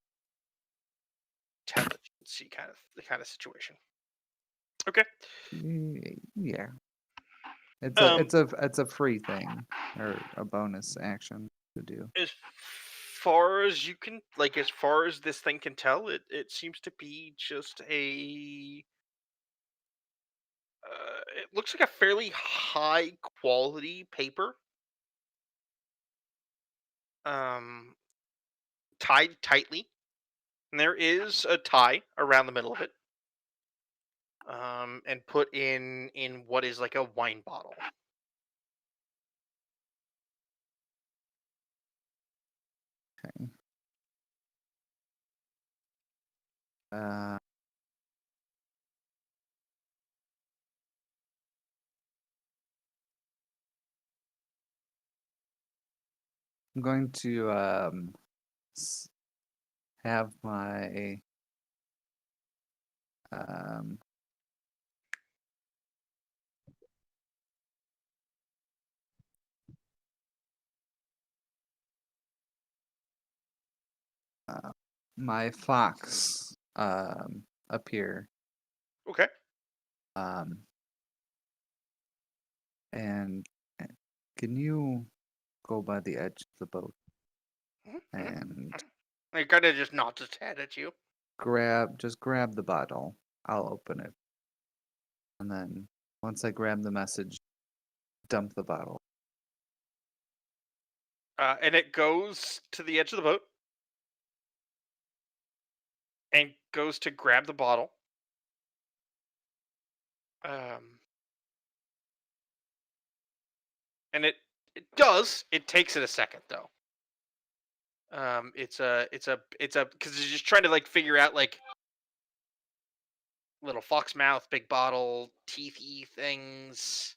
Speaker 3: intelligence kind of situation. Okay.
Speaker 4: Yeah,
Speaker 3: Um,
Speaker 4: it's a free thing, or a bonus action to do.
Speaker 3: as far as you can, like, as far as this thing can tell, it seems to be just a. It looks like a fairly high quality paper. Um, Tied tightly, and there is a tie around the middle of it. And put in what is like a wine bottle.
Speaker 4: Okay. Uh, I'm going to have my um, my fox appear.
Speaker 3: Okay.
Speaker 4: Um, and can you go by the edge of the boat and
Speaker 3: It kind of just nods its head at you.
Speaker 4: just grab the bottle? I'll open it. And then once I grab the message, dump the bottle.
Speaker 3: And it goes to the edge of the boat and goes to grab the bottle. And it does. It takes it a second though. It's because it's just trying to like figure out like little fox mouth, big bottle, teethy things.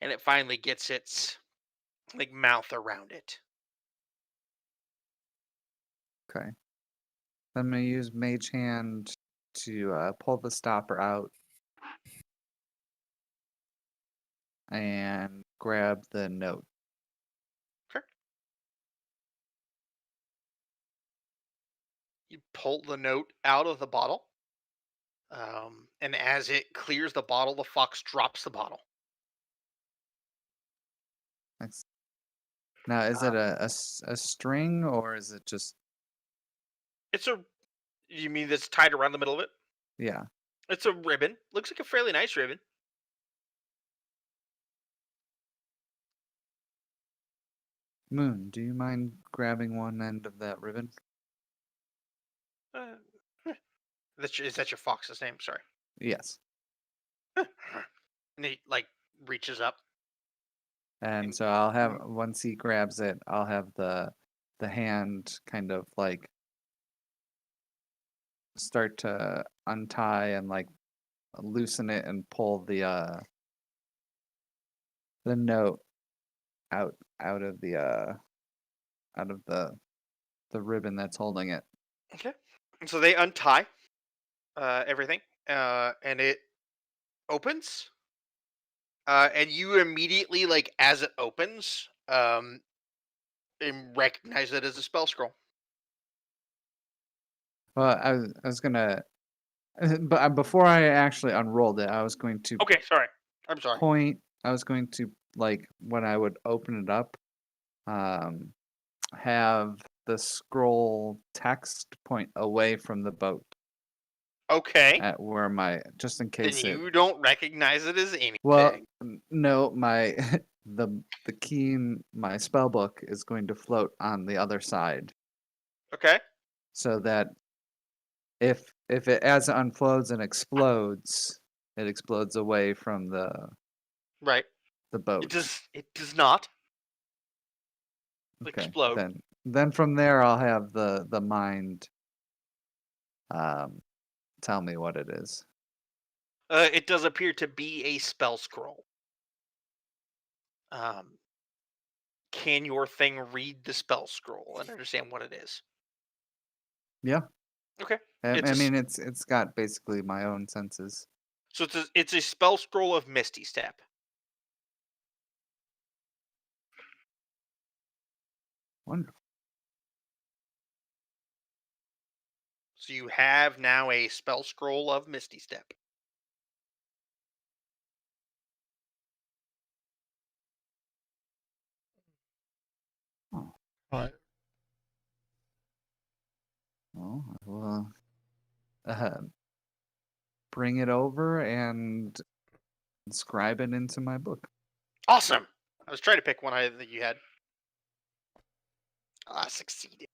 Speaker 3: And it finally gets its like mouth around it.
Speaker 4: Okay. I'm gonna use Mage Hand to pull the stopper out and grab the note.
Speaker 3: Okay. You pull the note out of the bottle. And as it clears the bottle, the fox drops the bottle.
Speaker 4: Thanks. Now, is it a string or is it just?
Speaker 3: It's a. You mean that's tied around the middle of it?
Speaker 4: Yeah.
Speaker 3: It's a ribbon. Looks like a fairly nice ribbon.
Speaker 4: Moon, do you mind grabbing one end of that ribbon?
Speaker 3: Is that your fox's name? Sorry.
Speaker 4: Yes.
Speaker 3: And he like reaches up.
Speaker 4: And so I'll have once he grabs it, I'll have the hand kind of like start to untie and like loosen it and pull the note out of the ribbon that's holding it.
Speaker 3: Okay. And so they untie everything, and it opens. And you immediately, like as it opens, recognize it as a spell scroll.
Speaker 4: Well, I was gonna, but before I actually unrolled it, I was going to
Speaker 3: Okay, sorry. I'm sorry.
Speaker 4: point. I was going to like when I would open it up, have the scroll text point away from the boat.
Speaker 3: Okay.
Speaker 4: At where my just in case
Speaker 3: Then you don't recognize it as anything.
Speaker 4: Well, no, my the key in my spell book is going to float on the other side.
Speaker 3: Okay.
Speaker 4: So that if it as it unfolds and explodes, it explodes away from the boat.
Speaker 3: It does not
Speaker 4: Okay.
Speaker 3: explode.
Speaker 4: Then from there I'll have the mind tell me what it is.
Speaker 3: It does appear to be a spell scroll. Can your thing read the spell scroll and understand what it is?
Speaker 4: Yeah.
Speaker 3: Okay.
Speaker 4: I mean it's got basically my own senses.
Speaker 3: So it's a spell scroll of Misty Step.
Speaker 4: Wonderful.
Speaker 3: So you have now a spell scroll of Misty Step.
Speaker 4: Oh.
Speaker 2: Right.
Speaker 4: Well, I will bring it over and inscribe it into my book.
Speaker 3: Awesome. I was trying to pick one that you had. I succeeded.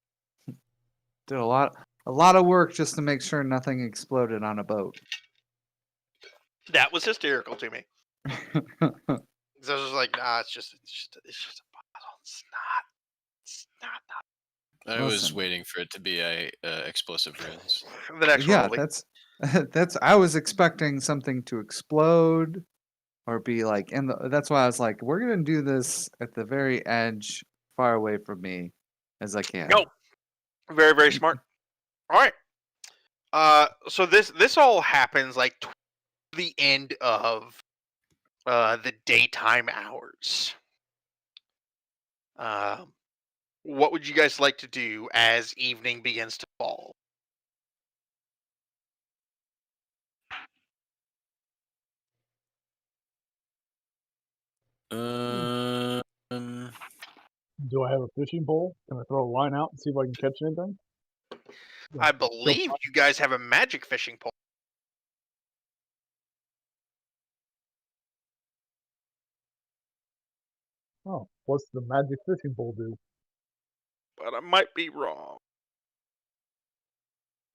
Speaker 4: Did a lot of work just to make sure nothing exploded on a boat.
Speaker 3: That was hysterical to me. So I was just like, nah, it's just a bottle. It's not.
Speaker 1: I was waiting for it to be a explosive runes.
Speaker 3: The next
Speaker 4: yeah,
Speaker 3: one.
Speaker 4: that's. I was expecting something to explode, or be like, that's why I was like, we're gonna do this at the very edge, far away from me, as I can.
Speaker 3: Nope. Very, very smart. All right. So this all happens like the end of the daytime hours. What would you guys like to do as evening begins to fall?
Speaker 5: Do I have a fishing pole? Can I throw a line out and see if I can catch anything?
Speaker 3: I believe you guys have a magic fishing pole.
Speaker 5: Oh, what's the magic fishing pole do?
Speaker 3: But I might be wrong.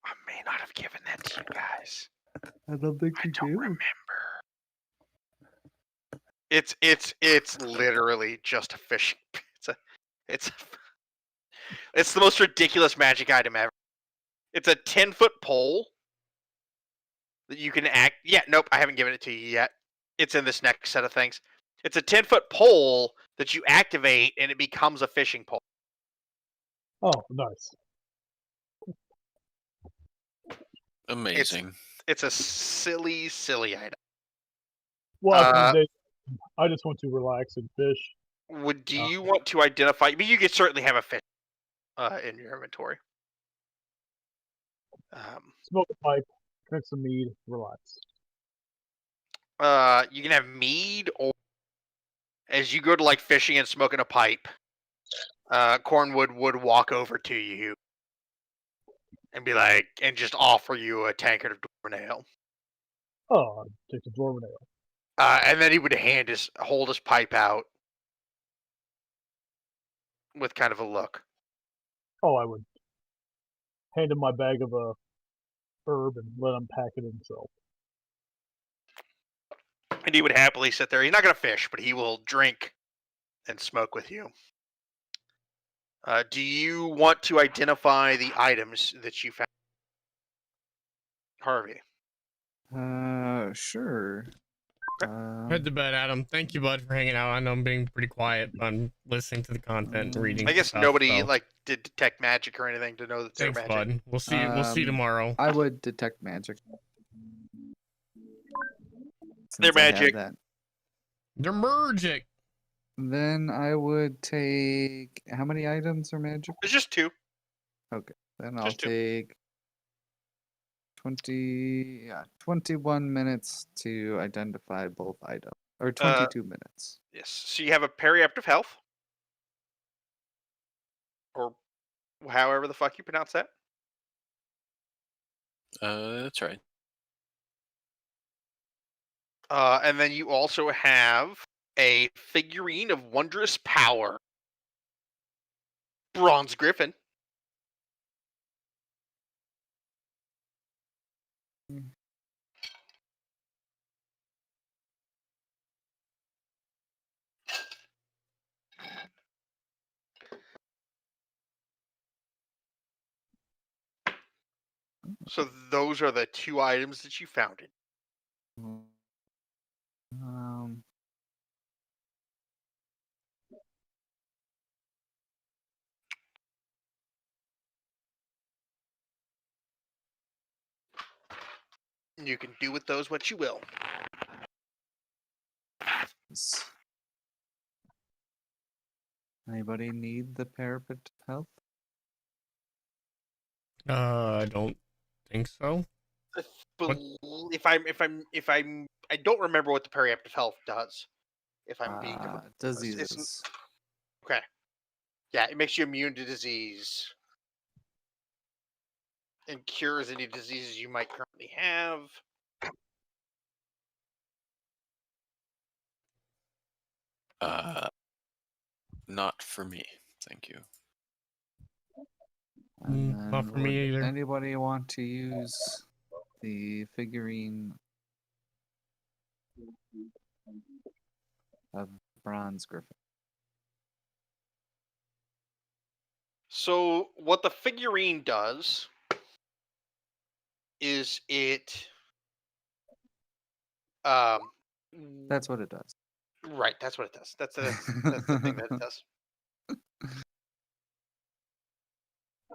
Speaker 3: I may not have given that to you guys.
Speaker 4: I don't think
Speaker 3: I
Speaker 4: you
Speaker 3: don't
Speaker 4: do.
Speaker 3: remember. It's literally just a fishing. It's the most ridiculous magic item ever. It's a 10-foot pole that you can act. Yeah, nope, I haven't given it to you yet. It's in this next set of things. It's a 10-foot pole that you activate, and it becomes a fishing pole.
Speaker 5: Oh, nice.
Speaker 1: Amazing.
Speaker 3: It's a silly, silly item.
Speaker 5: Well, at the end of the day, I just want to relax and fish.
Speaker 3: Do you want to identify? I mean, you could certainly have a fish in your inventory.
Speaker 5: Smoke a pipe, drink some mead, relax.
Speaker 3: You can have mead, or as you go to like fishing and smoking a pipe, Cornwood would walk over to you and be like, and just offer you a tankard of dwarven ale.
Speaker 5: Oh, I'd take the dwarven ale.
Speaker 3: And then he would hold his pipe out with kind of a look.
Speaker 5: Oh, I would hand him my bag of herb and let him pack it himself.
Speaker 3: And he would happily sit there. He's not going to fish, but he will drink and smoke with you. Do you want to identify the items that you found? Harvey.
Speaker 4: Sure.
Speaker 2: Head to bed, Adam. Thank you, bud, for hanging out. I know I'm being pretty quiet. I'm listening to the content and reading.
Speaker 3: I guess
Speaker 2: stuff,
Speaker 3: nobody
Speaker 2: so.
Speaker 3: did detect magic or anything to know that they're
Speaker 2: Thanks,
Speaker 3: magic.
Speaker 2: bud. We'll see. We'll see you tomorrow.
Speaker 4: I would detect magic.
Speaker 3: They're
Speaker 4: Since I have
Speaker 3: magic.
Speaker 4: that.
Speaker 2: They're magic.
Speaker 4: Then I would take. How many items are magic?
Speaker 3: It's just 2.
Speaker 4: Okay. Then I'll
Speaker 3: Just 2.
Speaker 4: take 21 minutes to identify both items. Or 22 minutes.
Speaker 3: Yes. So you have a periaptive health, or however the fuck you pronounce that.
Speaker 1: That's right.
Speaker 3: And then you also have a figurine of wondrous power, bronze griffin. So those are the 2 items that you found it. You can do with those what you will.
Speaker 4: Anybody need the parapet help?
Speaker 2: I don't think so.
Speaker 3: I don't remember what the periaptive health does. If I'm being
Speaker 4: diseases.
Speaker 3: Okay. Yeah, it makes you immune to disease and cures any diseases you might currently have.
Speaker 1: Not for me. Thank you.
Speaker 2: Not for me either.
Speaker 4: Anybody want to use the figurine of bronze griffin?
Speaker 3: So what the figurine does is it
Speaker 4: That's what it does.
Speaker 3: Right, that's what it does. That's the thing that it does.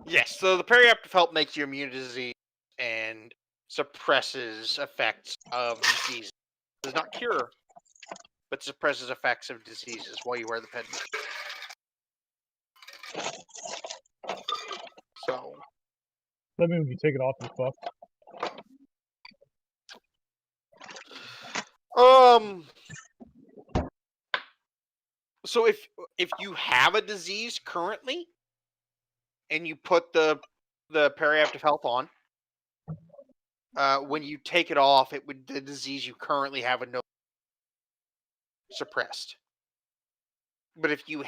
Speaker 3: Yes, so the periaptive help makes you immune to disease and suppresses effects of disease. Does not cure, but suppresses effects of diseases while you wear the pendant. So
Speaker 5: That means when you take it off, you're fucked.
Speaker 3: So if you have a disease currently, and you put the periaptive health on, when you take it off, the disease you currently have would no suppressed. But if you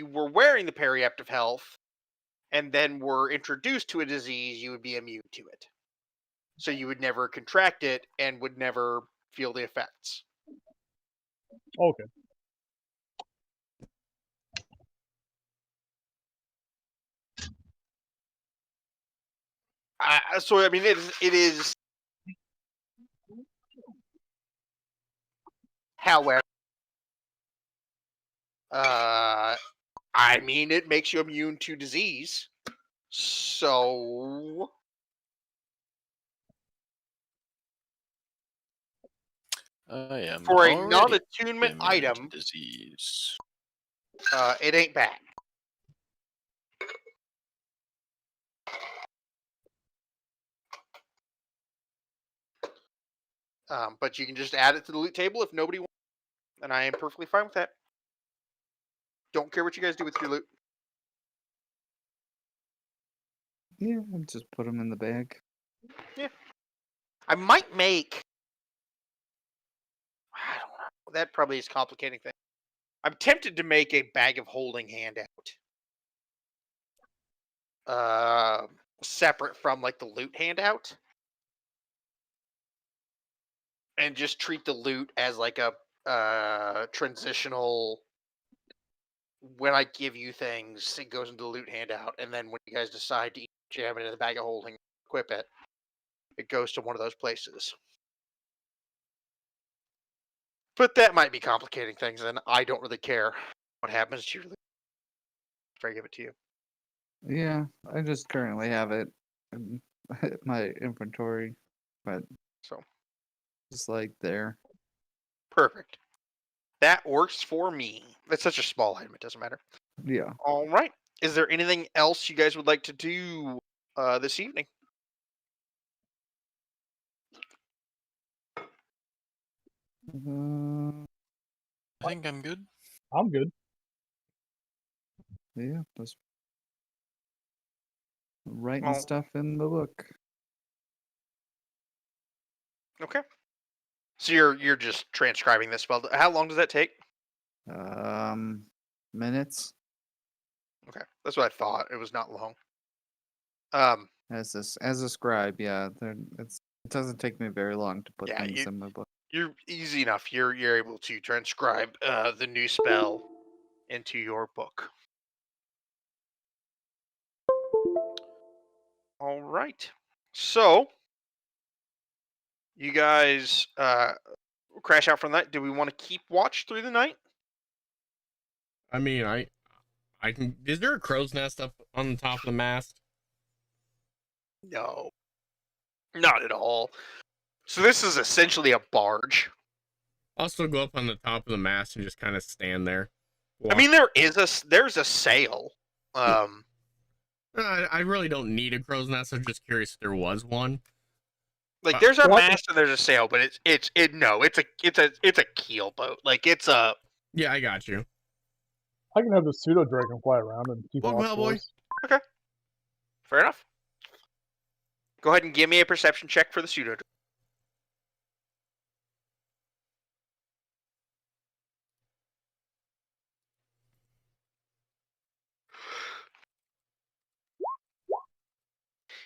Speaker 3: were wearing the periaptive health and then were introduced to a disease, you would be immune to it. So you would never contract it and would never feel the effects.
Speaker 5: Okay.
Speaker 3: So I mean, it is. However, I mean, it makes you immune to disease. So
Speaker 1: I am
Speaker 3: for a
Speaker 1: already
Speaker 3: non-attunement
Speaker 1: immune to
Speaker 3: item,
Speaker 1: disease.
Speaker 3: it ain't bad. But you can just add it to the loot table if nobody wants, and I am perfectly fine with that. Don't care what you guys do with your loot.
Speaker 4: Yeah, I'll just put them in the bag.
Speaker 3: Yeah, I might make. I don't know. That probably is complicating things. I'm tempted to make a bag of holding handout. Separate from like the loot handout. And just treat the loot as like a transitional. When I give you things, it goes into the loot handout, and then when you guys decide to jam it in the bag of holding, equip it, it goes to one of those places. But that might be complicating things, and I don't really care what happens to your loot if I give it to you.
Speaker 4: Yeah, I just currently have it in my inventory, but
Speaker 3: So
Speaker 4: just like there.
Speaker 3: perfect. That works for me. That's such a small item; it doesn't matter.
Speaker 4: Yeah.
Speaker 3: All right. Is there anything else you guys would like to do this evening?
Speaker 1: I think I'm good.
Speaker 5: I'm good.
Speaker 4: Yeah, just writing
Speaker 3: Well-
Speaker 4: stuff in the book.
Speaker 3: Okay. So you're just transcribing this spell. How long does that take?
Speaker 4: Minutes
Speaker 3: Okay, that's what I thought. It was not long.
Speaker 4: as a scribe. Yeah, it doesn't take me very long to put
Speaker 3: Yeah,
Speaker 4: things in my book.
Speaker 3: You're easy enough. You're able to transcribe the new spell into your book. All right. So you guys crash out for the night. Do we want to keep watch through the night?
Speaker 2: I mean, I can. Is there a crow's nest up on the top of the mast?
Speaker 3: No, not at all. So this is essentially a barge.
Speaker 2: I'll still go up on the top of the mast and just kind of stand there.
Speaker 3: I mean, there's a sail.
Speaker 2: I really don't need a crow's nest. I'm just curious if there was one.
Speaker 3: Like there's a
Speaker 5: Well,
Speaker 3: mast and there's a sail, but it's a keel boat. Like it's a
Speaker 2: Yeah, I got you.
Speaker 5: I can have the pseudo dragon fly around and keep
Speaker 2: Well,
Speaker 5: watch
Speaker 2: well,
Speaker 5: for
Speaker 2: boy.
Speaker 5: us.
Speaker 3: fair enough. Go ahead and give me a perception check for the pseudo.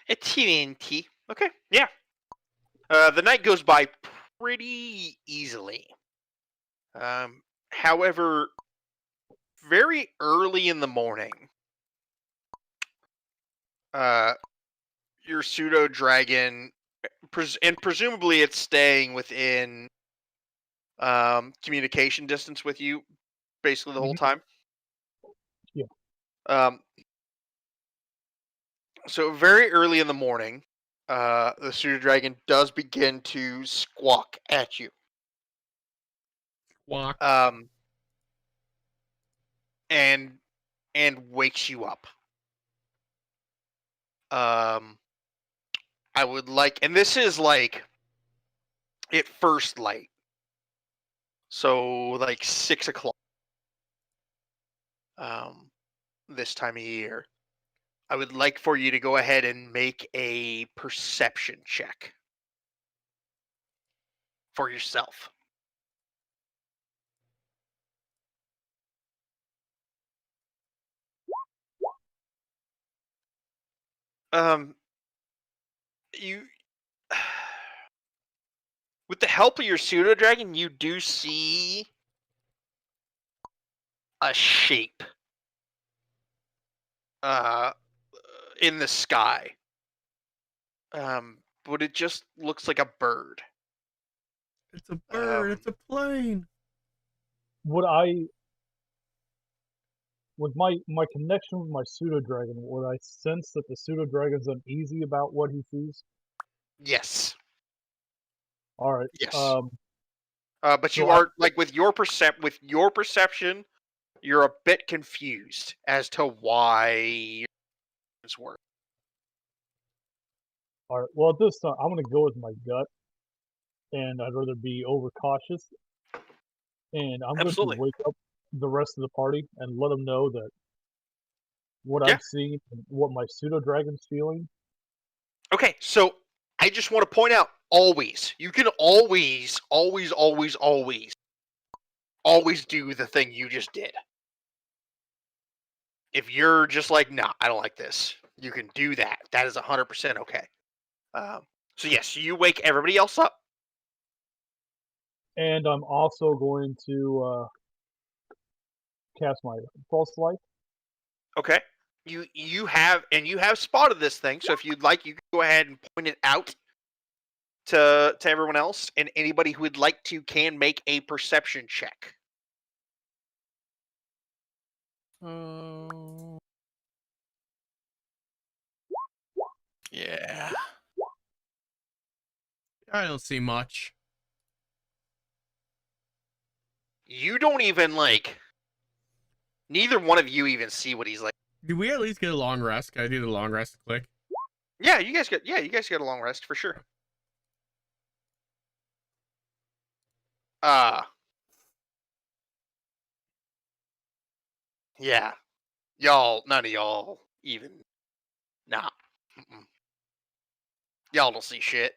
Speaker 3: A 20. Okay, yeah. The night goes by pretty easily. However, very early in the morning, your pseudo dragon, and presumably it's staying within communication distance with you, basically the whole time.
Speaker 5: Yeah.
Speaker 3: So very early in the morning, the pseudo dragon does begin to squawk at you.
Speaker 2: Walk.
Speaker 3: And wakes you up. I would like, and this is like at first light, so like 6 o'clock. This time of year, I would like for you to go ahead and make a perception check for yourself. You, with the help of your pseudo dragon, you do see a shape in the sky. But it just looks like a bird.
Speaker 2: It's a bird.
Speaker 3: Um,
Speaker 2: It's a plane.
Speaker 5: Would I, with my connection with my pseudo dragon, would I sense that the pseudo dragon's uneasy about what he sees?
Speaker 3: Yes.
Speaker 5: All right.
Speaker 3: Yes. But
Speaker 5: so
Speaker 3: you are like with your perception, you're a bit confused as to why it's work.
Speaker 5: All right. Well, at this time, I'm gonna go with my gut, and I'd rather be overcautious. And I'm going to
Speaker 3: Absolutely.
Speaker 5: wake up the rest of the party and let them know that what
Speaker 3: Yeah.
Speaker 5: I've seen and what my pseudo dragon's feeling.
Speaker 3: Okay, so I just want to point out, you can always do the thing you just did. If you're just like, nah, I don't like this, you can do that. That is 100% okay. So yes, you wake everybody else up.
Speaker 5: And I'm also going to cast my false light.
Speaker 3: Okay. You have spotted this thing, so if you'd like, you can go ahead and point it out to everyone else, and anybody who would like to can make a perception check.
Speaker 1: Yeah.
Speaker 2: I don't see much.
Speaker 3: You don't even neither one of you even see what he's like.
Speaker 2: Do we at least get a long rest? Can I do the long rest click?
Speaker 3: Yeah, you guys get a long rest for sure. Yeah. None of y'all even. Nah. Mm-mm. Y'all don't see shit.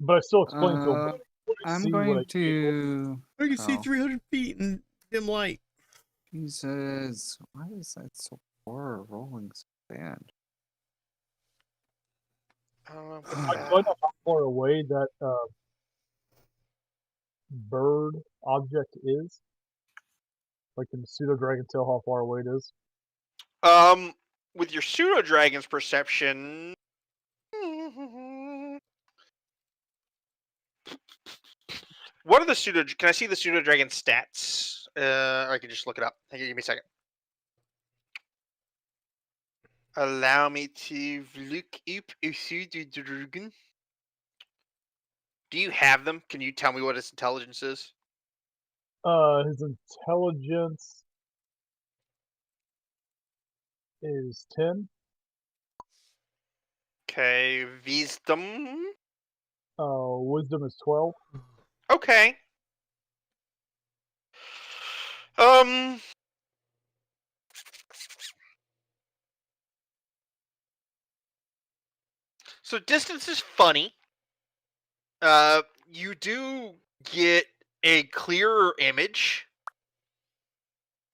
Speaker 5: But I still explain to them what I
Speaker 4: I'm
Speaker 5: see,
Speaker 4: going
Speaker 5: what I
Speaker 4: to.
Speaker 2: I can see
Speaker 4: Oh.
Speaker 2: 300 feet in dim light.
Speaker 4: Jesus, why is that so poor rolling stand?
Speaker 5: I find out how far away that bird object is. Like, can the pseudo dragon tell how far away it is?
Speaker 3: With your pseudo dragon's perception. What are the pseudo? Can I see the pseudo dragon stats? Or I can just look it up. Give me a second. Allow me to look up a pseudo dragon. Do you have them? Can you tell me what its intelligence is?
Speaker 5: His intelligence is 10.
Speaker 3: Okay, wisdom.
Speaker 5: Wisdom is 12.
Speaker 3: Okay. So distance is funny. You do get a clearer image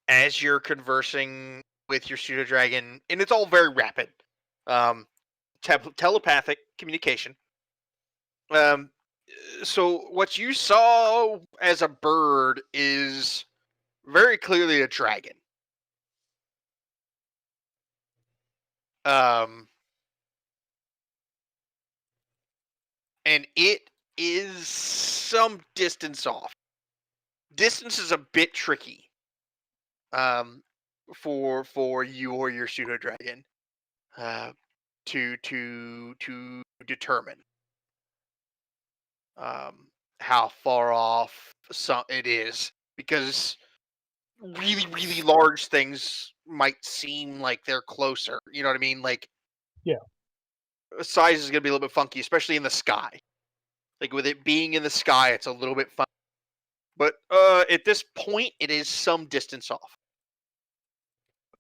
Speaker 3: as you're conversing with your pseudo dragon, and it's all very rapid. Telepathic communication. So what you saw as a bird is very clearly a dragon. And it is some distance off. Distance is a bit tricky. For you or your pseudo dragon, to determine how far off it is, because really large things might seem like they're closer. You know what I mean? Like,
Speaker 5: Yeah.
Speaker 3: Size is gonna be a little bit funky, especially in the sky. Like with it being in the sky, it's a little bit fun. But at this point, it is some distance off.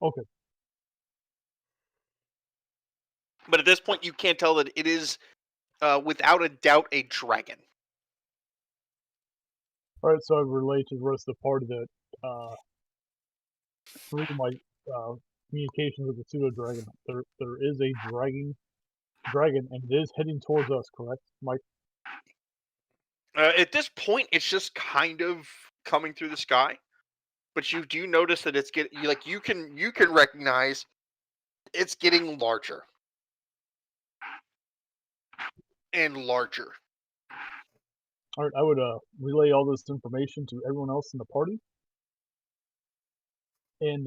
Speaker 5: Okay.
Speaker 3: But at this point, you can't tell that it is, without a doubt, a dragon.
Speaker 5: All right, so I relate to the rest of the party that 3 of my communications with the pseudo dragon. There is a dragon, and it is heading towards us. Correct, Mike?
Speaker 3: At this point, it's just kind of coming through the sky, but you do notice that it's getting you can recognize it's getting larger and larger.
Speaker 5: All right, I would relay all this information to everyone else in the party, and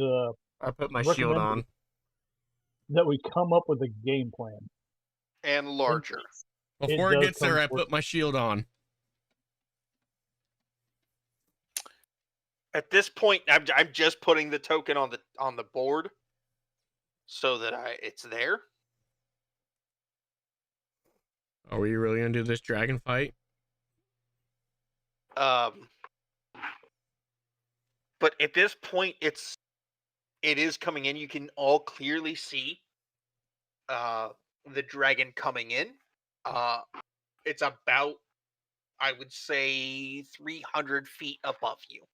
Speaker 2: I put my shield
Speaker 5: recommend
Speaker 2: on.
Speaker 5: that we come up with a game plan.
Speaker 3: And larger.
Speaker 2: Before it
Speaker 5: does
Speaker 2: gets there,
Speaker 5: come
Speaker 2: I
Speaker 5: towards-
Speaker 2: put my shield on.
Speaker 3: At this point, I'm just putting the token on the board so that it's there.
Speaker 2: Are we really gonna do this dragon fight?
Speaker 3: But at this point, it is coming in. You can all clearly see the dragon coming in. It's about, I would say, 300 feet above you.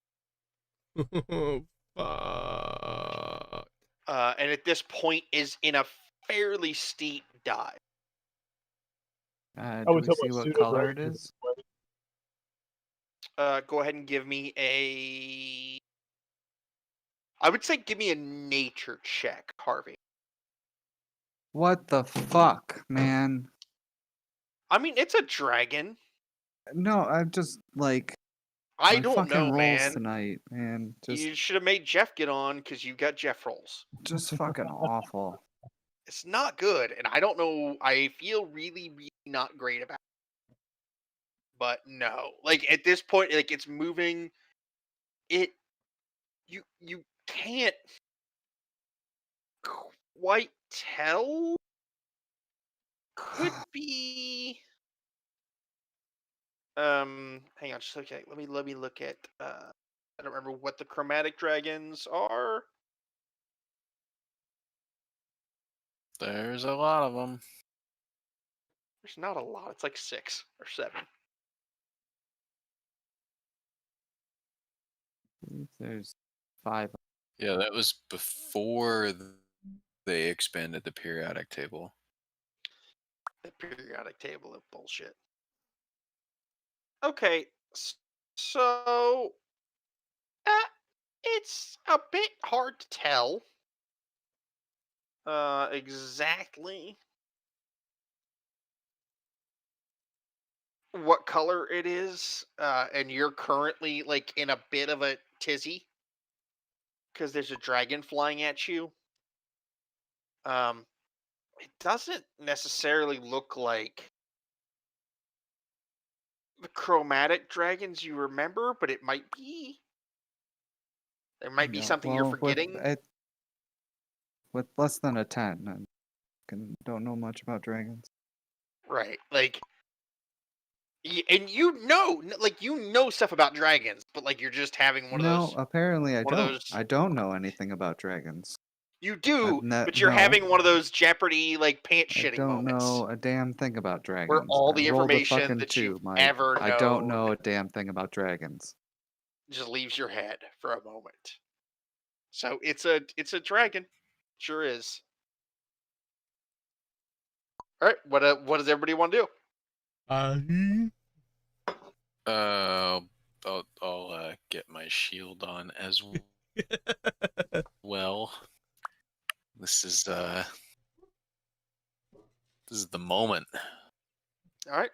Speaker 2: Fuck.
Speaker 3: And at this point is in a fairly steep dive.
Speaker 5: I
Speaker 4: Do
Speaker 5: would
Speaker 4: we
Speaker 5: tell
Speaker 4: see
Speaker 5: my
Speaker 4: what
Speaker 5: pseudo
Speaker 4: color it
Speaker 5: dragon
Speaker 4: is?
Speaker 3: Go ahead and give me I would say give me a nature check, Harvey.
Speaker 4: What the fuck, man?
Speaker 3: I mean, it's a dragon.
Speaker 4: No, I'm just like
Speaker 3: I
Speaker 4: my
Speaker 3: don't
Speaker 4: fucking
Speaker 3: know,
Speaker 4: rolls
Speaker 3: man.
Speaker 4: tonight, man.
Speaker 3: You should have made Jeff get on because you got Jeff rolls.
Speaker 4: Just fucking awful.
Speaker 3: It's not good, and I don't know. I feel really, really not great about it. But no, like at this point, like it's moving. You can't quite tell. Could be. Hang on, just okay. Let me look at. I don't remember what the chromatic dragons are.
Speaker 1: There's a lot of them.
Speaker 3: There's not a lot. It's like 6 or 7.
Speaker 4: There's 5.
Speaker 1: Yeah, that was before they expanded the periodic table.
Speaker 3: The periodic table of bullshit. Okay, so it's a bit hard to tell exactly what color it is, and you're currently like in a bit of a tizzy because there's a dragon flying at you. It doesn't necessarily look like the chromatic dragons you remember, but it might be. There might be
Speaker 4: Yeah,
Speaker 3: something you're
Speaker 4: well,
Speaker 3: forgetting.
Speaker 4: With less than a 10, I don't know much about dragons.
Speaker 3: Right, like, and you know stuff about dragons, but like you're just having one of
Speaker 4: No,
Speaker 3: those.
Speaker 4: apparently I
Speaker 3: one of
Speaker 4: don't.
Speaker 3: those-
Speaker 4: I don't know anything about dragons.
Speaker 3: You do,
Speaker 4: no,
Speaker 3: but you're
Speaker 4: no.
Speaker 3: having one of those Jeopardy like pants
Speaker 4: I
Speaker 3: shitting
Speaker 4: don't
Speaker 3: moments.
Speaker 4: know a damn thing about dragons.
Speaker 3: Where all
Speaker 4: I
Speaker 3: the
Speaker 4: rolled a
Speaker 3: information
Speaker 4: fucking
Speaker 3: that
Speaker 4: 2,
Speaker 3: you've
Speaker 4: Mike.
Speaker 3: ever
Speaker 4: I don't know
Speaker 3: known-
Speaker 4: a damn thing about dragons.
Speaker 3: just leaves your head for a moment. So it's a dragon, sure is. All right, what does everybody want to do?
Speaker 1: I'll get my shield on as well. This is the moment.
Speaker 3: All right,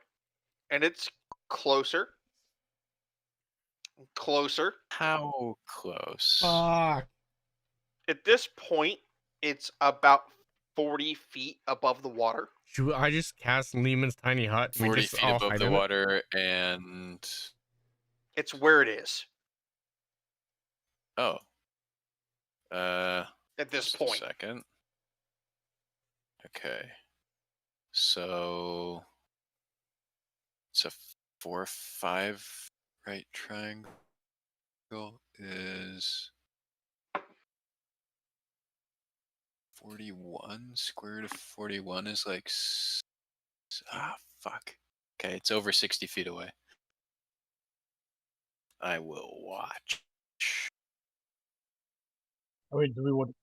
Speaker 3: and it's closer. Closer.
Speaker 1: How close?
Speaker 2: Fuck.
Speaker 3: At this point, it's about 40 feet above the water.
Speaker 2: Should I just cast Lehman's tiny hut? And we
Speaker 1: 40
Speaker 2: just
Speaker 1: feet
Speaker 2: all
Speaker 1: above
Speaker 2: hide
Speaker 1: the
Speaker 2: in it?
Speaker 1: water, and
Speaker 3: It's where it is
Speaker 1: oh,
Speaker 3: at this
Speaker 1: just
Speaker 3: point.
Speaker 1: a second. Okay, so it's a 4-5 right triangle is 41. Square root of 41 is like fuck. Okay, it's over 60 feet away. I will watch.
Speaker 5: I mean, do we want?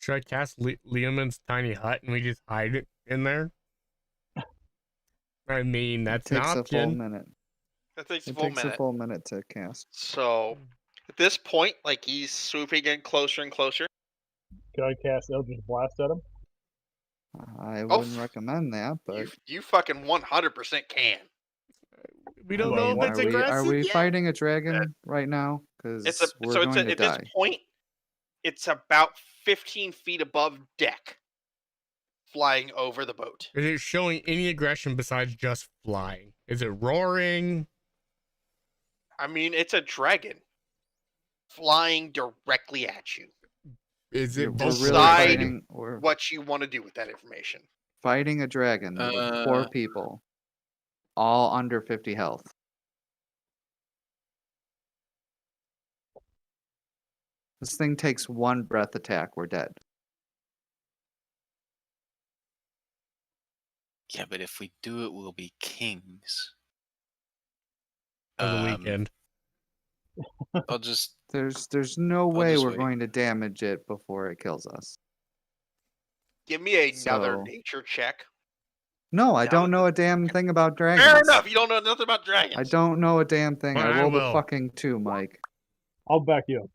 Speaker 2: Should I cast Leomund's tiny hut and we just hide it in there? I mean, that's
Speaker 4: it
Speaker 2: an
Speaker 4: takes a full
Speaker 2: option.
Speaker 4: minute.
Speaker 3: That takes a
Speaker 4: It
Speaker 3: full
Speaker 4: takes
Speaker 3: minute.
Speaker 4: a full minute to cast.
Speaker 3: So at this point, like he's swooping in closer and closer.
Speaker 5: Can I cast Eldritch Blast at him?
Speaker 4: I wouldn't recommend that, but
Speaker 3: You fucking 100% can.
Speaker 2: We don't
Speaker 5: Well,
Speaker 2: know if
Speaker 5: what-
Speaker 2: it's
Speaker 4: are
Speaker 2: aggressive
Speaker 4: we
Speaker 2: yet.
Speaker 4: fighting a dragon right now? Because we're going to
Speaker 3: at
Speaker 4: die.
Speaker 3: this point, it's about 15 feet above deck, flying over the boat.
Speaker 2: Is it showing any aggression besides just flying? Is it roaring?
Speaker 3: I mean, it's a dragon flying directly at you.
Speaker 2: Is it
Speaker 4: We're really
Speaker 3: Decide
Speaker 4: fighting. We're
Speaker 3: What you want to do with that information.
Speaker 4: fighting a dragon with 4 people, all under 50 health. This thing takes 1 breath attack. We're dead.
Speaker 1: Yeah, but if we do it, we'll be kings.
Speaker 2: For the weekend.
Speaker 1: I'll just.
Speaker 4: There's no way
Speaker 1: just
Speaker 4: we're
Speaker 1: wait.
Speaker 4: going to damage it before it kills us.
Speaker 3: Give me another
Speaker 4: So-
Speaker 3: nature check.
Speaker 4: No, I don't know a damn thing about dragons.
Speaker 3: Fair enough. You don't know nothing about dragons.
Speaker 4: I don't know a damn thing.
Speaker 2: Well,
Speaker 4: I
Speaker 2: I
Speaker 4: rolled a
Speaker 2: will.
Speaker 4: fucking 2, Mike.
Speaker 5: I'll back you up.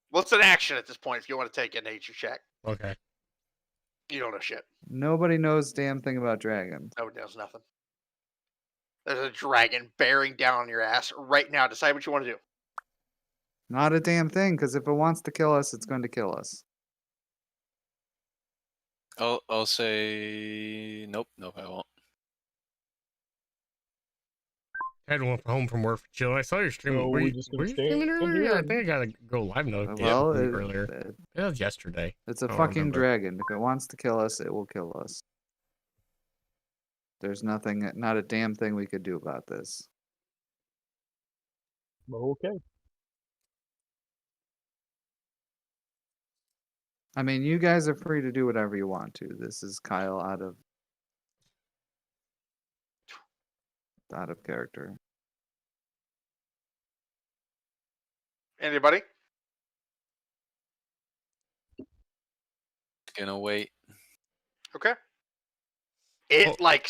Speaker 3: What's an action at this point if you want to take a nature check?
Speaker 2: Okay.
Speaker 3: You don't know shit.
Speaker 4: Nobody knows a damn thing about dragons.
Speaker 3: Nobody knows nothing. There's a dragon bearing down on your ass right now. Decide what you want to do.
Speaker 4: Not a damn thing, because if it wants to kill us, it's going to kill us.
Speaker 1: I'll say nope, I won't.
Speaker 2: I went home from work for chill. I saw your stream.
Speaker 5: So
Speaker 2: were
Speaker 5: we
Speaker 2: you,
Speaker 5: just gonna
Speaker 2: were you
Speaker 5: stay
Speaker 2: streaming
Speaker 5: in
Speaker 2: earlier?
Speaker 5: here
Speaker 2: I
Speaker 5: and-
Speaker 2: think I gotta go live note
Speaker 4: Well,
Speaker 2: earlier. That was yesterday.
Speaker 4: it's a
Speaker 2: I don't
Speaker 4: fucking
Speaker 2: remember.
Speaker 4: dragon. If it wants to kill us, it will kill us. There's nothing, not a damn thing we could do about this.
Speaker 5: Okay.
Speaker 4: I mean, you guys are free to do whatever you want to. This is Kyle out of character.
Speaker 3: Anybody?
Speaker 1: Gonna wait.
Speaker 3: Okay. It
Speaker 2: Oh.
Speaker 3: like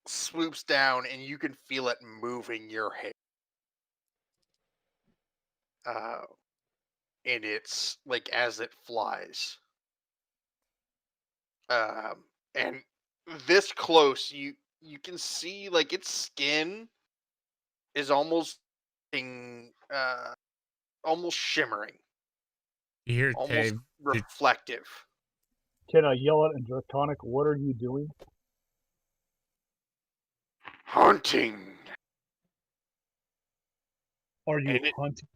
Speaker 3: swoops down, and you can feel it moving your hair. And it's like as it flies. And this close, you can see like its skin is almost shimmering,
Speaker 2: You hear
Speaker 3: almost
Speaker 2: Dave?
Speaker 3: reflective.
Speaker 5: Can I yell at in Draconic? What are you doing?
Speaker 3: Hunting.
Speaker 5: Are you
Speaker 3: And it
Speaker 5: hunting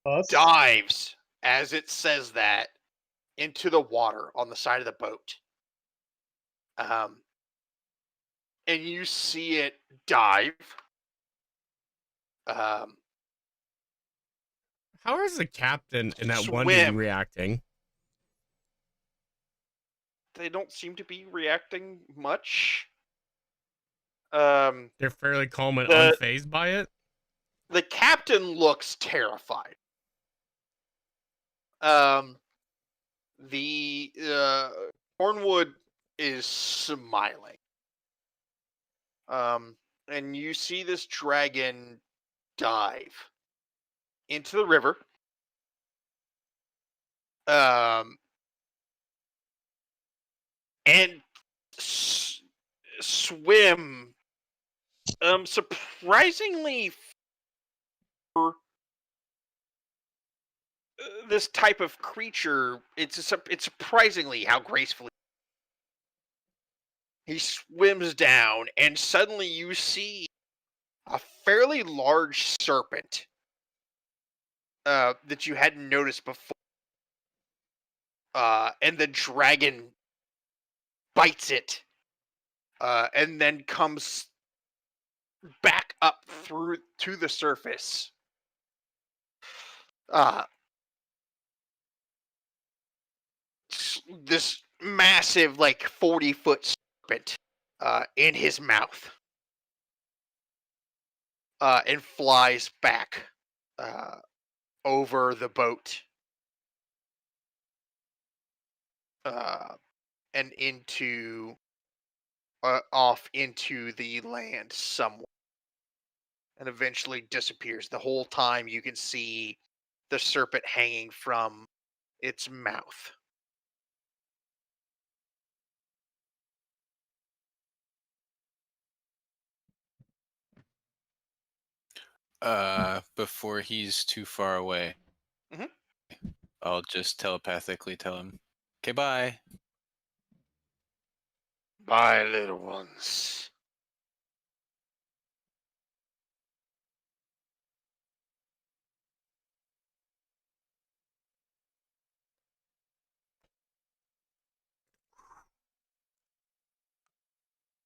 Speaker 5: us?
Speaker 3: Dives as it says that into the water on the side of the boat. And you see it dive.
Speaker 2: How is the captain and that one dude
Speaker 3: Swim.
Speaker 2: reacting?
Speaker 3: They don't seem to be reacting much. The
Speaker 2: They're fairly calm and
Speaker 3: The-
Speaker 2: unfazed by it.
Speaker 3: captain looks terrified. The Cornwood is smiling. And you see this dragon dive into the river. And swim. Surprisingly, for this type of creature, it's surprisingly how gracefully he swims down, and suddenly you see a fairly large serpent that you hadn't noticed before. And the dragon bites it, and then comes back up through to the surface. This massive, like 40-foot serpent in his mouth, and flies back over the boat and into off into the land somewhere, and eventually disappears. The whole time you can see the serpent hanging from its mouth.
Speaker 1: Before he's too far away,
Speaker 3: Mhm.
Speaker 1: I'll just telepathically tell him, "Okay, bye."
Speaker 3: Bye, little ones.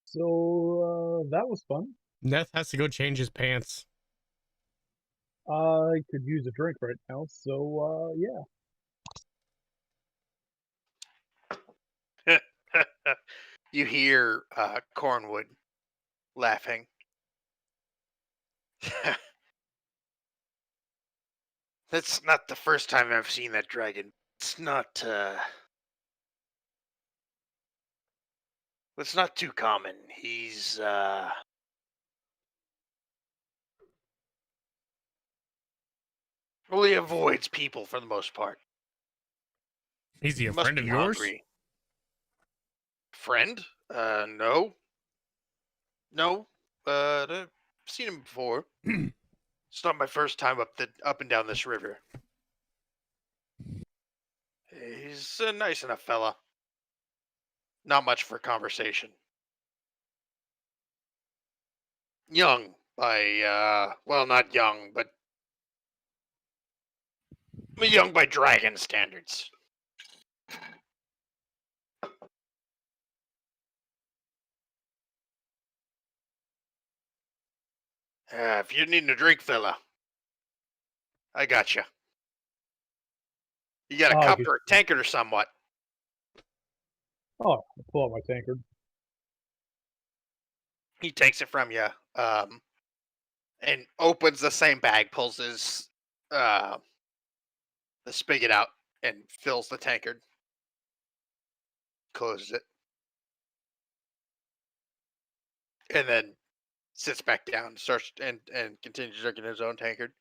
Speaker 5: So that was fun.
Speaker 2: Neth has to go change his pants.
Speaker 5: I could use a drink right now, so yeah.
Speaker 3: You hear Cornwood laughing. That's not the first time I've seen that dragon. It's not it's not too common. He's well, he avoids people for the most part.
Speaker 2: Is he a
Speaker 3: Must
Speaker 2: friend
Speaker 3: be
Speaker 2: of yours?
Speaker 3: hungry. Friend? No. No. I've seen him before. It's not my first time up and down this river. He's a nice enough fella. Not much for conversation. Young by well, not young, but young by dragon standards. If you're needing a drink, fella, I got you. You got a
Speaker 5: Oh,
Speaker 3: cup
Speaker 5: good.
Speaker 3: or a tankard or somewhat.
Speaker 5: Oh, I'll pull out my tankard.
Speaker 3: He takes it from you, and opens the same bag, pulls his the spigot out, and fills the tankard. Closes it, and then sits back down, starts and continues drinking his own tankard.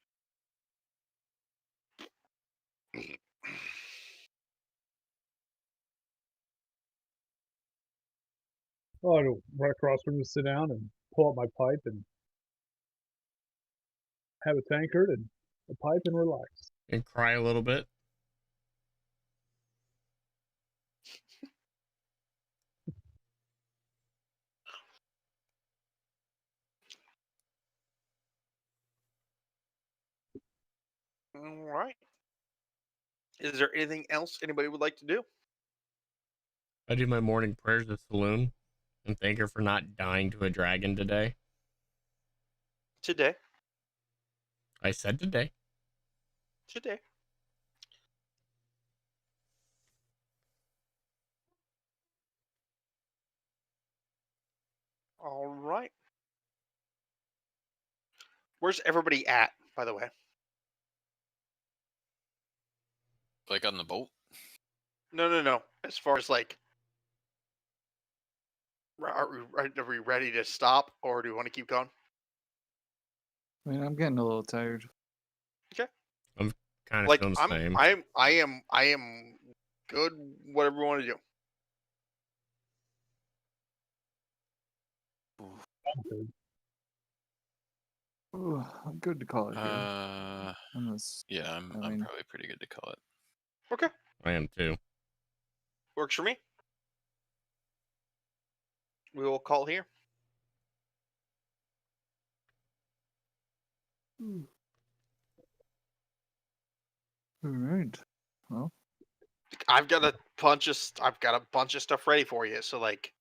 Speaker 5: Oh, I go right across from him, sit down, and pull out my pipe and have a tankard and a pipe and relax.
Speaker 2: And cry a little bit.
Speaker 3: All right. Is there anything else anybody would like to do?
Speaker 2: I do my morning prayers at the saloon and thank her for not dying to a dragon today.
Speaker 3: Today.
Speaker 2: I said today.
Speaker 3: Today. All right. Where's everybody at, by the way?
Speaker 1: Like on the boat.
Speaker 3: No. As far as like, are we ready to stop, or do we want to keep going?
Speaker 4: I mean, I'm getting a little tired.
Speaker 2: Kind of
Speaker 3: Like
Speaker 2: feeling the same.
Speaker 3: I am good. Whatever we want to do.
Speaker 5: Tankard.
Speaker 4: Ooh, I'm good to call it here.
Speaker 1: Yeah, I'm
Speaker 4: I mean-
Speaker 1: probably pretty good to call it.
Speaker 3: Okay,
Speaker 2: I am too.
Speaker 3: works for me. We will call here.
Speaker 4: All right. Well,
Speaker 3: I've got a bunch of stuff ready for you. So like,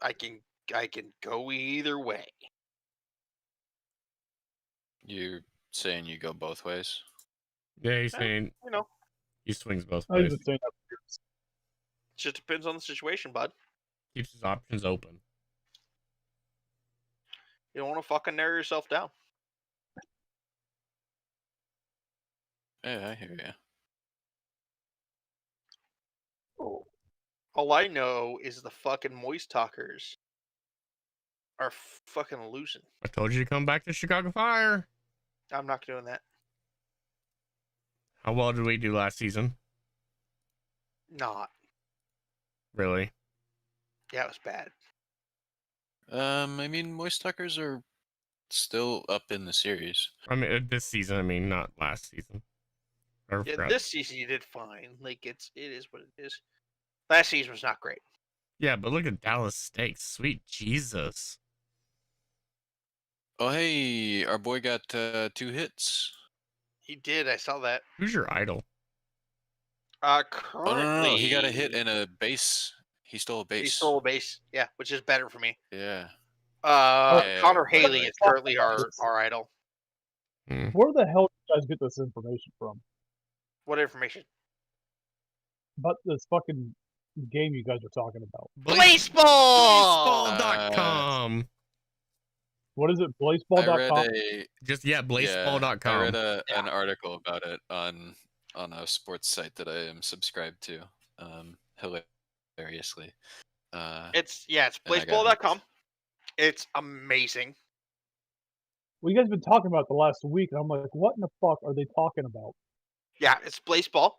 Speaker 3: I can go either way.
Speaker 1: You're saying you go both ways?
Speaker 2: Yeah, he's
Speaker 3: Eh,
Speaker 2: saying
Speaker 3: You know,
Speaker 2: he swings both
Speaker 5: I was
Speaker 2: ways.
Speaker 5: just saying that.
Speaker 3: it just depends on the situation, bud.
Speaker 2: Keeps his options open.
Speaker 3: You don't want to fucking narrow yourself down.
Speaker 1: Yeah, I hear you.
Speaker 3: All I know is the fucking Moist Talkers are fucking losing.
Speaker 2: I told you to come back to Chicago Fire.
Speaker 3: I'm not doing that.
Speaker 2: How well did we do last season?
Speaker 3: Not.
Speaker 2: Really?
Speaker 3: Yeah, it was bad.
Speaker 1: I mean, Moist Talkers are still up in the series.
Speaker 2: I mean, this season. I mean, not last season. I
Speaker 3: Yeah,
Speaker 2: forgot.
Speaker 3: this season you did fine. Like it is what it is. Last season was not great.
Speaker 2: Yeah, but look at Dallas Steaks. Sweet Jesus.
Speaker 1: Oh, hey, our boy got 2 hits.
Speaker 3: He did. I saw that.
Speaker 2: Who's your idol?
Speaker 3: Currently,
Speaker 1: Oh, no, he got a hit and a base. He stole a base.
Speaker 3: He stole a base. Yeah, which is better for me.
Speaker 1: Yeah.
Speaker 3: Connor
Speaker 1: right.
Speaker 3: Haley is currently our idol.
Speaker 5: Where the hell did you guys get this information from?
Speaker 3: What information?
Speaker 5: About this fucking game you guys are talking about.
Speaker 3: Baseball!
Speaker 2: Baseball.com.
Speaker 5: What is it?
Speaker 1: I
Speaker 5: Blazeball.com?
Speaker 1: read
Speaker 2: Blazeball.com.
Speaker 1: I read an article about it on a sports site that I am subscribed to. Hilariously.
Speaker 3: It's Blazeball.com. It's amazing.
Speaker 5: Well, you guys been talking about it the last week, and I'm like, what in the fuck are they talking about?
Speaker 3: Yeah, it's Blazeball.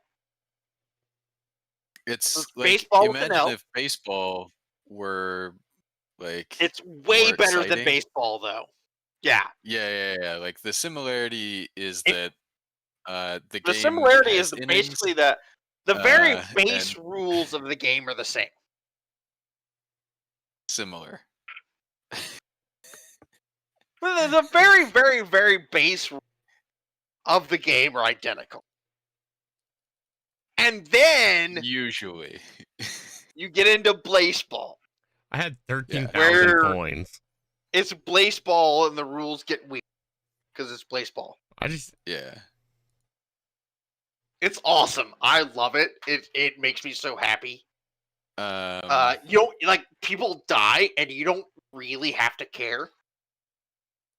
Speaker 1: It's like,
Speaker 3: baseball with an
Speaker 1: imagine
Speaker 3: L.
Speaker 1: if baseball were like
Speaker 3: It's way
Speaker 1: more
Speaker 3: better than
Speaker 1: exciting.
Speaker 3: baseball, though. Yeah.
Speaker 1: Yeah. Like the similarity is that the game
Speaker 3: similarity
Speaker 1: has
Speaker 3: is
Speaker 1: innings,
Speaker 3: basically the very base
Speaker 1: and
Speaker 3: rules of the game are the same.
Speaker 1: similar.
Speaker 3: The very, very, very base rules of the game are identical. And then
Speaker 1: Usually.
Speaker 3: you get into Blazeball.
Speaker 2: I had 13,000
Speaker 3: Where-
Speaker 2: coins.
Speaker 3: It's Blazeball and the rules get weird because it's Blazeball.
Speaker 1: Yeah.
Speaker 3: It's awesome. I love it. It makes me so happy.
Speaker 1: Um,
Speaker 3: You don't like people die and you don't really have to care.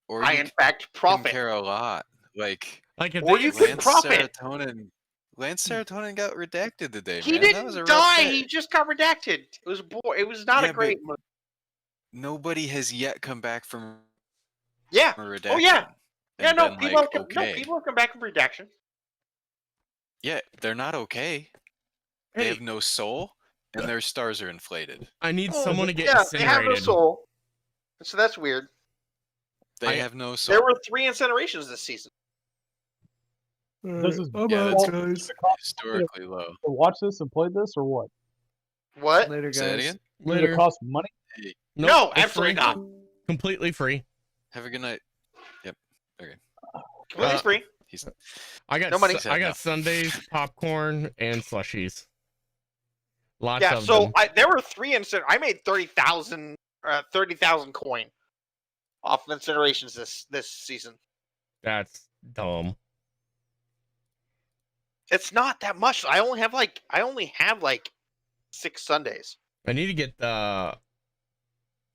Speaker 1: or
Speaker 3: I
Speaker 1: you
Speaker 3: in fact
Speaker 1: can
Speaker 3: profit.
Speaker 1: care a lot. Like
Speaker 2: If
Speaker 3: Or
Speaker 2: they
Speaker 3: you
Speaker 2: had
Speaker 3: could
Speaker 2: said-
Speaker 3: profit.
Speaker 1: Lance Serotonin got redacted today,
Speaker 3: He
Speaker 1: man. That was a
Speaker 3: didn't
Speaker 1: rough
Speaker 3: die.
Speaker 1: day.
Speaker 3: He just got redacted. It was it was not
Speaker 1: Yeah,
Speaker 3: a great.
Speaker 1: Nobody has yet come back from
Speaker 3: Yeah.
Speaker 1: a redaction.
Speaker 3: Oh yeah. Yeah.
Speaker 1: and
Speaker 3: No.
Speaker 1: been
Speaker 3: People
Speaker 1: like,
Speaker 3: have
Speaker 1: okay.
Speaker 3: people have come back from redaction.
Speaker 1: Yeah, they're not okay. They
Speaker 2: Hey,
Speaker 1: have no soul, and their stars are inflated.
Speaker 2: I need someone to get
Speaker 3: Yeah. They have no
Speaker 2: incinerated.
Speaker 3: soul. So that's weird.
Speaker 1: They
Speaker 2: I-
Speaker 1: have no soul.
Speaker 3: There were 3 incinerations this season.
Speaker 5: This is
Speaker 1: Yeah, that's
Speaker 5: guys.
Speaker 1: historically low.
Speaker 5: To watch this and play this, or what?
Speaker 3: What?
Speaker 4: Later,
Speaker 1: Say that
Speaker 4: guys.
Speaker 1: again?
Speaker 5: Does
Speaker 2: Later.
Speaker 5: it cost money?
Speaker 2: Nope,
Speaker 3: No,
Speaker 2: it's
Speaker 3: absolutely
Speaker 2: free.
Speaker 3: not.
Speaker 2: Completely free.
Speaker 1: Have a good night.
Speaker 3: Completely free.
Speaker 1: He's
Speaker 2: I got
Speaker 3: No money.
Speaker 2: I got
Speaker 1: No.
Speaker 2: sundaes, popcorn, and slushies. Lots
Speaker 3: Yeah.
Speaker 2: of
Speaker 3: So
Speaker 2: them.
Speaker 3: there were 3 I made 30,000 coin off of incinerations this season.
Speaker 2: That's dumb.
Speaker 3: It's not that much. I only have like 6 Sundays.
Speaker 2: I need to get the.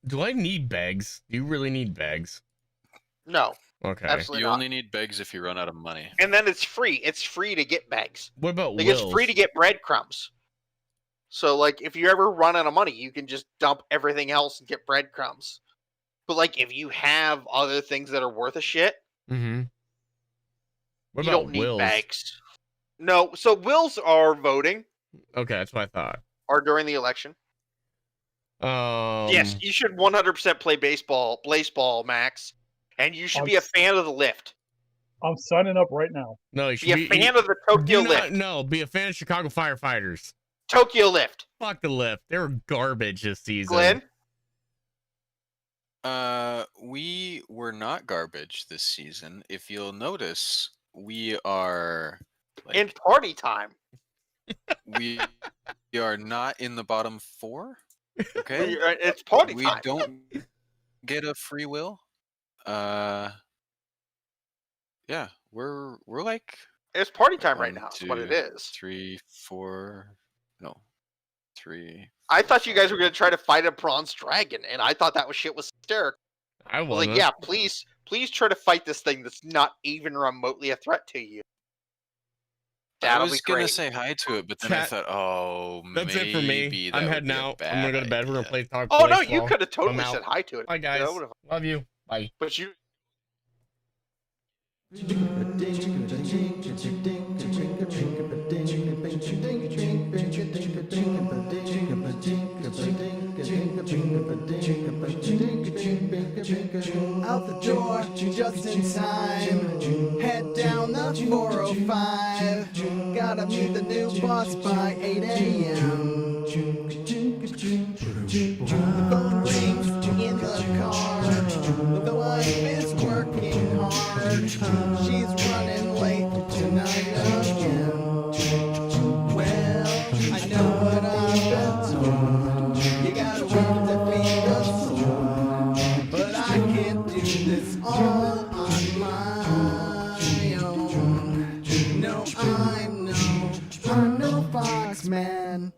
Speaker 2: Do I need bags? Do you really need bags?
Speaker 3: No,
Speaker 2: Okay.
Speaker 3: absolutely
Speaker 1: you
Speaker 3: not.
Speaker 1: only need begs if you run out of money.
Speaker 3: And then it's free. It's free to get bags.
Speaker 2: What about
Speaker 3: Like
Speaker 2: Will's?
Speaker 3: it's free to get breadcrumbs. So like if you ever run out of money, you can just dump everything else and get breadcrumbs. But like if you have other things that are worth a shit,
Speaker 2: Mm-hmm. What
Speaker 3: you
Speaker 2: about
Speaker 3: don't need
Speaker 2: Will's?
Speaker 3: bags. No, so wills are voting
Speaker 2: Okay, that's what I thought.
Speaker 3: or during the election. Yes, you should 100% play baseball, Max, and you should be a fan of the lift.
Speaker 5: I'm signing up right now.
Speaker 2: No, you should
Speaker 3: Be a fan of the Tokyo lift.
Speaker 2: No, be a fan of Chicago Firefighters.
Speaker 3: Tokyo lift.
Speaker 2: Fuck the lift. They were garbage this season.
Speaker 3: Glenn,
Speaker 1: We were not garbage this season. If you'll notice, we are like,
Speaker 3: in party time.
Speaker 1: we are not in the bottom 4. Okay,
Speaker 3: It's party
Speaker 1: we
Speaker 3: time.
Speaker 1: don't get a free will. Yeah, we're like
Speaker 3: It's party time right
Speaker 1: 1,
Speaker 3: now. Is what it
Speaker 1: 2,
Speaker 3: is.
Speaker 1: 3, 4, no, 3.
Speaker 3: I thought you guys were gonna try to fight a bronze dragon, and I thought that shit was hysterical.
Speaker 2: I
Speaker 3: I was
Speaker 2: wasn't.
Speaker 3: like, yeah, please try to fight this thing that's not even remotely a threat to you.
Speaker 1: I
Speaker 3: That'll
Speaker 1: was
Speaker 3: be
Speaker 1: gonna
Speaker 3: great.
Speaker 1: say hi to it, but then I
Speaker 2: Chat,
Speaker 1: thought, oh,
Speaker 2: That's it for me.
Speaker 1: maybe
Speaker 2: I'm
Speaker 1: that would
Speaker 2: heading
Speaker 1: be a
Speaker 2: out. I'm
Speaker 1: bad
Speaker 2: gonna go to bed. We're gonna
Speaker 1: idea.
Speaker 2: play Talk
Speaker 3: Oh no,
Speaker 2: Play
Speaker 3: you
Speaker 2: Slaw.
Speaker 3: could have
Speaker 2: I'm
Speaker 3: totally
Speaker 2: out.
Speaker 3: said hi to it.
Speaker 2: Bye, guys.
Speaker 3: That would've-
Speaker 2: Love you. Bye.
Speaker 3: But you.
Speaker 7: Out the door, just in time. Head down the 405. Gotta meet the new boss by 8 a.m. The phone rings in the car. The wife is working hard. She's running late tonight again. Well, I know what I've been told. You gotta work to feed a soul. But I can't do this all on my own. No, I'm no fox man.